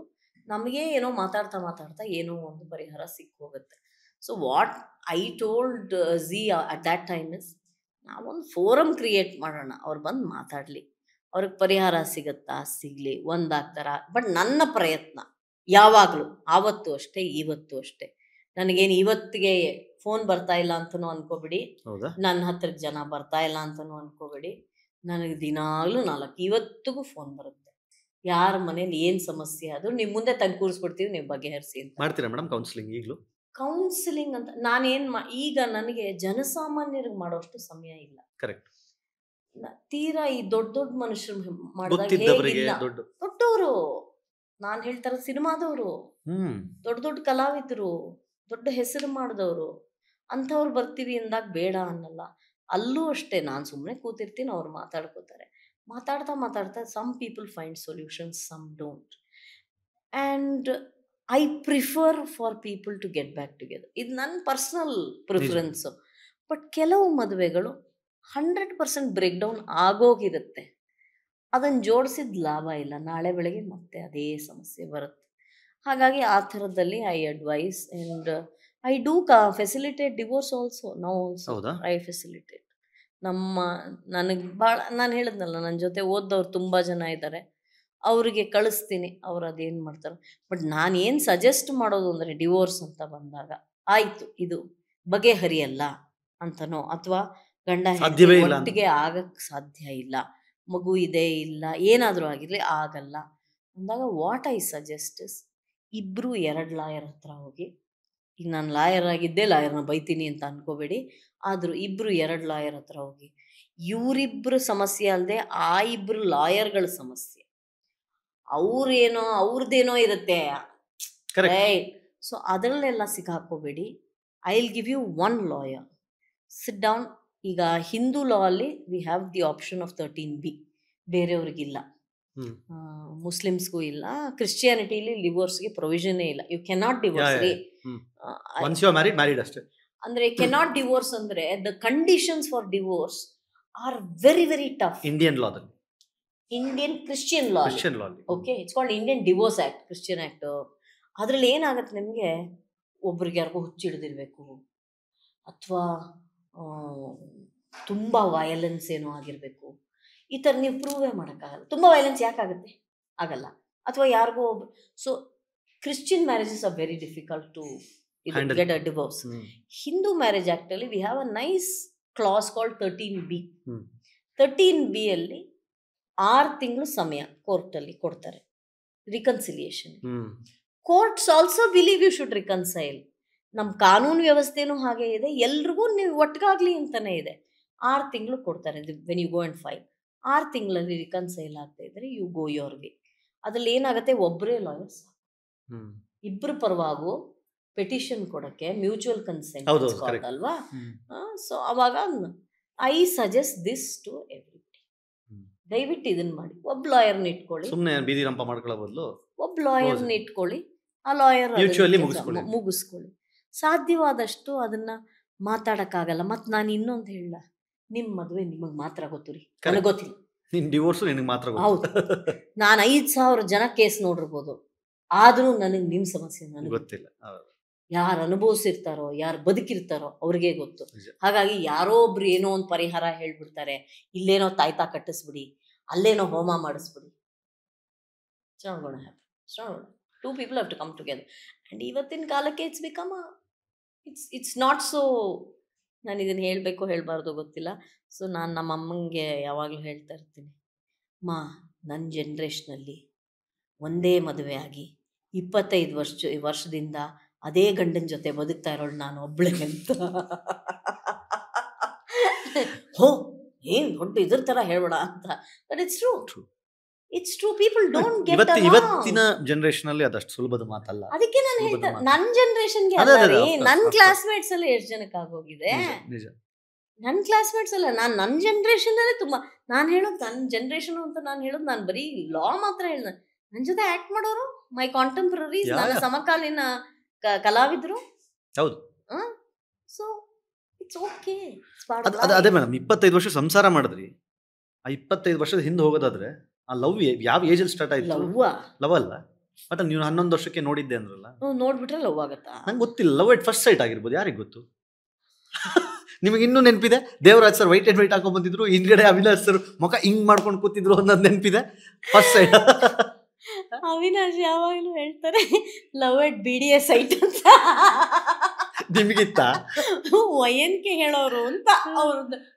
ನಮಗೆ ಏನೋ ಮಾತಾಡ್ತಾ ಏನೋ ಒಂದು ಪರಿಹಾರ ಸಿಕ್ಕೋಗುತ್ತೆ. So what I told Zee at that time is, ನಾವೊಂದು ಫೋರಮ್ ಕ್ರಿಯೇಟ್ ಮಾಡೋಣ, ಅವ್ರು ಬಂದು ಮಾತಾಡಲಿ, ಅವ್ರಿಗೆ ಪರಿಹಾರ ಸಿಗುತ್ತಾ ಸಿಗಲಿ, ಒಂದಾಗ್ತಾರ. ಬಟ್ ನನ್ನ ಪ್ರಯತ್ನ ಯಾವಾಗಲೂ, ಆವತ್ತು ಅಷ್ಟೇ ಇವತ್ತು ಅಷ್ಟೇ, ನನಗೇನು ಇವತ್ತಿಗೆ ಫೋನ್ ಬರ್ತಾ ಇಲ್ಲ ಅಂತನೂ ಅನ್ಕೋಬೇಡಿ, ನನ್ನ ಹತ್ರಕ್ಕೆ ಜನ ಬರ್ತಾ ಇಲ್ಲ ಅಂತನೂ ಅನ್ಕೋಬೇಡಿ. ನನಗೆ ದಿನಾಗ್ಲೂ 4 ಇವತ್ತಿಗೂ ಫೋನ್ ಬರುತ್ತೆ. ಯಾರ ಮನೇಲಿ ಏನು ಸಮಸ್ಯೆ ಆದರೂ ನಿಮ್ಮ ಮುಂದೆ ತಂದು ಕೂರಿಸ್ಬಿಡ್ತೀವಿ, ನೀವು ಬಗೆಹರಿಸಿ ಅಂತ. ಮಾಡ್ತೀರಾ ಮೇಡಮ್ ಕೌನ್ಸಿಲಿಂಗ್? ಈಗಲೂ ಕೌನ್ಸಿಲಿಂಗ್ ಅಂತ ನಾನೇನು ಈಗ ನನಗೆ ಜನಸಾಮಾನ್ಯರಿಗೆ ಮಾಡೋಷ್ಟು ಸಮಯ ಇಲ್ಲ. ಕರೆಕ್ಟ್. ತೀರಾ ಈ ದೊಡ್ಡ ಮನುಷ್ಯರು ಮಾಡಿದಾಗ, ದೊಡ್ಡವರು, ನಾನು ಹೇಳ್ತಾರ ಸಿನಿಮಾದವರು, ದೊಡ್ಡ ಕಲಾವಿದರು, ದೊಡ್ಡ ಹೆಸರು ಮಾಡಿದವರು, ಅಂಥವ್ರು ಬರ್ತೀವಿ ಅಂದಾಗ ಬೇಡ ಅನ್ನಲ್ಲ. ಅಲ್ಲೂ ಅಷ್ಟೇ, ನಾನು ಸುಮ್ಮನೆ ಕೂತಿರ್ತೀನಿ, ಅವ್ರು ಮಾತಾಡ್ಕೋತಾರೆ. ಮಾತಾಡ್ತಾ some people find solutions, some don't. And I prefer for people to get back together. ಇದು ನನ್ನ ಪರ್ಸ್ನಲ್ ಪ್ರಿಫರೆನ್ಸು. ಬಟ್ ಕೆಲವು ಮದುವೆಗಳು 100% ಬ್ರೇಕ್ ಡೌನ್ ಆಗೋಗಿರುತ್ತೆ. ಅದನ್ನು ಜೋಡಿಸಿದ ಲಾಭ ಇಲ್ಲ, ನಾಳೆ ಬೆಳಗ್ಗೆ ಮತ್ತೆ ಅದೇ ಸಮಸ್ಯೆ ಬರುತ್ತೆ. ಹಾಗಾಗಿ ಆ ಥರದಲ್ಲಿ I advise and I do facilitate divorce also. Now also ಹೌದಾ? I facilitate. ನನಗೆ ಭಾಳ, ನಾನು ಹೇಳಿದ್ನಲ್ಲ, ನನ್ನ ಜೊತೆ ಓದ್ದವ್ರು ತುಂಬ ಜನ ಇದ್ದಾರೆ, ಅವರಿಗೆ ಕಳಿಸ್ತೀನಿ, ಅವ್ರು ಅದೇನು ಮಾಡ್ತಾರೆ. ಬಟ್ ನಾನೇನು ಸಜೆಸ್ಟ್ ಮಾಡೋದು ಅಂದರೆ, ಡಿವೋರ್ಸ್ ಅಂತ ಬಂದಾಗ ಆಯಿತು ಇದು ಬಗೆಹರಿಯಲ್ಲ ಅಂತನೋ, ಅಥವಾ ಗಂಡ ಸಾಧ್ಯವೇ ಹೆಂಡತಿ ಇಲ್ಲ ಒಟ್ಟಿಗೆ ಆಗಕ್ಕೆ ಸಾಧ್ಯ ಇಲ್ಲ, ಮಗು ಇದೆ ಇಲ್ಲ, ಏನಾದರೂ ಆಗಿರಲಿ ಆಗಲ್ಲ ಅಂದಾಗ ವಾಟ್ ಐ ಸಜೆಸ್ಟ್ ಇಸ್, ಇಬ್ಬರು 2 ಲಾಯರ್ ಹತ್ರ ಹೋಗಿ. ಈಗ ನಾನು ಲಾಯರ್ ಆಗಿದ್ದೆ, ಲಾಯರ್ನ ಬೈತೀನಿ ಅಂತ ಅನ್ಕೋಬೇಡಿ, ಆದರೂ ಇಬ್ಬರು 2 ಲಾಯರ್ ಹತ್ರ ಹೋಗಿ, ಇವರಿಬ್ಬರು ಸಮಸ್ಯೆ ಅಲ್ಲದೆ ಆ ಇಬ್ಬರು ಲಾಯರ್ಗಳ ಸಮಸ್ಯೆ, ಅವ್ರೇನೋ ಅವ್ರದ್ದೇನೋ ಇರುತ್ತೆ, Correct. ರೈಟ್? ಸೊ ಅದರಲ್ಲೆಲ್ಲ ಸಿಕ್ಕಾಕೋಬೇಡಿ. I will give you 1 lawyer, sit down. ಈಗ ಹಿಂದೂ ಲಾ ಅಲ್ಲಿ we have the option of 13B, ಬೇರೆಯವ್ರಿಗಿಲ್ಲ, ಹ್ಮ್. ಮುಸ್ಲಿಮ್ಸ್ಗೂ ಇಲ್ಲ, ಕ್ರಿಶ್ಚಿಯಾನಿಟಿಲಿ ಡಿವೋರ್ಸ್ಗೆ ಪ್ರೊವಿಷನ್ನೇ ಇಲ್ಲ. ಯು ಕೆನಾಟ್ ಡಿವೋರ್ಸ್ ರೀ. ಒನ್ಸ್ ಯು ಆರ್ ಮ್ಯಾರಿಡ್ ಅಷ್ಟೇ. ಅಂದ್ರೆ ಕೆನಾಟ್ ಡಿವೋರ್ಸ್ ಅಂದ್ರೆ the conditions for divorce are very very tough. Indian ಲಾದಲ್ಲಿ, Indian Christian law, Christian law, okay, it's called Indian divorce act, Christian act. ಅದರಲ್ಲಿ ಏನಾಗುತ್ತೆ ನಿಮಗೆ, ಒಬ್ರಿಗೆ ಯಾರಿಗೂ ಹುಚ್ಚಿಡ್ದಿರ್ಬೇಕು, ಅಥವಾ ತುಂಬ ವಯಲೆನ್ಸ್ ಏನೋ ಆಗಿರಬೇಕು, ಈ ಥರ ನೀವು ಪ್ರೂವೇ ಮಾಡೋಕ್ಕಾಗಲ್ಲ. ತುಂಬ ವಯಲೆನ್ಸ್ ಯಾಕಾಗುತ್ತೆ, ಆಗಲ್ಲ. ಅಥವಾ ಯಾರಿಗೋ so Christian marriages are very difficult to Handle. Get a divorce. Hindu marriage ಆ್ಯಕ್ಟಲ್ಲಿ we have a nice clause called 13B. 13B ಅಲ್ಲಿ 6 ತಿಂಗಳು ಸಮಯ ಕೋರ್ಟಲ್ಲಿ ಕೊಡ್ತಾರೆ reconciliation. Courts also believe you should reconcile. ನಮ್ಮ ಕಾನೂನು ವ್ಯವಸ್ಥೆನೂ ಹಾಗೆ ಇದೆ, ಎಲ್ರಿಗೂ ನೀವು ಒಟ್ಟಿಗಾಗಲಿ ಅಂತಲೇ ಇದೆ. 6 ತಿಂಗಳು ಕೊಡ್ತಾರೆ when you go and file. 6 ತಿಂಗಳಲ್ಲಿ ರಿಕನ್ಸೈಲ್ ಆಗ್ತಾ ಇದ್ರೆ ಯು ಗೋ ಯೋರ್ ವೇ. ಅದ್ರಲ್ಲಿ ಏನಾಗುತ್ತೆ, ಒಬ್ಬರೇ ಲಾಯರ್ಸ್, ಇಬ್ಬರು ಪರವಾಗೂ ಪೆಟಿಷನ್ ಕೊಡೋಕ್ಕೆ ಮ್ಯೂಚುವಲ್ ಕನ್ಸೆಂಟ್ ಅಲ್ವಾ. ಸೊ ಅವಾಗ I suggest this to everybody, ದಯವಿಟ್ಟು ಇದನ್ನ ಮಾಡಿ. ಒಬ್ಬ ಲಾಯರ್ನ ಇಟ್ಕೊಳ್ಳಿ, ಸುಮ್ಮನೆ ಬೀದಿ ರಂಪ ಮಾಡ್ಕೊಳ್ಳೋ ಬದಲು ಒಬ್ಬ ಲಾಯರ್ನ ಇಟ್ಕೊಳ್ಳಿ, ಆ ಲಾಯರ್ ಮುಗಿಸ್ಕೊಳ್ಳಿ. ಸಾಧ್ಯವಾದಷ್ಟು ಅದನ್ನ ಮಾತಾಡಕ್ಕಾಗಲ್ಲ. ಮತ್ತು ನಾನು ಇನ್ನೊಂದು ಹೇಳ, ನಿಮ್ಮ ಮದುವೆ ನಿಮಗೆ ಮಾತ್ರ ಗೊತ್ತು ರೀ, ನನಗೆ ಗೊತ್ತಿಲ್ಲ. ನಿನ್ನ ಡಿವೋರ್ಸು ನಿನಗೆ ಮಾತ್ರ ಹೌದು. ನಾನು 5,000 ಜನ ಕೇಸ್ ನೋಡಿರ್ಬೋದು, ಆದರೂ ನನಗೆ ನಿಮ್ಮ ಸಮಸ್ಯೆ ನನಗೆ ಗೊತ್ತಿಲ್ಲ. ಯಾರು ಅನುಭವಿಸಿರ್ತಾರೋ, ಯಾರು ಬದುಕಿರ್ತಾರೋ ಅವ್ರಿಗೆ ಗೊತ್ತು. ಹಾಗಾಗಿ ಯಾರೋ ಒಬ್ರು ಏನೋ ಒಂದು ಪರಿಹಾರ ಹೇಳ್ಬಿಡ್ತಾರೆ, ಇಲ್ಲೇನೋ ತಾಯ್ತಾ ಕಟ್ಟಿಸ್ಬಿಡಿ, ಅಲ್ಲೇನೋ ಹೋಮ ಮಾಡಿಸ್ಬಿಡಿ. Two people have to come together. And ಇವತ್ತಿನ ಕಾಲಕ್ಕೆ ಇಟ್ಸ್ ನಾಟ್ ಸೋ, ನಾನು ಇದನ್ನು ಹೇಳಬೇಕು ಹೇಳಬಾರ್ದು ಗೊತ್ತಿಲ್ಲ. ಸೊ ನಾನು ನಮ್ಮ ಅಮ್ಮಂಗೆ ಯಾವಾಗಲೂ ಹೇಳ್ತಾ ಇರ್ತೀನಿ, ನನ್ನ ಜನ್ರೇಷನಲ್ಲಿ ಒಂದೇ ಮದುವೆ ಆಗಿ 25 ವರ್ಷದಿಂದ ಅದೇ ಗಂಡನ ಜೊತೆ ಬದುಕ್ತಾ ಇರೋಳು ನಾನು ಒಬ್ಬಳೆ ಅಂತ. ಏನು ದೊಡ್ಡ ಇದ್ರ ಥರ ಹೇಳ್ಬೇಡ ಅಂತ. But it's true. It's true. People don't get along. ಇವತ್ತಿನ ಜನರೇಷನ್ ಅಲ್ಲಿ ಅದಷ್ಟು ಸುಲಭದ ಮಾತಲ್ಲ. ಅದಕ್ಕೆ ನಾನು ಹೇಳ್ತಾ, ನನ್ನ ಜನರೇಷನ್ಗೆ ಅಲ್ಲ ರೀ, ನನ್ನ ಕ್ಲಾಸ್ಮೇಟ್ಸ್ ಎಲ್ಲ ಎಷ್ಟು ಜನಕ್ಕೆ ಆಗೋಗಿದೆ. ನನ್ನ ಕ್ಲಾಸ್ಮೇಟ್ಸ್ ಅಲ್ಲ, ನನ್ನ ಜನರೇಷನಲ್ಲೇ ತುಂಬ. ನಾನು ಹೇಳೋದು ನನ್ನ ಜನರೇಷನ್ ಅಂತ ನಾನು ಹೇಳೋದು, ನಾನು ಬರೀ ಲಾ ಮಾತ್ರ ಹೇಳಿದೆ. ನನ್ನ ಜೊತೆ ಆಕ್ಟ್ ಮಾಡೋರು ಮೈ ಕಾಂಟೆಂಪ್ರರೀಸ್, ನನ್ನ ಸಮಕಾಲೀನ ಕಲಾವಿದರು. ಹೌದು. So it's okay. ಅದೇ ಮೇಡಮ್, 25 ವರ್ಷ ಸಂಸಾರ ಮಾಡಿದ್ರಿ, ಆ 25 ವರ್ಷದ ಹಿಂದೆ ಹೋಗೋದಾದ್ರೆ ಆ ಲವ್ ಯಾವ ಏಜಲ್ಲಿ ಸ್ಟಾರ್ಟ್ ಆಯ್ತು? ಲವ್ ಅಲ್ಲ, ಮತ್ತೆ ನೀವು 11 ವರ್ಷಕ್ಕೆ ನೋಡಿದ್ದೆ ಅಂದ್ರಲ್ಲ, ನೋಡ್ಬಿಟ್ರೆ ಲವ್ ಆಗತ್ತಾ? ನಂಗೆ ಗೊತ್ತಿಲ್ಲ. ಲವ್ ಎಟ್ ಫಸ್ಟ್ ಸೈಟ್ ಆಗಿರ್ಬೋದು, ಯಾರಿಗೆ ಗೊತ್ತು? ನಿಮಗೆ ಇನ್ನೂ ನೆನಪಿದೆ, Devaraj sir white and white ಹಾಕೊಂಡ್ ಬಂದಿದ್ರು, ಹಿಂದ್ಗಡೆ ಅವಿನಾಶ್ ಸರ್ ಮುಖ ಹಿಂಗ್ ಮಾಡ್ಕೊಂಡು ಕೂತಿದ್ರು ಅನ್ನೋದು ನೆನಪಿದೆ. ಫಸ್ಟ್ ಸೈಟ್ ಅವಿನಾಶ್ ಯಾವಾಗಲೂ ಹೇಳ್ತಾರೆ ಲವ್ ಎಟ್ BDS ಸೈಟ್ ಅಂತ. ನಿಮಗಿತ್ತ YNK ಹೇಳೋರು ಅಂತ.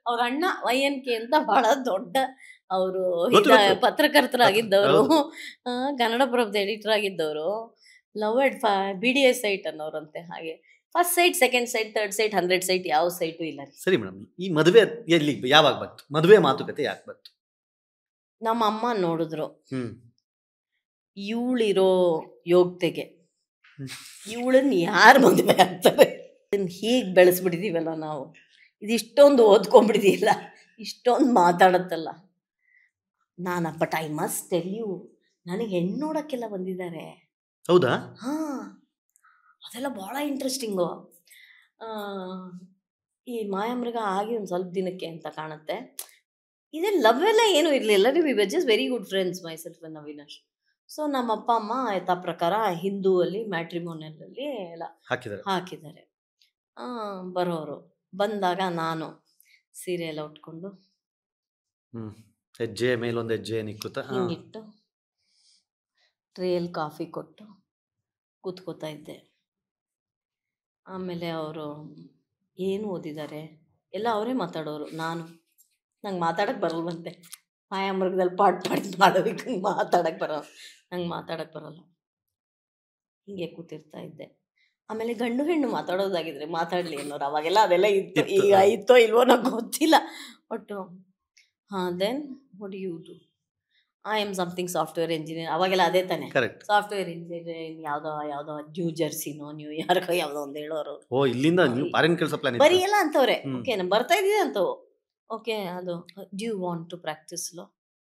ಅವ್ರ ಅಣ್ಣ YNK ಅಂತ ಬಹಳ ದೊಡ್ಡ ಅವರು ಪತ್ರಕರ್ತರಾಗಿದ್ದವರು, ಕನ್ನಡಪ್ರಭದ ಎಡಿಟರ್ ಆಗಿದ್ದವರು. ಲವ್ ಎಟ್ BDS ಸೈಟ್ ಅನ್ನೋರಂತೆ. ಹಾಗೆ first site, second site, third site, 100 site, ಯಾವ ಸೈಟು ಇಲ್ಲ. ಸರಿ ಮೇಡಮ್, ಈ ಮದುವೆ ಎಲ್ಲಿ ಯಾವಾಗ ಬಂತು? ಮದುವೆ ಮಾತುಕತೆ ಯಾಕೆ ಬಂತು? ನಮ್ಮ ಅಮ್ಮ ನೋಡಿದ್ರು, ಇವಳಿರೋ ಯೋಗ್ಯತೆಗೆ ಇವಳನ್ನ ಯಾರು ಮದುವೆ ಆಗ್ತಾರೆ? ಹೀಗೆ ಬೆಳೆಸ್ಬಿಟ್ಟಿದೀವಲ್ಲ ನಾವು, ಇದಿಷ್ಟೊಂದು ಓದ್ಕೊಂಡ್ಬಿಟ್ಟಿದೀಲ್ಲ, ಇಷ್ಟೊಂದು ಮಾತಾಡತ್ತಲ್ಲ. But I must tell you, ನನಗೆ ಹೆಣ್ಣು ನೋಡೋಕ್ಕೆಲ್ಲ ಬಂದಿದ್ದಾರೆ. ಹೌದಾ? ಹಾಂ, ಅದೆಲ್ಲ ಭಾಳ ಇಂಟ್ರೆಸ್ಟಿಂಗು. ಈ ಮಾಯಾಮೃಗ ಆಗಿ ಒಂದು ಸ್ವಲ್ಪ ದಿನಕ್ಕೆ ಅಂತ ಕಾಣುತ್ತೆ. ಇದೇ ಲವ್ ಎಲ್ಲ ಏನೂ ಇರಲಿಲ್ಲ ರೀ. We were just very good friends my self and Avinash. So ನಮ್ಮ ಅಪ್ಪ ಅಮ್ಮ ಯಥಾ ಪ್ರಕಾರ ಹಿಂದೂ ಅಲ್ಲಿ ಮ್ಯಾಟ್ರಿಮೋನಿಯಲ್ ಅಲ್ಲಿ ಎಲ್ಲ ಹಾಕಿದ್ದಾರೆ. ಬರೋರು ಬಂದಾಗ ನಾನು ಸೀರೆ ಎಲ್ಲ ಉಟ್ಕೊಂಡು ಹೆಜ್ಜೆ ಮೇಲೊಂದು ಹೆಜ್ಜೆ ನಿಕ್ಕುತ್ತಾ ಹಿಂಗಿಟ್ಟು ಟ್ರೇಯಲ್ಲಿ ಕಾಫಿ ಕೊಟ್ಟು ಕೂತ್ಕೋತಾ ಇದ್ದೆ. ಆಮೇಲೆ ಅವರು ಏನು ಓದಿದ್ದಾರೆ ಎಲ್ಲ ಅವರೇ ಮಾತಾಡೋರು. ನಂಗೆ ಮಾತಾಡೋಕ್ಕೆ ಬರಲ್ವಂತೆ. ಮಾಯಾಮೃಗದಲ್ಲಿ ಪಾಡಿದ್ ಮಾಡೋದಕ್ಕೆ ನಂಗೆ ಮಾತಾಡೋಕ್ಕೆ ಬರೋಲ್ಲ. ಹೀಗೆ ಕೂತಿರ್ತಾ ಇದ್ದೆ. ಆಮೇಲೆ ಗಂಡು ಹೆಣ್ಣು ಮಾತಾಡೋದಾಗಿದ್ರೆ ಮಾತಾಡಲಿ ಅನ್ನೋರು ಅವಾಗೆಲ್ಲ ಅದೆಲ್ಲ ಇತ್ತು. ಈಗ ಇತ್ತೋ ಇಲ್ವೋ ನಂಗೆ ಗೊತ್ತಿಲ್ಲ. ಒಟ್ಟು then what you do? I am something software engineer. ಅವಾಗೆಲ್ಲ ಅದೇ ತಾನೆ, ಸಾಫ್ಟ್ವೇರ್ ಇಂಜಿನಿಯರ್. ಯಾವುದೋ ನ್ಯೂ ಜರ್ಸಿನೋ ನ್ಯೂಯಾರ್ಕೋ ಯಾವುದೋ ಒಂದು ಹೇಳೋರು. ಬರೀ ಎಲ್ಲ ಅಂತವ್ರೆ. ಓಕೆ ನಾನು ಬರ್ತಾ ಇದ್ದೀನಿ ಅಂತವು. ಓಕೆ ಅದು do you want to practise law?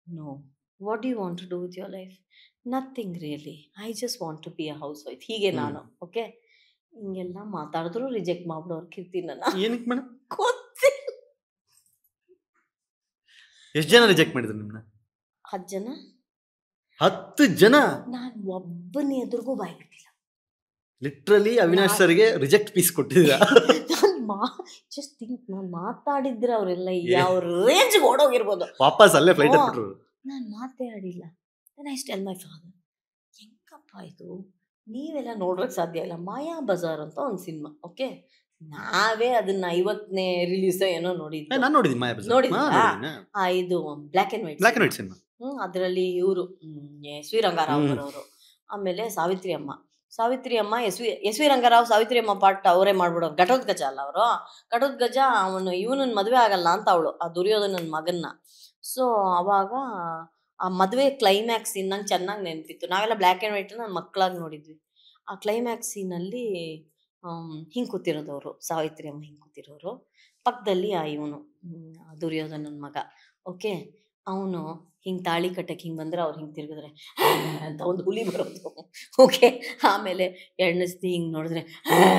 No. What do you want to do with your life? Nothing really. I just want to be a house wife. ಹೀಗೆ ನಾನು ಓಕೆ ಹಿಂಗೆಲ್ಲ ಮಾತಾಡಿದ್ರು ರಿಜೆಕ್ಟ್ ಮಾಡ್ಬಿಡೋರು ಕೀರ್ತಿ ನನ್ನ. ಏನಕ್ಕೆ ಮೇಡಮ್? ಗೊತ್ತಿಲ್ಲ. ಎಷ್ಟು ಜನ ರಿಜೆಕ್ಟ್ ಮಾಡಿದ್ರು ನಿಮ್ಮನ್ನ? 10 ಜನ. 10 ಜನ? ನಾನು ಒಬ್ಬನ ಎದುರಿಗೂ ಬಾಯ್ ಬಿಟ್ಟಿಲ್ಲ. ಲಿಟ್ರಲಿ ಅವಿನಾಶ್ ಸರ್ಗೆ ರಿಜೆಕ್ಟ್ ಪೀಸ್ ಕೊಟ್ಟಿದ್ದೀರಾ? ಜಸ್ಟ್ ಥಿಂಕ್, ನಾನು ಮಾತಾಡಿದ್ರೆ ಅವರೆಲ್ಲ ಯಾವ ರೇಂಜ್ಗೆ ಓಡೋಗಿರ್ಬೋದು. ವಾಪಸ್ ಅಲ್ಲೇ ಫ್ಲೈಟ್ ಹತ್ಬಿಟ್ರು. ನಾನು ಮಾತೇ ಆಡಿಲ್ಲ. ಐ ಟೆಲ್ ಮೈ ಫಾದರ್, ಹೆಂಗಪ್ಪ ಇದು, ನೀವೆಲ್ಲ ನೋಡೋಕೆ ಸಾಧ್ಯ ಇಲ್ಲ. ಮಾಯಾ ಬಜಾರ್ ಅಂತ ಒಂದು ಸಿನಿಮಾ. ಓಕೆ ನಾವೇ ಅದನ್ನ 50ನೇ ರಿಲೀಸ್ ಏನೋ ನೋಡಿದ್ವಿ. ನಾನು ನೋಡಿದ್ದೀನಿ ಮಾಯಾ ಬಜಾರ್. ನೋಡಿದ್ರಾ? ಇದು ಬ್ಲ್ಯಾಕ್ ಅಂಡ್ ವೈಟ್ ಸಿನಿಮಾ. ಅದರಲ್ಲಿ ಇವರು ಎಸ್ ವಿ ರಂಗಾರಾವ್ ಬರೋರು. ಆಮೇಲೆ ಸಾವಿತ್ರಿ ಅಮ್ಮ ಎಸ್ ವಿ ರಂಗಾರಾವ್ ಸಾವಿತ್ರಿ ಅಮ್ಮ ಪಾಟ್ ಅವರೇ ಮಾಡ್ಬಿಡೋರು. ಘಟೋತ್ಕಚ ಅಲ್ಲ ಅವರು. ಘಟೋತ್ಕಚ ಇವನನ್ನ ಮದುವೆ ಆಗಲ್ಲ ಅಂತ ಅವಳು, ಆ ದುರ್ಯೋಧನನ ಮಗನ್ನ. ಸೊ ಅವಾಗ ಆ ಮದುವೆ ಕ್ಲೈಮ್ಯಾಕ್ಸ್ ಸೀನ್ ನಂಗೆ ಚೆನ್ನಾಗಿ ನೆನಪಿತ್ತು. ನಾವೆಲ್ಲ ಬ್ಲ್ಯಾಕ್ ಆ್ಯಂಡ್ ವೈಟ್ ನನ್ನ ಮಕ್ಕಳಾಗಿ ನೋಡಿದ್ವಿ. ಆ ಕ್ಲೈಮ್ಯಾಕ್ಸ್ ಸೀನಲ್ಲಿ ಹಿಂಗೆ ಕೂತಿರೋದವರು, ಸಾವಿತ್ರಿ ಅಮ್ಮ ಹಿಂಗೆ ಕೂತಿರೋರು. ಪಕ್ಕದಲ್ಲಿ ಇವನು ದುರ್ಯೋಧನನ ಮಗ. ಓಕೆ ಅವನು ಹಿಂಗೆ ತಾಳಿ ಕಟ್ಟಕ್ಕೆ ಹಿಂಗೆ ಬಂದರೆ ಅವ್ರು ಹಿಂಗೆ ತಿರುಗಿದ್ರೆ ಅಂತ ಒಂದು ಹುಲಿ ಬರೋದು. ಓಕೆ ಆಮೇಲೆ ಎಣ್ಣೆಸ್ತಿ ಹಿಂಗೆ ನೋಡಿದ್ರೆ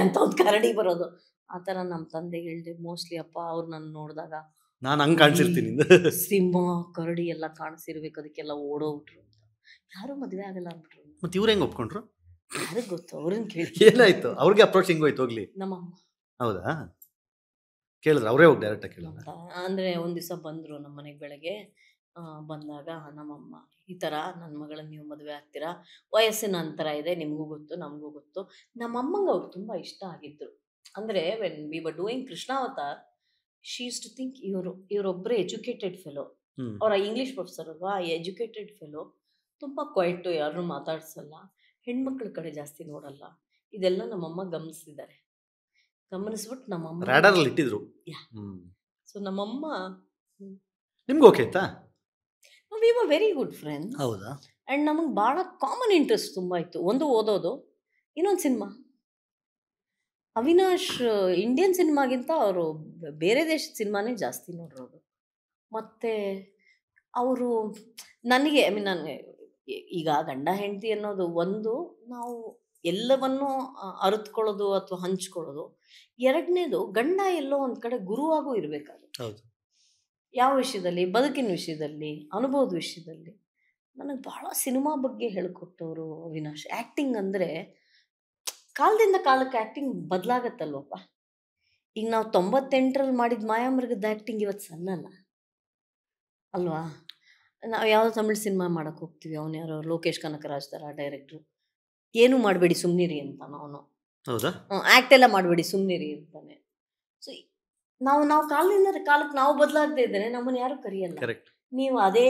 ಅಂತ ಒಂದು ಕರಡಿ ಬರೋದು. ಆ ಥರ ನಮ್ಮ ತಂದೆಗೆ ಹೇಳಿದೆ ಮೋಸ್ಟ್ಲಿ ಅಪ್ಪ ಅವ್ರು ನನ್ನ ನೋಡಿದಾಗ ನಾನು ಹಂಗೆ ಕಾಣಿಸಿರ್ತೀನಿ, ಸಿಂಹ ಕರಡಿ ಎಲ್ಲ ಕಾಣಿಸಿರ್ಬೇಕು, ಅದಕ್ಕೆಲ್ಲ ಓಡೋಗ್ಬಿಟ್ರು ಅಂತ. ಯಾರೂ ಮದುವೆ ಆಗಲ್ಲ ಅಂದ್ಬಿಟ್ರು. ಮತ್ತೆ ಇವ್ರು ಹೆಂಗೆ ಒಪ್ಕೊಂಡ್ರು? ಯಾರಿಗೆ ಗೊತ್ತು, ಅವ್ರನ್ನ ಕೇಳಿ. ಏನಾಯ್ತು ಅವ್ರಿಗೆ ಅಪ್ರೋಚ್ ಹಿಂಗೆ ಹೋಯ್ತು? ಹೋಗ್ಲಿ ನಮ್ಮಮ್ಮ. ಹೌದಾ? ಕೇಳಿದ್ರೆ ಅವರೇ ಹೋಗಿ ಡೈರೆಕ್ಟ್ ಆಗಿ ಕೇಳಿದ್ರೆ? ಅಂದರೆ ಒಂದು ದಿವಸ ಬಂದರು ನಮ್ಮ ಮನೆಗೆ ಬೆಳಗ್ಗೆ. ಬಂದಾಗ ನಮ್ಮಮ್ಮ ಈ ಥರ ನನ್ನ ಮಗಳನ್ನ ನೀವು ಮದುವೆ ಆಗ್ತೀರಾ, ವಯಸ್ಸಿನ ಅಂತರ ಇದೆ, ನಿಮಗೂ ಗೊತ್ತು ನಮಗೂ ಗೊತ್ತು. ನಮ್ಮಮ್ಮಂಗೆ ಅವ್ರು ತುಂಬ ಇಷ್ಟ ಆಗಿದ್ರು. ಅಂದರೆ when we were doing Krishnavatar, she use to think ಇವರೊಬ್ಬರೇ ಎಜುಕೇಟೆಡ್ ಫೆಲೋ. ಅವರ ಇಂಗ್ಲೀಷ್ ಪ್ರೊಫೆಸರ್ ಅಲ್ವಾ, ಎಜುಕೇಟೆಡ್ ಫೆಲೋ, ತುಂಬ ಕ್ವೈಟು, ಯಾರನ್ನೂ ಮಾತಾಡ್ಸಲ್ಲ, ಹೆಣ್ಮಕ್ಳ ಕಡೆ ಜಾಸ್ತಿ ನೋಡಲ್ಲ. ಇದೆಲ್ಲ ನಮ್ಮಮ್ಮ ಗಮನಿಸಿದ್ದಾರೆ. ಗಮನಿಸ್ಬಿಟ್ಟು ನಮ್ಮಮ್ಮ ರಾಡಾರಲ್ಲಿ ಇಟ್ಟಿದ್ರು. ಸೊ ನಮ್ಮಮ್ಮ ನಿಮ್ಗೆ ಓಕೆ ಆಯ್ತಾ? We were very good friends. ಹೌದಾ? ಆ್ಯಂಡ್ ನಮಗೆ ಭಾಳ ಕಾಮನ್ ಇಂಟ್ರೆಸ್ಟ್ ತುಂಬ ಇತ್ತು. ಒಂದು ಓದೋದು, ಇನ್ನೊಂದು ಸಿನಿಮಾ. ಅವಿನಾಶ್ ಇಂಡಿಯನ್ ಸಿನಿಮಾಗಿಂತ ಅವರು ಬೇರೆ ದೇಶದ ಸಿನಿಮಾನೇ ಜಾಸ್ತಿ ನೋಡಿರೋದು. ಮತ್ತು ಅವರು ನನಗೆ ನನಗೆ ಈಗ ಗಂಡ ಹೆಂಡತಿ ಅನ್ನೋದು ಒಂದು, ನಾವು ಎಲ್ಲವನ್ನೂ ಅರಿತ್ಕೊಳ್ಳೋದು ಅಥವಾ ಹಂಚ್ಕೊಳ್ಳೋದು. ಎರಡನೇದು, ಗಂಡ ಎಲ್ಲೋ ಒಂದು ಕಡೆ ಗುರುವಾಗೂ ಇರಬೇಕಾಗುತ್ತೆ. ಯಾವ ವಿಷಯದಲ್ಲಿ? ಬದುಕಿನ ವಿಷಯದಲ್ಲಿ, ಅನುಭವದ ವಿಷಯದಲ್ಲಿ. ನನಗೆ ಭಾಳ ಸಿನಿಮಾ ಬಗ್ಗೆ ಹೇಳಿಕೊಟ್ಟವರು ಅವಿನಾಶ್. ಆ್ಯಕ್ಟಿಂಗ್ ಅಂದರೆ ಕಾಲದಿಂದ ಕಾಲಕ್ಕೆ ಆ್ಯಕ್ಟಿಂಗ್ ಬದಲಾಗತ್ತಲ್ವಪ್ಪ. ಈಗ ನಾವು 98ರಲ್ಲಿ ಮಾಡಿದ ಮಾಯಾಮೃಗದ ಆ್ಯಕ್ಟಿಂಗ್ ಇವತ್ತು ಸಣ್ಣಲ್ಲ ಅಲ್ವಾ? ನಾವು ಯಾವುದೋ ತಮಿಳ್ ಸಿನಿಮಾ ಮಾಡೋಕ್ಕೆ ಹೋಗ್ತೀವಿ, ಅವನು ಯಾರೋ ಲೋಕೇಶ್ ಕನಕರಾಜ್ ಥರ ಡೈರೆಕ್ಟ್ರು. ಏನೂ ಮಾಡಬೇಡಿ ಸುಮ್ಮನಿರಿ ಅಂತಾನೆ ಅವನು. ಹೌದಾ? ಆ್ಯಕ್ಟ್ ಎಲ್ಲ ಮಾಡಬೇಡಿ ಸುಮ್ಮನಿರಿ ಅಂತಾನೆ. ಸೊ ನಾವು ಕಾಲದಿಂದ ಕಾಲಕ್ಕೆ ನಾವು ಬದಲಾಗದೇ ಇದ್ದೇನೆ, ನಮ್ಮನ್ನು ಯಾರು ಕರೆಯಲ್ಲ. ನೀವು ಅದೇ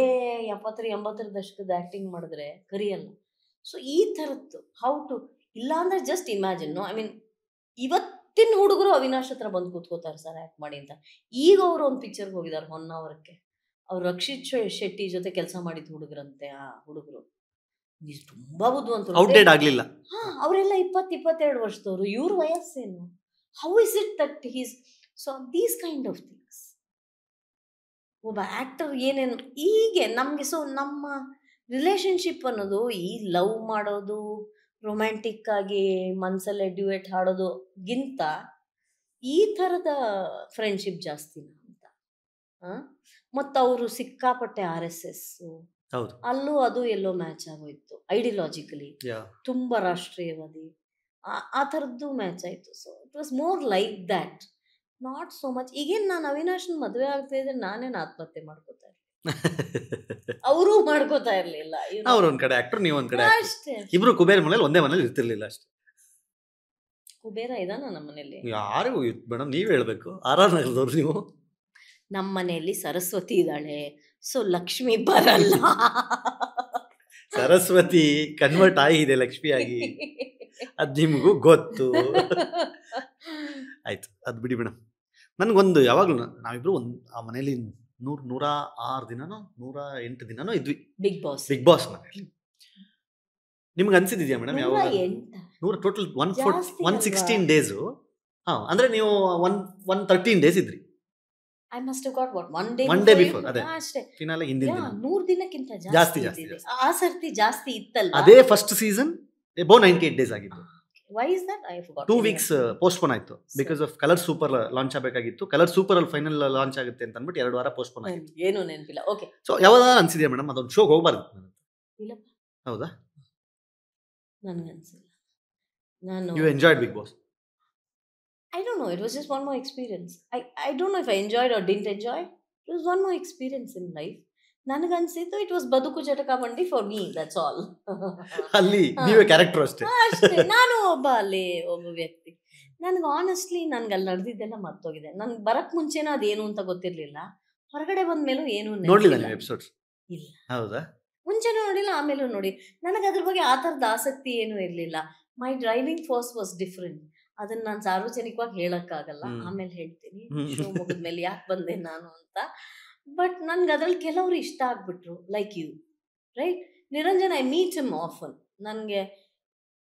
70-80 ದಶಕದ ಆ್ಯಕ್ಟಿಂಗ್ ಮಾಡಿದ್ರೆ ಕರೆಯಲ್ಲ. ಸೊ ಈ ಥರದ್ದು ಹೌ ಟು, ಇಲ್ಲಾಂದರೆ ಜಸ್ಟ್ ಇಮ್ಯಾಜಿನ್. ಐ ಮೀನ್ ಇವತ್ತಿನ ಹುಡುಗರು ಅವಿನಾಶ್ ಹತ್ರ ಬಂದು ಕೂತ್ಕೋತಾರೆ ಸರ್ ಆ್ಯಕ್ಟ್ ಮಾಡಿ ಅಂತ. ಈಗ ಅವರು ಒಂದು ಪಿಕ್ಚರ್ಗೆ ಹೋಗಿದ್ದಾರೆ ಹೊನ್ನಾವರಕ್ಕೆ. ಅವ್ರು ರಕ್ಷಿತ್ ಶೆಟ್ಟಿ ಜೊತೆ ಕೆಲಸ ಮಾಡಿದ ಹುಡುಗರಂತೆ. ಆ ಹುಡುಗರು ತುಂಬಾ ಬುದ್ಧಿವಂತರು, ಔಟ್ಡೇಟ್ ಆಗಲಿಲ್ಲ. ಅವರೆಲ್ಲ 20-22 ವರ್ಷದವರು. ಇವ್ರ ವಯಸ್ಸೇನು? How is it that he's so these kind of things. ಒಬ್ಬ ಆ್ಯಕ್ಟರ್ ಏನೇನು ಹೀಗೆ ನಮಗೆ. ಸೊ ನಮ್ಮ ರಿಲೇಷನ್ಶಿಪ್ ಅನ್ನೋದು ಈ ಲವ್ ಮಾಡೋದು, ರೊಮ್ಯಾಂಟಿಕ್ ಆಗಿ ಮನಸ್ಸಲ್ಲೇ ಡ್ಯೂಯೆಟ್ ಹಾಡೋದುಗಿಂತ ಈ ಥರದ ಫ್ರೆಂಡ್ಶಿಪ್ ಜಾಸ್ತಿನ ಅಂತ. ಮತ್ತು ಅವರು ಸಿಕ್ಕಾಪಟ್ಟೆ RSS, ಹೌದು ಅಲ್ಲೂ ಅದು ಎಲ್ಲೋ ಮ್ಯಾಚ್ ಆಗೋಯ್ತು. ಐಡಿಯಾಲಜಿಕಲಿ ತುಂಬ ರಾಷ್ಟ್ರೀಯವಾದಿ ಆ ಥರದ್ದು ಮ್ಯಾಚ್ ಆಯಿತು. So it was more like that, not so much. ಈಗೇನು ನಾನು ಅವಿನಾಶನ್ ಮದುವೆ ಆಗ್ತಾ ಇದ್ರೆ ನಾನೇನು ಆತ್ಮಹತ್ಯೆ ಮಾಡ್ಕೋತಾ ಇರಲಿಲ್ಲ, ಅವರೂ ಮಾಡ್ಕೋತಾ ಇರಲಿಲ್ಲ. ಅವ್ರು ಒಂದ್ ಕಡೆ ಆಕ್ಟರ್, ನೀವು ಒಂದ್ ಕಡೆ actor. ಅಷ್ಟೇ. ಇಬ್ರು ಕುಬೇರ್ ಮನೇಲಿ ಒಂದೇ ಮನೇಲಿ ಇರ್ತಿರ್ಲಿಲ್ಲ ಅಷ್ಟೇ. ಕುಬೇರ ಇದಾನ ನಮ್ಮ ಮನೇಲಿ? ಯಾರಿಗೂ ಮೇಡಮ್ ನೀವ್ ಹೇಳ್ಬೇಕು. RR ನಗರದವ್ರು ನೀವು. ನಮ್ಮ ಮನೆಯಲ್ಲಿ ಸರಸ್ವತಿ ಇದ್ದಾಳೆ, ಸೊ ಲಕ್ಷ್ಮಿ ಬರಲ್ಲ. ಸರಸ್ವತಿ ಕನ್ವರ್ಟ್ ಆಗಿದೆ ಲಕ್ಷ್ಮಿ ಆಗಿ, ಅದ್ ನಿಮಗೂ ಗೊತ್ತು. ಆಯ್ತು, ಅದ್ ಬಿಡಿ ಮೇಡಮ್. ನನ್ಗೊಂದು ಯಾವಾಗ್ಲೂ ನಾವಿಬ್ರು ಆ ಮನೇಲಿ 106 ದಿನನೋ 108 ದಿನನೋ ಇದ್ವಿ ಬಿಗ್ ಬಾಸ್ ಮನೇಲಿ. ನಿಮ್ಗೆ ಅನ್ಸಿದ್ಯಾ ಮೇಡಮ್? ಯಾವಾಗ ಟೋಟಲ್ 116 ಡೇಸು. ಅಂದ್ರೆ ನೀವು 113 ಡೇಸ್ ಇದ್ರಿ. I must have got what, one day before. ಅದೇ ಫಿನಾಲೆ ಹಿಂದಿನ ದಿನ. 100 ದಿನಕ್ಕಿಂತ ಜಾಸ್ತಿ ಆ ಸರ್ತಿ ಜಾಸ್ತಿ ಇತ್ತಲ್ವಾ? ಅದೇ ಫಸ್ಟ್ ಸೀಸನ್ ಅಬೌವ್ 98 ಡೇಸ್ ಆಗಿತ್ತು. Why is that? I forgot. 2 weeks postpone ಆಯ್ತು because of colour super launch ಆಗಬೇಕಾಗಿತ್ತು. ಕಲರ್ ಸೂಪರ್ ಅಲ್ಲಿ ಫೈನಲ್ ಲಾಂಚ್ ಆಗುತ್ತೆ ಅಂತ ಅಂದ್ಬಿಟ್ಟು 2 ವಾರ ಪೋಸ್ಟ್ಪೋನ್ ಆಯ್ತು. ಏನು ನೆನಪಿಲ್ಲ. ಓಕೆ. ಸೊ ಯಾವಾಗ ಅನ್ಸಿದ್ಯಾ ಮೇಡಮ್ ಅದೊಂದು ಶೋಗೆ ಹೋಗಬಾರ್ದು? ಇಲ್ಲ. ಹೌದಾ? ನನಗೆ ಅನ್ಸಿಲ್ಲ. ನಾನು you enjoyed Bigg Boss? I don't know, it was just one more experience. I don't know if I enjoyed or didn't enjoy. It was one more experience in life. ನನಗನ್ಸಿದ್ದು it was ಬದುಕು ಜಟಕ ಬಂಡಿ for me, that's all. ಅಲ್ಲಿ ನೀವೇ character ಅಷ್ಟೇ. ನಾನು ಒಬ್ಬ ವ್ಯಕ್ತಿ. ನನಗೆ ಆನೆಸ್ಟ್ಲಿ ನನ್ಗೆ ಅಲ್ಲಿ ನಡೆದಿದ್ದೆಲ್ಲ ಮರ್ತೋಗಿದೆ. ನನ್ಗೆ ಬರಕ್ ಮುಂಚೆನೂ ಅದೇನು ಅಂತ ಗೊತ್ತಿರ್ಲಿಲ್ಲ, ಹೊರಗಡೆ ಬಂದ ಮೇಲೂ ಏನು ನೋಡ್ಲಿಲ್ಲ ಎಪಿಸೋಡ್ಸ್? ಇಲ್ಲ. ಹೌದಾ? ಮುಂಚೆನೂ ನೋಡಿಲ್ಲ, ಆಮೇಲೂ ನೋಡಿ. ನನಗೆ ಅದ್ರ ಬಗ್ಗೆ ಆ ಥರದ ಆಸಕ್ತಿ ಏನೂ ಇರಲಿಲ್ಲ. ಮೈ ಡ್ರೈವಿಂಗ್ ಫೋರ್ಸ್ ವಾಸ್ ಡಿಫ್ರೆಂಟ್. ಅದನ್ನ ನಾನು ಸಾರ್ವಜನಿಕವಾಗಿ ಹೇಳಕ್ಕಾಗಲ್ಲ, ಆಮೇಲೆ ಹೇಳ್ತೀನಿ ಶೋ ಮುಗಿದ್ಮೇಲೆ ಯಾಕೆ ಬಂದೆ ನಾನು ಅಂತ. ಬಟ್ ನನ್ಗೆ ಅದ್ರಲ್ಲಿ ಕೆಲವರು ಇಷ್ಟ ಆಗ್ಬಿಟ್ರು, like you, right? Niranjan, I meet him often. ನನಗೆ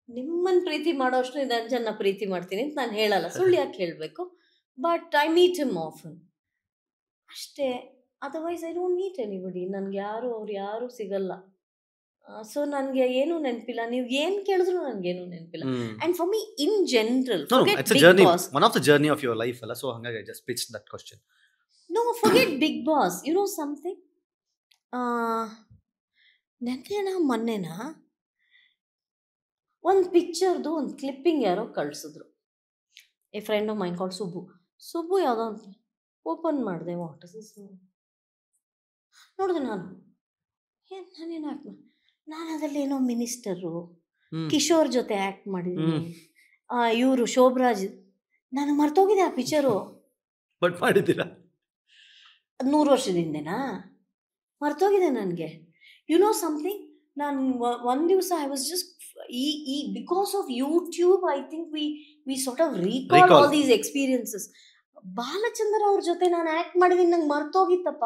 ನಿಮ್ಮನ್ನು ಪ್ರೀತಿ ಮಾಡೋಷ್ಟು ನಿರಂಜನ್ನ ಪ್ರೀತಿ ಮಾಡ್ತೀನಿ ಅಂತ ನಾನು ಹೇಳಲ್ಲ, ಸುಳ್ಳು ಯಾಕೆ ಹೇಳಬೇಕು. But I meet him often ಅಷ್ಟೇ. Otherwise I don't meet anybody. ನನಗೆ ಅವ್ರು ಯಾರು ಸಿಗಲ್ಲ. ಸೊ ನನಗೆ ಏನು ನೆನಪಿಲ್ಲ. ನೀವು ಏನು ಕೇಳಿದ್ರು ನನಗೇನು ನೆನಪಿಲ್ಲ. And for me in general, it's a journey, one of the journey of your life ಅಲ್ಲ. ಸೊ ಹಾಗಾಗಿ I just pitched that question. No, forget Big Boss. You know something? ನೆನ್ನೆನಾ ಮೊನ್ನೆನಾ ಒಂದು ಪಿಕ್ಚರ್ದು ಒಂದು ಕ್ಲಿಪ್ಪಿಂಗ್ ಯಾರೋ ಕಳಿಸಿದ್ರು. A friend of main called Subbu ಯಾವುದೋ ಅಂತ open ಮಾಡಿದೆ. What is this ನೋಡಿದೆ. ನಾನೇನು ಆ್ಯಕ್ಟ್ ನಾನು ಅದರಲ್ಲಿ ಏನೋ ಮಿನಿಸ್ಟರು ಕಿಶೋರ್ ಜೊತೆ ಆ್ಯಕ್ಟ್ ಮಾಡಿದ್ದೀನಿ. ಇವರು ಶೋಭರಾಜ್. ನನಗೆ ಮರ್ತೋಗಿದೆ ಆ ಪಿಕ್ಚರು. ಬಟ್ ಮಾಡಿದ್ದೀರಾ? 100 ವರ್ಷದಿಂದನಾ? ಮರ್ತೋಗಿದೆ ನನಗೆ. ಯು ನೋ ಸಮಥಿಂಗ್, ನಾನು ಒಂದು ದಿವಸ ಐ ವಾಸ್ ಜಸ್ಟ್ ಈ because of YouTube I think we sort of recall all these experiences. Balachandra ಅವ್ರ ಜೊತೆ ನಾನು ಆ್ಯಕ್ಟ್ ಮಾಡಿದ್ದೀನಿ, ನಂಗೆ ಮರ್ತೋಗಿತ್ತಪ್ಪ.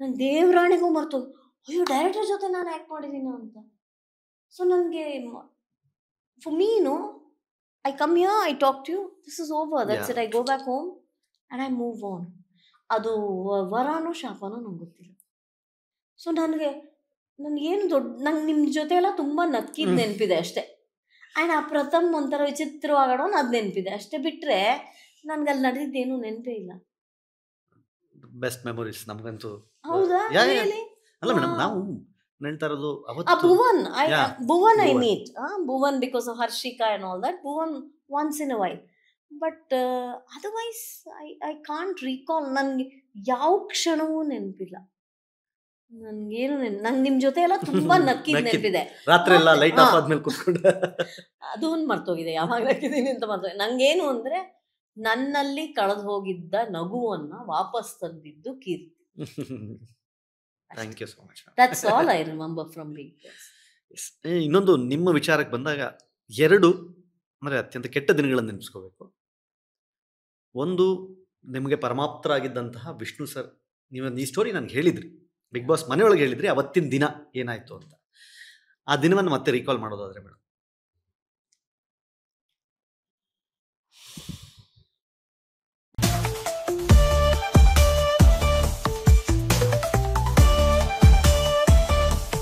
ನನ್ನ ದೇವರಾಣಿಗೂ ಮರ್ತೋಗಿ, ಅಯ್ಯೋ ಡೈರೆಕ್ಟರ್ ಜೊತೆ ನಾನು ಆ್ಯಕ್ಟ್ ಮಾಡಿದ್ದೀನಿ ಅಂತ. ಸೊ ನನಗೆ for me no, I come here, I talk to you, this is over, that's it. I go back home and I move on. ಅದು ವರಾನೋ ಶಾಪನೋ ನಂಗೆ ಗೊತ್ತಿಲ್ಲ. ಸೊ ನನಗೇನು ನಂಗೆ ನಿಮ್ಮ ಜೊತೆ ಎಲ್ಲ ತುಂಬ ನಕ್ಕಿದ್ದು ನೆನಪಿದೆ ಅಷ್ಟೇ. ಆ್ಯಂಡ್ ಆ ಪ್ರಥಮ್ ಒಂಥರ ವಿಚಿತ್ರವಾಗೋಣ ಅದು ನೆನಪಿದೆ ಅಷ್ಟೇ. ಬಿಟ್ಟರೆ ನನಗೆ ಅಲ್ಲಿ ನಡೆದಿದ್ದೇನು ನೆನಪೇ ಇಲ್ಲ. ಬೆಸ್ಟ್ ಮೆಮೊರೀಸ್ ನಮಗಂತೂ. ಹೌದಾ? ಅಲ್ಲ ಮೇಡಮ್, ನಾವು ಹೇಳ್ತಾ ಇರೋದು Bhuvan I meet Bhuvan because of Harshika and all that. Bhuvan once in a while. But otherwise I can't recall. ನನಗೆ ಯಾವ ಕ್ಷಣವೂ ನೆನಪಿಲ್ಲ. ನನ್ಗೇನು ನಂಗೆ ನಿಮ್ಮ ಜೊತೆ ಎಲ್ಲ ತುಂಬಾ ನಕ್ಕಿದ್ ನೆನಪಿದೆ. ರಾತ್ರಿ ಎಲ್ಲ ಲೈಟ್ ಆಫ್ ಆದ್ಮೇಲೆ ಕೂತ್ಕೊಂಡು ಅದು ಒಂದು ಮರ್ತೋಗಿದೆ, ಯಾವಾಗ ನಕ್ಕಿದ್ದೀನಿ ಅಂತ ಮರ್ತೋಗಿದೆ. ನಂಗೇನು ಅಂದ್ರೆ ನನ್ನಲ್ಲಿ ಕಳೆದು ಹೋಗಿದ್ದ ನಗುವನ್ನ ವಾಪಸ್ ತಂದಿದ್ದು Keerthi. Thank you so much. That's all I remember from Bigg Boss. ಇನ್ನೊಂದು ನಿಮ್ಮ ವಿಚಾರಕ್ಕೆ ಬಂದಾಗ 2 ಅಂದ್ರೆ ಅತ್ಯಂತ ಕೆಟ್ಟ ದಿನಗಳನ್ನು ನೆನೆಸ್ಕೋಬೇಕು. ಒಂದು, ನಿಮಗೆ ಪರಮಾಪ್ತರಾಗಿದ್ದಂತಹ ವಿಷ್ಣು ಸರ್. ನೀವು ಈ ಸ್ಟೋರಿ ನನಗೆ ಹೇಳಿದ್ರಿ, ಬಿಗ್ ಬಾಸ್ ಮನೆಯೊಳಗೆ ಹೇಳಿದ್ರಿ, ಅವತ್ತಿನ ದಿನ ಏನಾಯ್ತು ಅಂತ. ಆ ದಿನವನ್ನು ಮತ್ತೆ ರೀಕಾಲ್ ಮಾಡೋದಾದ್ರೆ ಮೇಡಮ್,